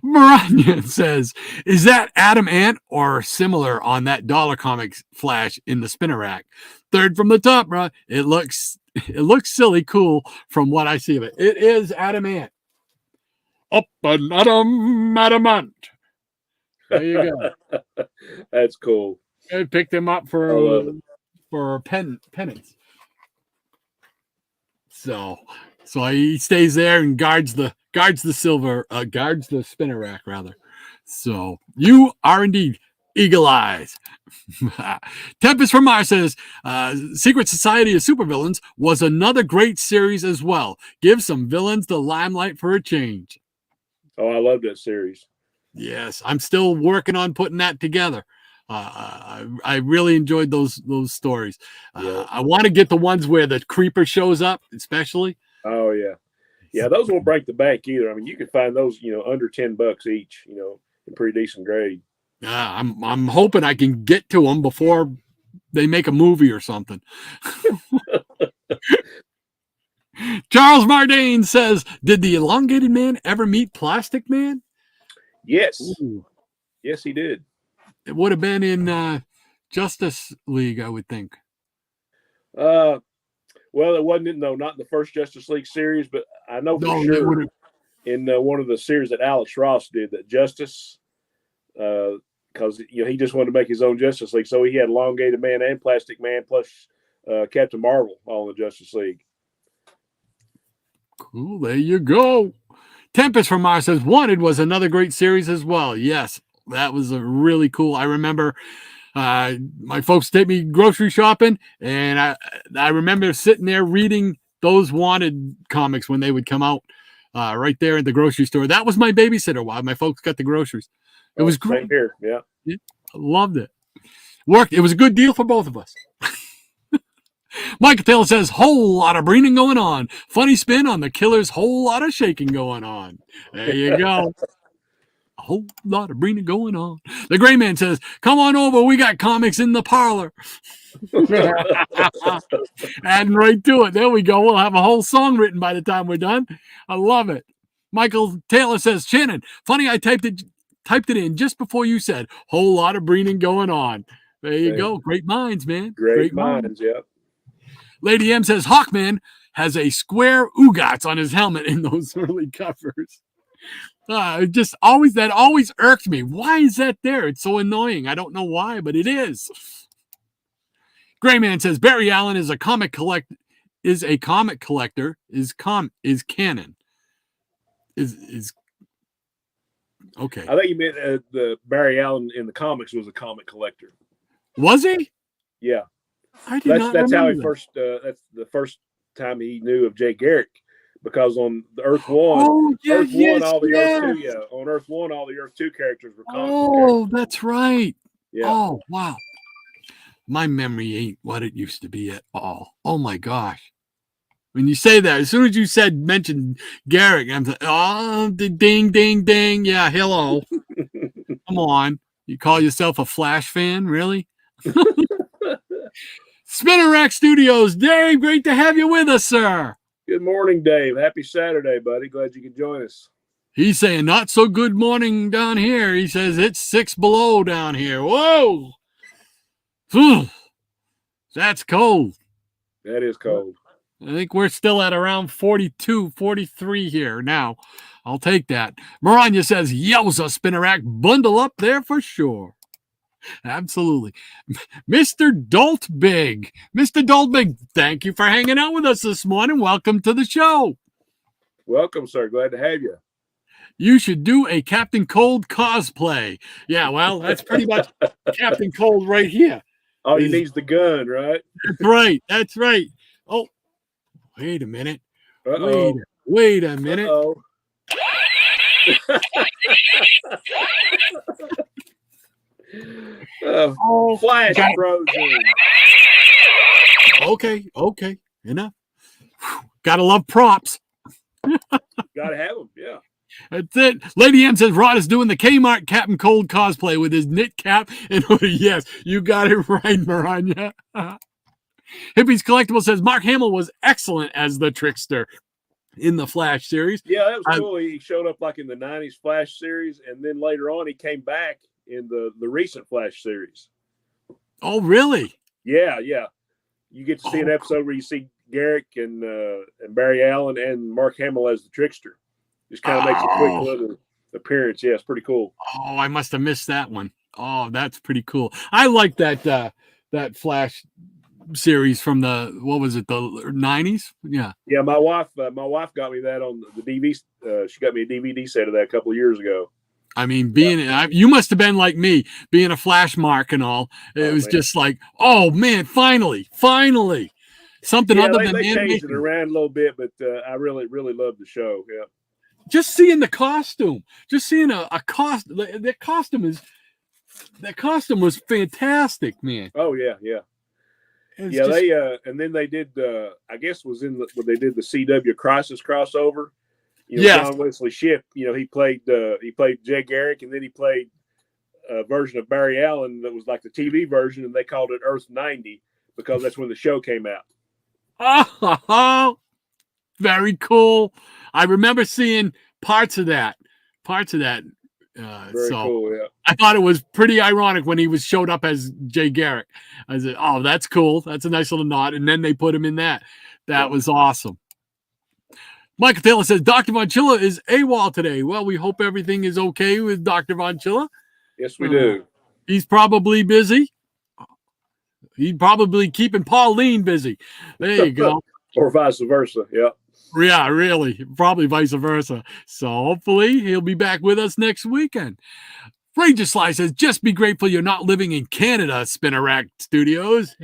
Maranya says, is that Adam Ant or similar on that Dollar Comics Flash in the spinner rack? Third from the top, bro. It looks silly cool from what I see of it. It is Adam Ant. Up and Adamant. There you go. That's cool. I picked him up for penance. So he stays there and guards the spinner rack rather. So you are indeed eagle eyes. Tempest from Mars says Secret Society of Supervillains was another great series as well. Give some villains the limelight for a change. Oh, I love that series. Yes, I'm still working on putting that together. I really enjoyed those stories. Yeah. I want to get the ones where the creeper shows up, especially. Oh yeah, those won't break the bank either. I mean, you can find those, under $10 each, in pretty decent grade. I'm hoping I can get to them before they make a movie or something. Charles Mardane says, "Did the Elongated Man ever meet Plastic Man?" Yes. Ooh. Yes, he did. It would have been in Justice League, I would think. Well, it wasn't not in the first Justice League series, but I know for sure in one of the series that Alex Ross did, that Justice, because he just wanted to make his own Justice League, so he had Elongated Man and Plastic Man plus Captain Marvel all in the Justice League. Cool, there you go. Tempest from Mars says Wanted was another great series as well. Yes, that was a really cool. I remember my folks take me grocery shopping, and I remember sitting there reading those Wanted comics when they would come out right there at the grocery store. That was my babysitter while my folks got the groceries. It was great. Same here, yeah. I loved it. Worked. It was a good deal for both of us. Michael Taylor says, whole lot of breathing going on. Funny spin on the killer's whole lot of shaking going on. There you go. A whole lot of breathing going on. The Gray Man says, come on over. We got comics in the parlor. Adding right to it. There we go. We'll have a whole song written by the time we're done. I love it. Michael Taylor says, Shannon, funny I typed it in just before you said, whole lot of breathing going on. There you go. Great minds, man. Great minds, yeah. Lady M says Hawkman has a square Ugats on his helmet in those early covers. That always irked me. Why is that there? It's so annoying. I don't know why, but it is. Gray Man says Barry Allen is a comic collector. Is canon. Is okay. I think you meant the Barry Allen in the comics was a comic collector. Was he? Yeah. That's how he first. That's the first time he knew of Jay Garrick, because on the Earth One, on Earth One, all the Earth 2 characters were comic characters. That's right. Yeah. Oh wow, my memory ain't what it used to be at all. Oh my gosh, when you say that, as soon as you mentioned Garrick, I'm like, oh, ding, ding, ding. Yeah, hello. Come on, you call yourself a Flash fan, really? Spinner Rack Studios, Dave, great to have you with us, sir. Good morning, Dave. Happy Saturday, buddy. Glad you could join us. He's saying not so good morning down here. He says it's 6 below down here. Whoa. Whew. That's cold. That is cold. I think we're still at around 42, 43 here now. I'll take that. Maranya says, yowza, Spinnerack, bundle up there for sure. Absolutely. Mr. Doltbig. Mr. Doltbig, thank you for hanging out with us this morning. Welcome to the show. Welcome, sir. Glad to have you. You should do a Captain Cold cosplay. Yeah, well, that's pretty much Captain Cold right here. Oh, he needs the gun, right? That's right. That's right. Oh, wait a minute. Uh-oh. Wait a minute. Uh-oh. Flash frozen. Okay. Enough. Gotta love props. Gotta have them, yeah. That's it. Lady M says Rod is doing the Kmart Captain Cold cosplay with his knit cap and hoodie. Yes, you got it right, Maranya. Hippies Collectible says Mark Hamill was excellent as the trickster in the Flash series. Yeah, that was cool. He showed up like in the 90s Flash series, and then later on he came back in the recent Flash series. Oh, really? Yeah. You get to see an episode where you see Garrick and Barry Allen and Mark Hamill as the trickster. Just kind of makes a quick little appearance. Yeah, it's pretty cool. Oh, I must have missed that one. Oh, that's pretty cool. I like that Flash series from the, what was it, the 90s? Yeah. Yeah, my wife got me that on the DVD. She got me a DVD set of that a couple of years ago. I mean, you must have been like me, being a Flash mark and all. It was just like, oh man, finally, something other than they changed it around a little bit, but I really love the show. Yeah. Just seeing the costume, just seeing a costume. That costume was fantastic, man. Oh yeah. They and then they did. I guess was in when they did the CW Crisis crossover. John Wesley Shipp. He played Jay Garrick, and then he played a version of Barry Allen that was like the TV version, and they called it Earth 90 because that's when the show came out. Oh, very cool. I remember seeing parts of that. Very cool, yeah. I thought it was pretty ironic when he showed up as Jay Garrick. I said, oh, that's cool. That's a nice little nod. And then they put him in that. That was awesome. Michael Taylor says, Dr. Von Chilla is AWOL today. Well, we hope everything is okay with Dr. Von Chilla. Yes, we do. He's probably busy. He's probably keeping Pauline busy. There you go. Or vice versa, yeah. Yeah, really. Probably vice versa. So hopefully he'll be back with us next weekend. Ranger Sly says, just be grateful you're not living in Canada, Spinnerack Studios.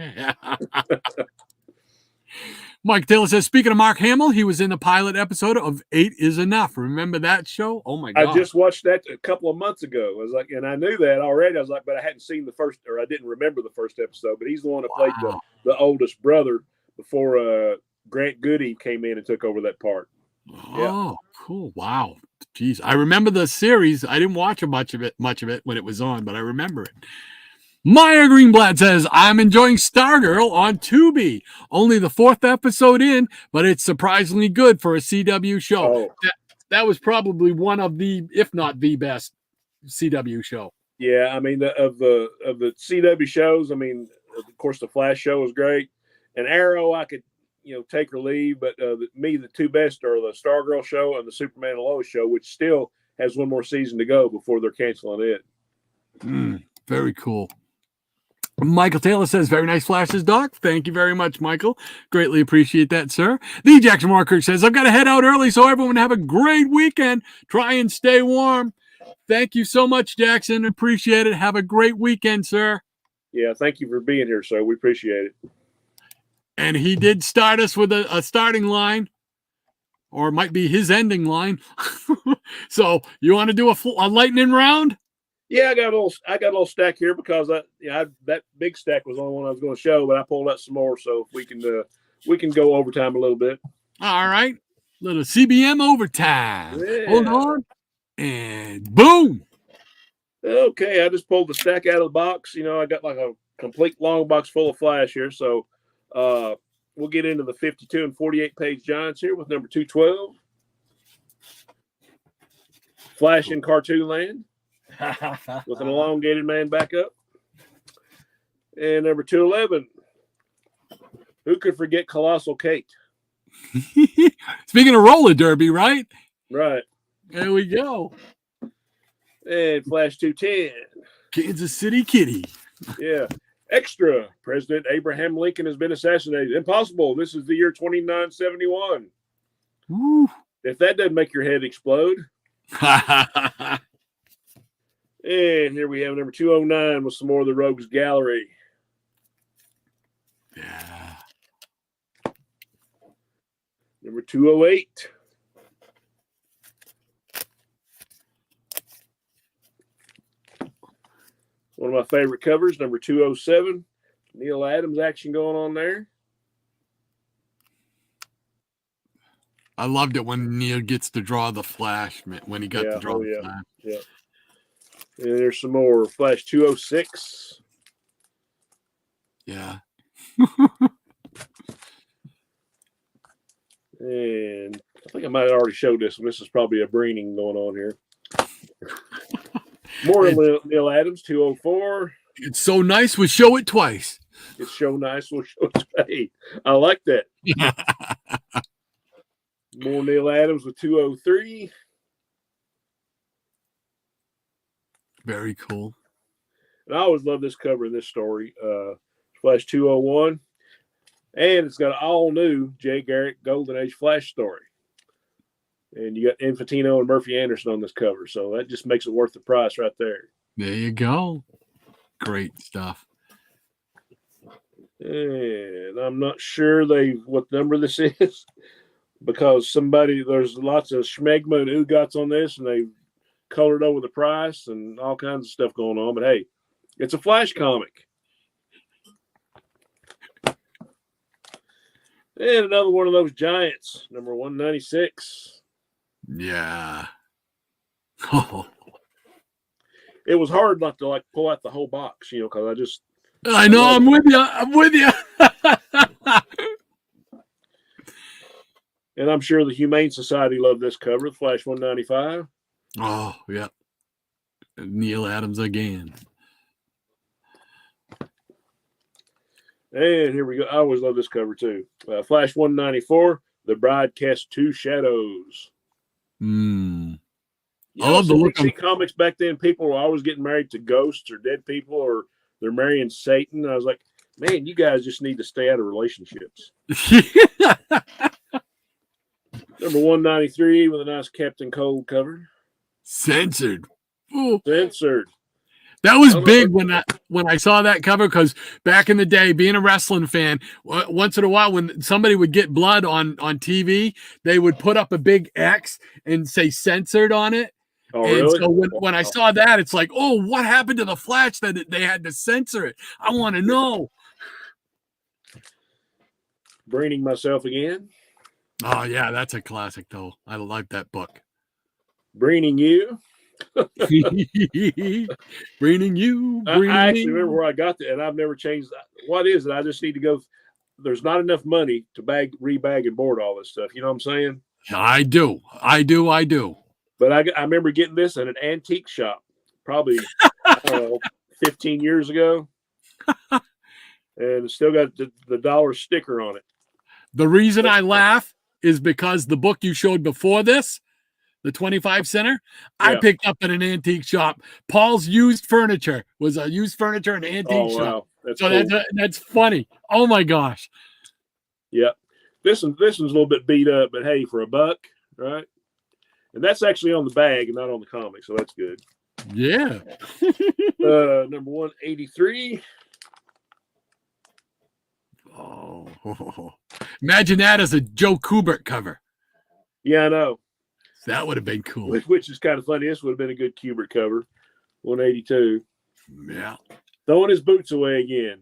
Mike Taylor says, speaking of Mark Hamill, he was in the pilot episode of 8 is Enough. Remember that show? Oh, my God. I just watched that a couple of months ago. I was like, and I knew that already. I was like, but I hadn't seen the first, or I didn't remember the first episode. But he's the one that played the oldest brother before Grant Goody came in and took over that part. Oh, cool. Wow. Jeez. I remember the series. I didn't watch much of it when it was on, but I remember it. Maya Greenblatt says, I'm enjoying Stargirl on Tubi. Only the 4th episode in, but it's surprisingly good for a CW show. Oh. That was probably one of the, if not the best CW show. Yeah, I mean, of the CW shows, I mean, of course, the Flash show was great. And Arrow, I could, take or leave. But the two best are the Stargirl show and the Superman and Lois show, which still has one more season to go before they're canceling it. Very cool. Michael Taylor says, very nice flashes, Doc. Thank you very much, Michael. Greatly appreciate that, sir. The Jackson Markirk says, I've got to head out early, so everyone have a great weekend. Try and stay warm. Thank you so much, Jackson. Appreciate it. Have a great weekend, sir. Yeah, thank you for being here, sir. We appreciate it. And he did start us with a starting line, or it might be his ending line. So you want to do a lightning round? Yeah, I got a little stack here because that big stack was the only one I was going to show, but I pulled out some more, so we can go overtime a little bit. All right, little CBM overtime. Yeah. Hold on, and boom. Okay, I just pulled the stack out of the box. I got like a complete long box full of Flash here, so we'll get into the 52 and 48 page giants here with number 212. Flash in Cartoon Land with an elongated man back up. And number 211, who could forget Colossal Kate? Speaking of roller derby, right? Right. There we go. And Flash 210. Kansas City Kitty. Yeah. Extra. President Abraham Lincoln has been assassinated. Impossible. This is the year 2971. Woo. If that doesn't make your head explode. And here we have number 209 with some more of the Rogues Gallery. Yeah. Number 208. One of my favorite covers, number 207. Neil Adams action going on there. I loved it when Neil gets to draw the Flash, when he got to draw the Flash. Yeah. And there's some more. Flash 206. Yeah. And I think I might have already showed this one. This is probably a breening going on here. More Neil Adams, 204. It's so nice, we show it twice. It's so nice, we'll show it twice. I like that. More Neil Adams with 203. Very cool. And I always love this cover in this story. Flash 201. And it's got an all-new Jay Garrick Golden Age Flash story. And you got Infantino and Murphy Anderson on this cover. So that just makes it worth the price right there. There you go. Great stuff. And I'm not sure what number this is because there's lots of schmegma and oogots on this, and they colored over the price and all kinds of stuff going on. But hey, it's a Flash comic. And another one of those giants, number 196. Yeah. It was hard not to pull out the whole box, because I know. I'm with you. I'm with you. And I'm sure the Humane Society loved this cover, Flash 195. Oh, yeah. Neil Adams again. And here we go. I always love this cover too. Flash 194, The Bride Casts Two Shadows. I love the look. See comics back then, people were always getting married to ghosts or dead people, or they're marrying Satan. I was like, man, you guys just need to stay out of relationships. Number 193 with a nice Captain Cold cover. Censored. Ooh. Censored. That was big when I saw that cover, because back in the day, being a wrestling fan, once in a while when somebody would get blood on TV, they would put up a big X and say censored on it. Oh, and really? so when I saw that, it's like, oh, what happened to the Flash that they had to censor it? I want to know. Braining myself again. Oh, yeah, that's a classic, though. I like that book. Braining you. Braining you. I actually remember where I got that, and I've never changed that. What is it? I just need to go. There's not enough money to rebag and board all this stuff. You know what I'm saying? I do. But I remember getting this at an antique shop, probably 15 years ago, and it's still got the dollar sticker on it. The reason I laugh is because the book you showed before this, the 25 center, I picked up at an antique shop. Paul's Used Furniture was a used furniture and antique shop. Wow. That's cool. That's funny. Oh my gosh. Yeah. This one's a little bit beat up, but hey, for $1, right? And that's actually on the bag and not on the comic, so that's good. Yeah. Number 183. Oh. Imagine that as a Joe Kubert cover. Yeah, I know. That would have been cool. Which is kind of funny. This would have been a good Kubert cover. 182. Yeah. Throwing his boots away again.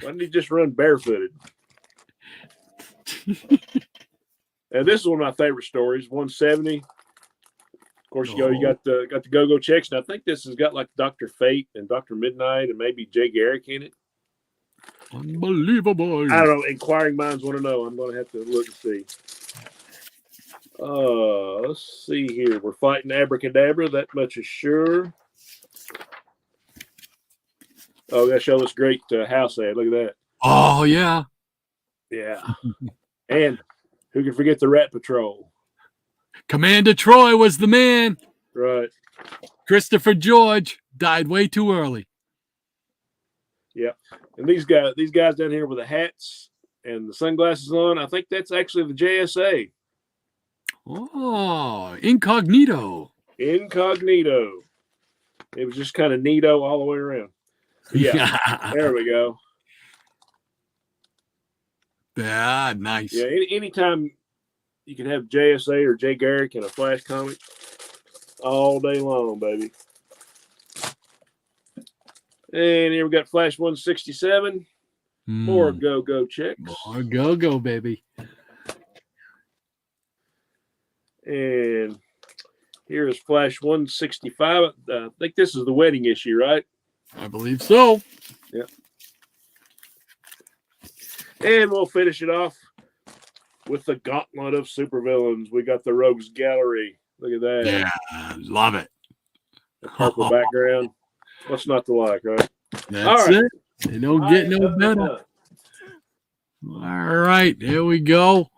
Why didn't he just run barefooted? And this is one of my favorite stories. 170. Of course, you got the go-go checks, and I think this has got like Dr. Fate and Dr. Midnight and maybe Jay Garrick in it. Unbelievable. I don't know. Inquiring minds want to know. I'm going to have to look and see. Let's see here. We're fighting Abracadabra. That much is sure. Oh, that show us great house ad. Look at that. Oh, yeah. Yeah. And who can forget the Rat Patrol? Commander Troy was the man. Right. Christopher George died way too early. Yeah. And these guys down here with the hats and the sunglasses on, I think that's actually the JSA. Oh, incognito. Incognito. It was just kind of neato all the way around. But yeah. There we go. Yeah, nice. Yeah, anytime you can have JSA or Jay Garrick in a Flash comic all day long, baby. And here we got Flash 167. More go-go checks. More go-go, baby. And here is Flash 165. I think this is the wedding issue, right? I believe so. Yeah. And we'll finish it off with the gauntlet of supervillains. We got the Rogues Gallery. Look at that. Yeah, love it. The purple background. What's not to like, right? That's it. They don't get no better. All right, here we go.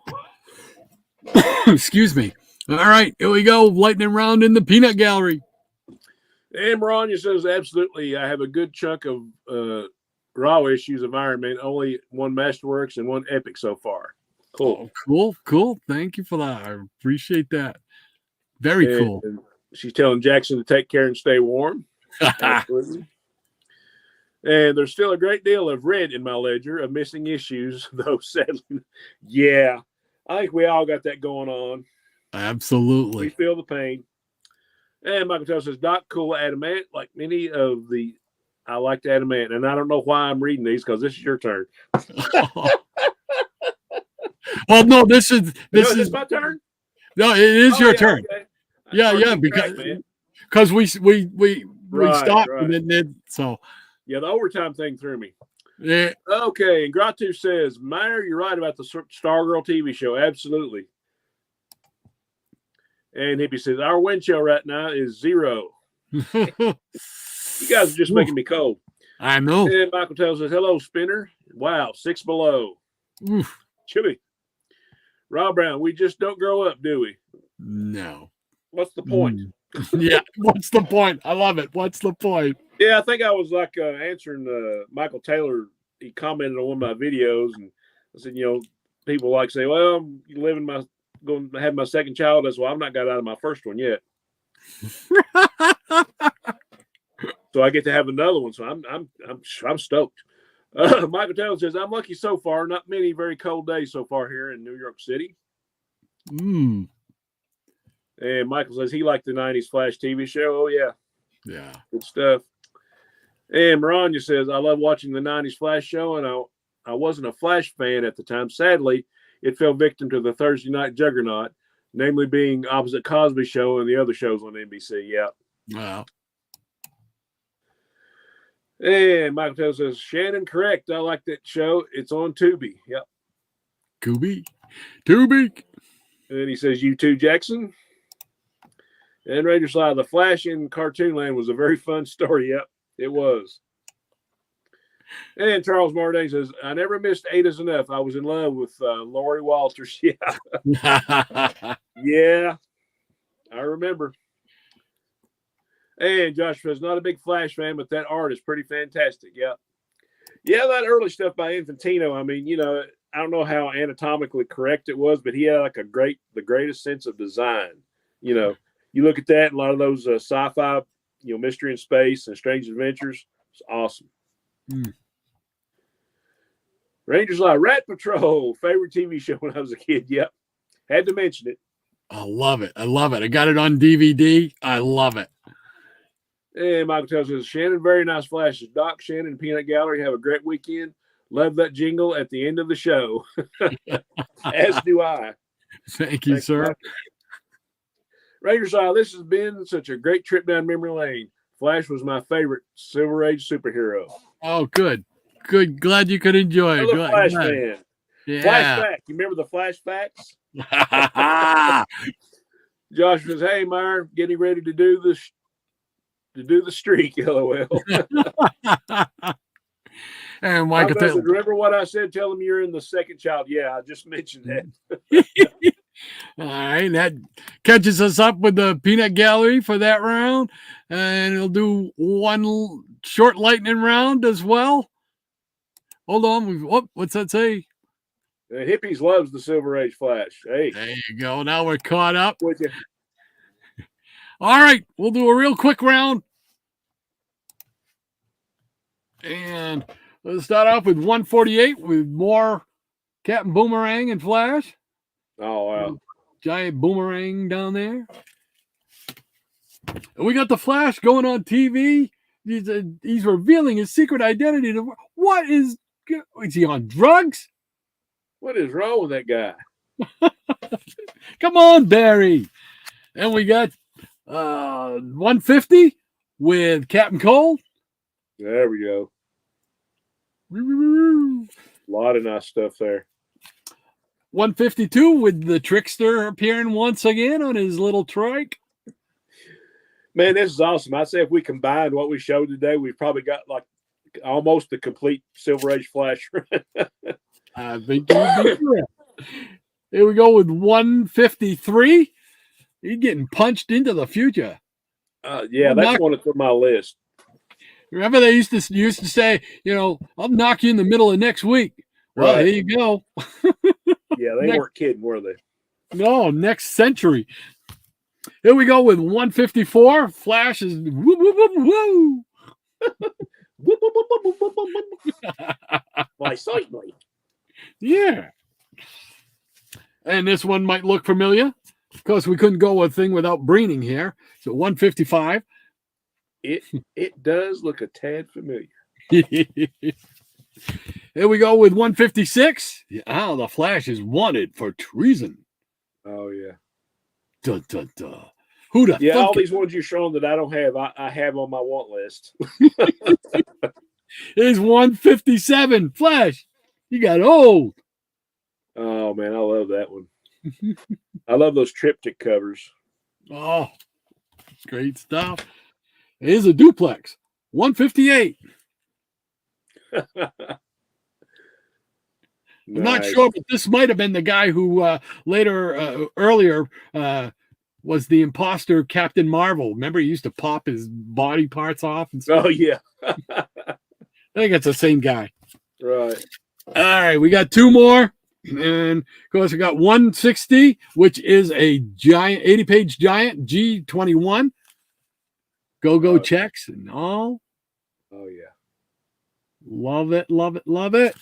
Excuse me. All right, here we go. Lightning round in the peanut gallery. And Maranya says, absolutely. I have a good chunk of raw issues of Iron Man. Only one Masterworks and one Epic so far. Cool. Oh, cool. Thank you for that. I appreciate that. Very cool. And she's telling Jackson to take care and stay warm. Absolutely. And there's still a great deal of red in my ledger of missing issues, though sadly. Yeah, I think we all got that going on. Absolutely. We feel the pain. And Michael Taylor says, Doc Cool Adamant, like many of the, I like the Adamant. And I don't know why I'm reading these because this is your turn. Well, no, this is my turn. No, it is your turn. Okay. Yeah, because we stopped and then so. Yeah, the overtime thing threw me. Yeah. Okay, and Gratu says, Meyer, you're right about the Stargirl TV show. Absolutely. And Hippie says, our wind chill right now is 0. You guys are just making me cold. I know. And Michael tells us, hello, Spinner. Wow, 6 below. Oof. Chilly. Rob Brown, we just don't grow up, do we? No. What's the point? Yeah, what's the point? I love it. What's the point? Yeah, I think I was like answering Michael Taylor. He commented on one of my videos, and I said, people like say, well, I'm going to have my second child. That's why I've not got out of my first one yet. So I get to have another one. So I'm stoked. Michael Taylor says, I'm lucky so far. Not many very cold days so far here in New York City. And Michael says he liked the 90s Flash TV show. Oh, yeah. Yeah. Good stuff. And Maranya says, I love watching the 90s Flash show, and I wasn't a Flash fan at the time. Sadly, it fell victim to the Thursday night juggernaut, namely being opposite Cosby Show and the other shows on NBC. Yeah. Wow. And Michael Taylor says, Shannon, correct. I like that show. It's on Tubi. Yep. Tubi. And he says, you too, Jackson. And Ranger Slide, the Flash in Cartoon Land was a very fun story. Yep, it was. And Charles Martin says, I never missed Ada's Enough. I was in love with Lori Walters. Yeah. Yeah, I remember. And Josh says, not a big Flash fan, but that art is pretty fantastic. Yeah. Yeah, that early stuff by Infantino. I mean, I don't know how anatomically correct it was, but he had like the greatest sense of design. You look at that, and a lot of those sci-fi, Mystery in Space and Strange Adventures. It's awesome. Rangers Live, Rat Patrol, favorite TV show when I was a kid. Yep. Had to mention it. I love it. I got it on DVD. I love it. And Michael tells us, Shannon, very nice flashes. Doc, Shannon, Peanut Gallery, have a great weekend. Love that jingle at the end of the show. As do I. Thank you, sir. Mike. Rangers Isle, this has been such a great trip down memory lane. Flash was my favorite Silver Age superhero. Oh, good. Glad you could enjoy it. Flash fan. Yeah. Flashback. You remember the flashbacks? Josh says, "Hey, Meyer, getting ready to do this to do the streak." LOL. And Michael I said, "Remember what I said? Tell him you're in the second child." Yeah, I just mentioned that. All right, that catches us up with the peanut gallery for that round, and it'll do one short lightning round as well. Hold on, what's that say? The hippies loves the Silver Age Flash. Hey, there you go. Now we're caught up with you. All right, we'll do a real quick round, and let's start off with 148 with more Captain Boomerang and Flash. Oh wow. Giant boomerang down there. And we got the Flash going on TV. He's revealing his secret identity. What is he on drugs? What is wrong with that guy? Come on, Barry. And we got 150 with Captain Cold. There we go. A lot of nice stuff there. 152 with the Trickster appearing once again on his little trike. Man, this is awesome. I'd say if we combined what we showed today, we've probably got like almost the complete Silver Age Flash. I think you'd be correct. Here we go with 153. He's getting punched into the future. Yeah, that's one that's on my list. Remember they used to say, I'll knock you in the middle of next week. Well, Right. Here you go. Yeah, they weren't kidding, were they? No, next century. Here we go with 154. Flash is woo, woo, woo, woo. My certainly. Yeah. And this one might look familiar. Of course, we couldn't go a thing without Breening here. So 155. It does look a tad familiar. Here we go with 156. Oh, the Flash is wanted for treason. Oh yeah. Dun, dun, dun. Who the Yeah, all fuck these ones you're showing that I don't have, I have on my want list. is 157? Flash, you got old. Oh man, I love that one. I love those triptych covers. Oh, great stuff. Here's a duplex. 158. I'm not sure, but this might have been the guy who earlier was the imposter Captain Marvel. Remember, he used to pop his body parts off and stuff? Oh, yeah. I think it's the same guy. Right. All right, we got two more. And, of course, we got 160, which is a giant, 80-page giant, G21. Go checks and all. Oh, yeah. Love it, love it, love it.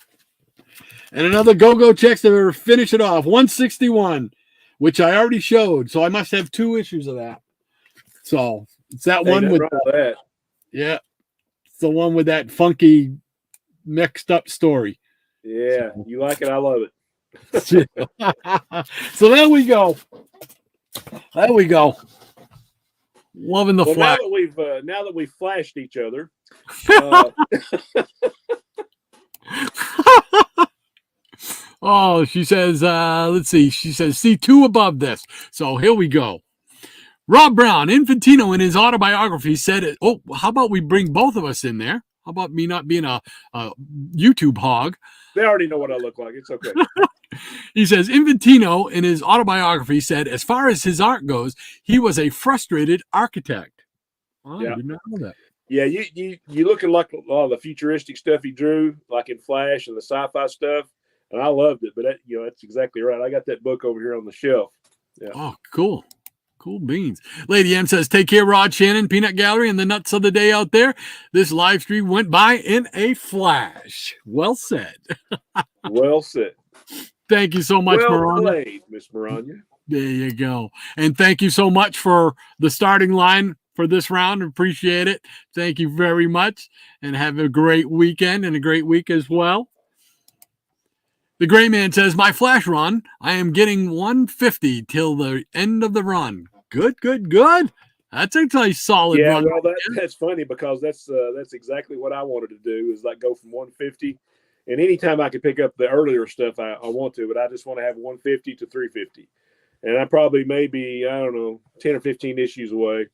And another go checks to finish it off. 161, which I already showed. So I must have two issues of that. So it's that one with that. Yeah. It's the one with that funky mixed up story. Yeah, you like it, I love it. So there we go. There we go. Loving the Flash. Now that we've flashed each other. Oh, she says, let's see. She says, see two above this. So here we go. Rob Brown, Infantino, in his autobiography said, oh, how about we bring both of us in there? How about me not being a YouTube hog? They already know what I look like. It's okay. He says, Infantino, in his autobiography, said, as far as his art goes, he was a frustrated architect. Oh, yeah. I did not know that. Yeah, you look at like all the futuristic stuff he drew, like in Flash and the sci-fi stuff, and I loved it. But that's exactly right. I got that book over here on the shelf. Yeah. Oh, cool. Cool beans. Lady M says, take care, Rod Shannon, Peanut Gallery, and the nuts of the day out there. This live stream went by in a flash. Well said. Well said. Thank you so much, well Maranya. played, Miss Maranya. There you go. And thank you so much for the starting line for this round. Appreciate it. Thank you very much. And have a great weekend and a great week as well. The Gray Man says, my Flash run, I am getting 150 till the end of the run. Good. That's a nice solid run. Yeah, well, that's funny because that's exactly what I wanted to do is like go from 150. And anytime I could pick up the earlier stuff, I want to, but I just want to have 150 to 350. And I probably maybe, I don't know, 10 or 15 issues away.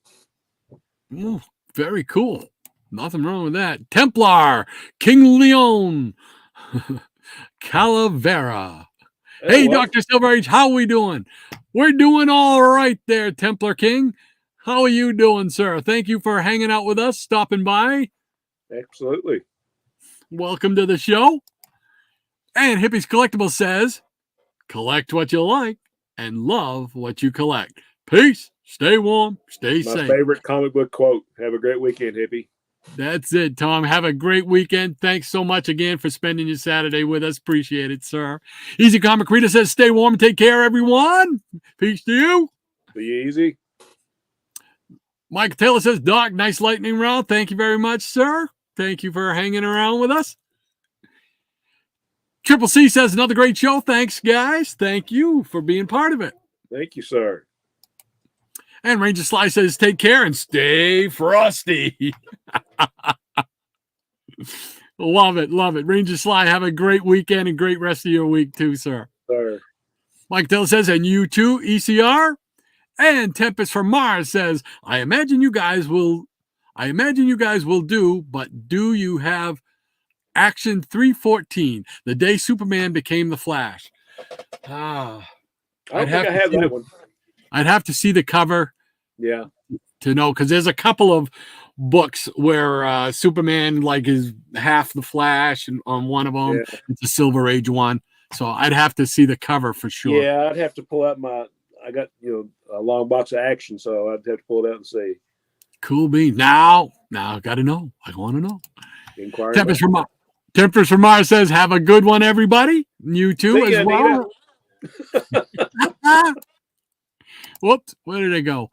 Ooh, very cool. Nothing wrong with that. Templar, King Leon, Calavera. Hey, Dr. Silver Age, how are we doing? We're doing all right there, Templar King. How are you doing, sir? Thank you for hanging out with us, stopping by. Absolutely. Welcome to the show. And Hippies Collectible says, collect what you like and love what you collect. Peace. Stay warm. Stay safe. My favorite comic book quote. Have a great weekend, hippie. That's it, Tom. Have a great weekend. Thanks so much again for spending your Saturday with us. Appreciate it, sir. Easy Comic Reader says, stay warm and take care, everyone. Peace to you. Be easy. Mike Taylor says, Doc, nice lightning round. Thank you very much, sir. Thank you for hanging around with us. Triple C says, another great show. Thanks, guys. Thank you for being part of it. Thank you, sir. And Ranger Sly says, take care and stay frosty. Love it. Love it. Ranger Sly, have a great weekend and great rest of your week too, sir. Sir. Mike Taylor says, and you too, ECR. And Tempest from Mars says, I imagine you guys will do, but do you have Action 314, the day Superman became the Flash? I don't think I have that one. I'd have to see the cover. Yeah. To know, because there's a couple of books where Superman like is half the Flash, and on one of them it's a Silver Age one. So I'd have to see the cover for sure. Yeah, I'd have to pull out I got a long box of Action, so I'd have to pull it out and see. Cool beans. Now I got to know. I want to know. Tempest from Mars says, have a good one, everybody. You too as well. Whoops, where did it go?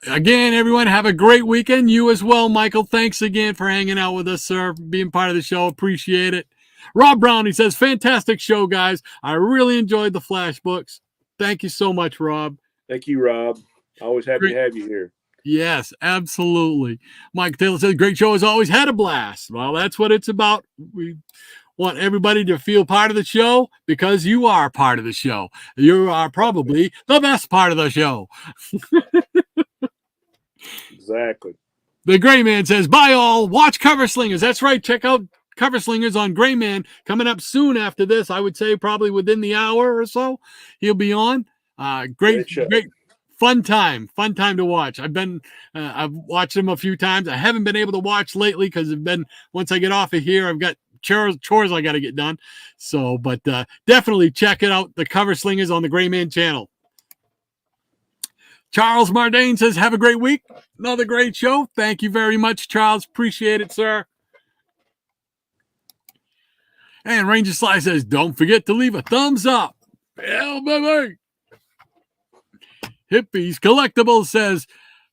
Again, everyone, have a great weekend. You as well, Michael. Thanks again for hanging out with us, sir, being part of the show. Appreciate it. Rob Brown, he says, fantastic show, guys. I really enjoyed the Flash books. Thank you so much, Rob. Thank you, Rob. Always happy to have you here. Yes, absolutely. Mike Taylor says, great show, has always had a blast. Well, that's what it's about. We want everybody to feel part of the show because you are part of the show. You are probably the best part of the show. Exactly. The Gray Man says, bye all. Watch Cover Slingers. That's right. Check out Cover Slingers on Gray Man coming up soon after this. I would say probably within the hour or so he'll be on. Great fun time to watch. I've watched him a few times. I haven't been able to watch lately because once I get off of here, I've got chores I got to get done. So, but definitely check it out. The Cover Slingers on the Gray Man channel. Charles Mardane says, have a great week. Another great show. Thank you very much, Charles. Appreciate it, sir. And Ranger Sly says, don't forget to leave a thumbs up. Yeah, baby. Hippies Collectible says,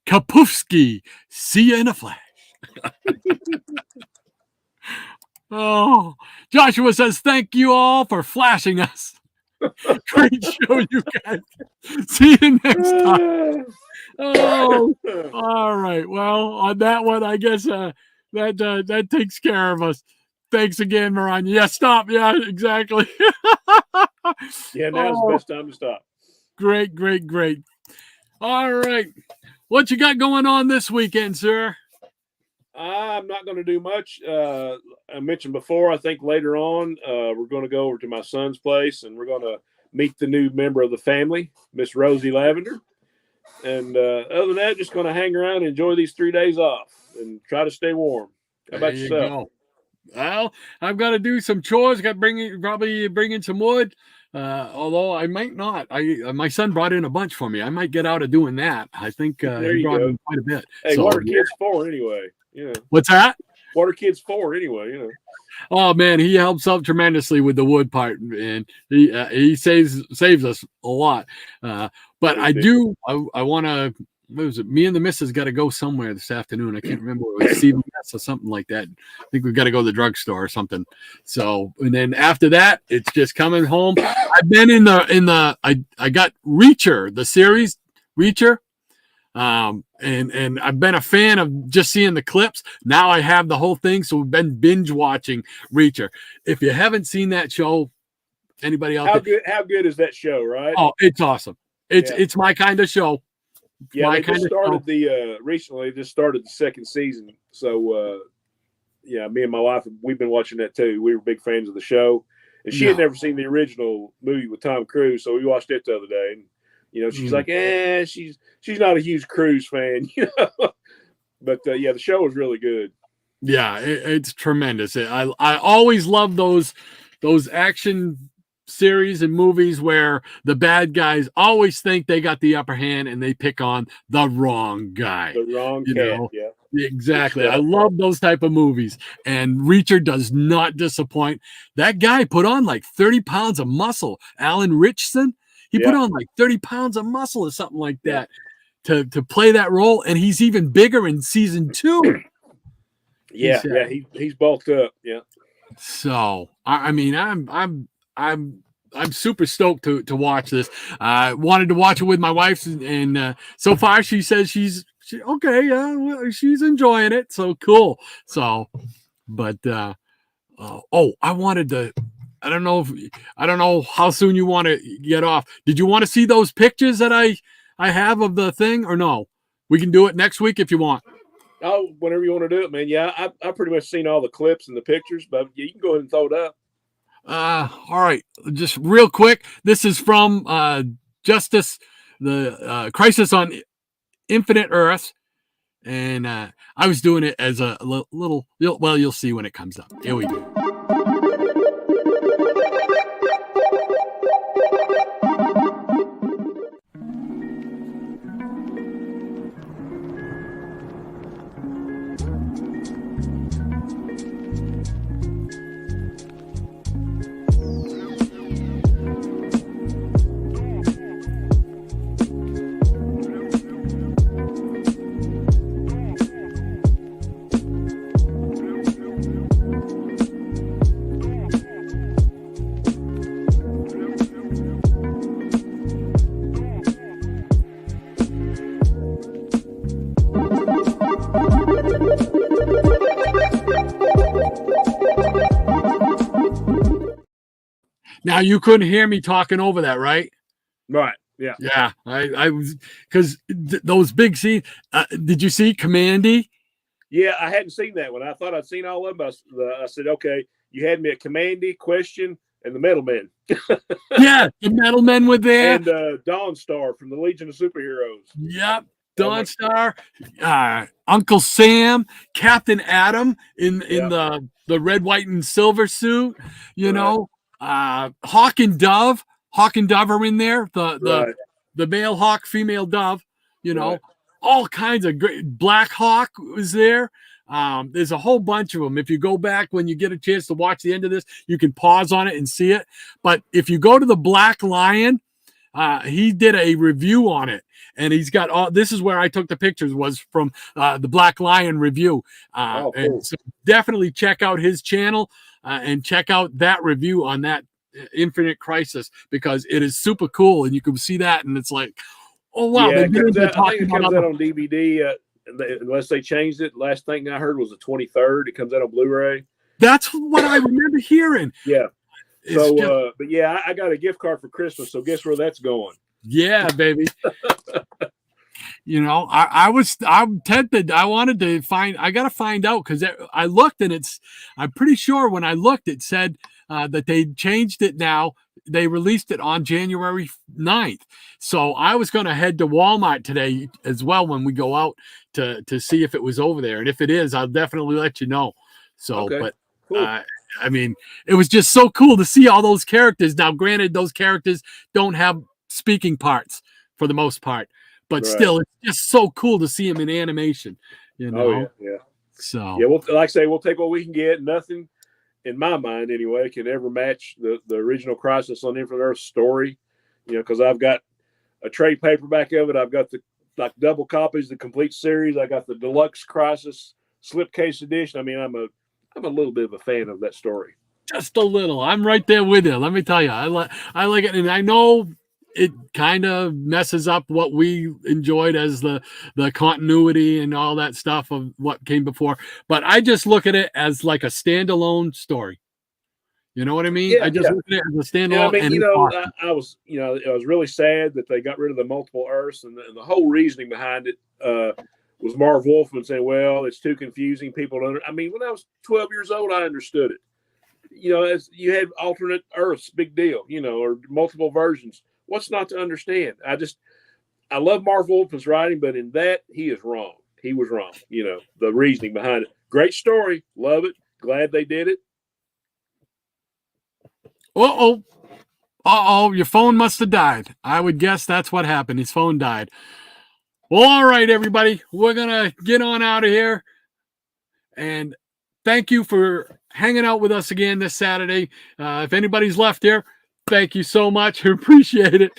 Kapoofski, see you in a flash. Oh, Joshua says, thank you all for flashing us. Great show, you guys. See you next time. Oh, all right. Well, on that one, I guess that takes care of us. Thanks again, Maranya. Yeah, stop. Yeah, exactly. Yeah, now's the best time to stop. Great. All right. What you got going on this weekend, sir? I'm not going to do much. I mentioned before, I think later on, we're going to go over to my son's place and we're going to meet the new member of the family, Miss Rosie Lavender. And other than that, just going to hang around and enjoy these 3 days off and try to stay warm. How about yourself? Well, I've got to do some chores. Got to probably bring in some wood. Although I might not. My son brought in a bunch for me. I might get out of doing that. I think he brought in quite a bit. Hey, what are kids for anyway? Yeah. What's that? What are kids for anyway? Oh man, he helps out tremendously with the wood part, and he saves us a lot. But I want to. What was it? Me and the missus got to go somewhere this afternoon. I can't remember. It was CVS or something like that. I think we've got to go to the drugstore or something. So, and then after that, it's just coming home. I've been I got Reacher, the series Reacher. And I've been a fan of just seeing the clips. Now I have the whole thing. So we've been binge watching Reacher. If you haven't seen that show, anybody out there? How good is that show, right? Oh, it's awesome. It's my kind of show. Yeah, they just started recently. Just started the second season. So yeah, me and my wife, we've been watching that too. We were big fans of the show, and she had never seen the original movie with Tom Cruise, so we watched it the other day. And she's like, she's not a huge Cruise fan, But yeah, the show was really good. Yeah, it's tremendous. I always love those action series and movies where the bad guys always think they got the upper hand and they pick on the wrong guy. The wrong cat, yeah. Exactly. I love those type of movies. And Reacher does not disappoint. That guy put on like 30 pounds of muscle. Alan Richardson, he put on like 30 pounds of muscle or something like that to play that role. And he's even bigger in season 2. Yeah, he's bulked up. Yeah. So I mean, I'm super stoked to watch this. I wanted to watch it with my wife, and so far she says she's okay. Yeah, she's enjoying it. So cool. So, but I wanted to. I don't know how soon you want to get off. Did you want to see those pictures that I have of the thing, or no? We can do it next week if you want. Oh, whenever you want to do it, man. Yeah, I pretty much seen all the clips and the pictures, but you can go ahead and throw it up. All right, just real quick. This is from Justice, the Crisis on Infinite Earth, and I was doing it as a little. Well, you'll see when it comes up. Here we go. Now you couldn't hear me talking over that, right? Right. Yeah. Yeah. I was because those big scenes. Did you see Commandy? Yeah, I hadn't seen that one. I thought I'd seen all of them. I said, okay, you had me at Commandy, Question, and the Metal Men. Yeah, the Metal Men were there. And Dawn Star from the Legion of Superheroes. Yep. Dawn Star, Uncle Sam, Captain Adam in the red, white, and silver suit. You know. Hawk and Dove are in there. The male hawk, female dove. All kinds of great. Black Hawk was there. There's a whole bunch of them. If you go back when you get a chance to watch the end of this, you can pause on it and see it. But if you go to the Black Lion, he did a review on it, and he's got all. This is where I took the pictures. Was from the Black Lion review. Cool. And so definitely check out his channel. And check out that review on that Infinite Crisis because it is super cool, and you can see that, and it's like, oh wow! Yeah, I think it comes out on DVD unless they changed it. Last thing I heard was the 23rd. It comes out on Blu-ray. That's what I remember hearing. Yeah. So, but yeah, I got a gift card for Christmas. So guess where that's going? Yeah, baby. I'm tempted. I wanted to I got to find out because I looked and I'm pretty sure when I looked, it said that they changed it now. They released it on January 9th. So I was going to head to Walmart today as well when we go out to see if it was over there. And if it is, I'll definitely let you know. So, okay. But cool. I mean, it was just so cool to see all those characters. Now, granted, those characters don't have speaking parts for the most part. But still, it's just so cool to see him in animation, Oh, yeah. So yeah, like I say, we'll take what we can get. Nothing, in my mind anyway, can ever match the original Crisis on Infinite Earth story. Because I've got a trade paperback of it. I've got the double copies, the complete series. I got the deluxe Crisis slipcase edition. I mean, I'm a little bit of a fan of that story. Just a little. I'm right there with you. Let me tell you, I like it, and I know it kind of messes up what we enjoyed as the continuity and all that stuff of what came before. But I just look at it as like a standalone story. You know what I mean? Yeah, I just yeah. look at it as a And I standalone. mean, And you it's know, awesome. I was, you know, I was really sad that they got rid of the multiple Earths, and the whole reasoning behind it was Marv Wolfman saying, "Well, it's too confusing. People don't." I mean, when I was 12 years old, I understood it. You know, as you had alternate Earths, big deal. You know, or multiple versions. What's not to understand? I love Marv Wolfman's writing, but in that he is wrong. He was wrong. You know, the reasoning behind it. Great story, love it. Glad they did it. Uh-oh. Uh-oh, your phone must have died. I would guess that's what happened. His phone died. Well, all right, everybody. We're going to get on out of here. And thank you for hanging out with us again this Saturday. If anybody's left here, thank you so much. Appreciate it.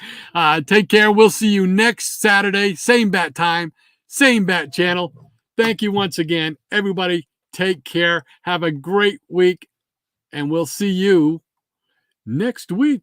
Take care. We'll see you next Saturday. Same bat time, same bat channel. Thank you once again. Everybody, take care. Have a great week. And we'll see you next week.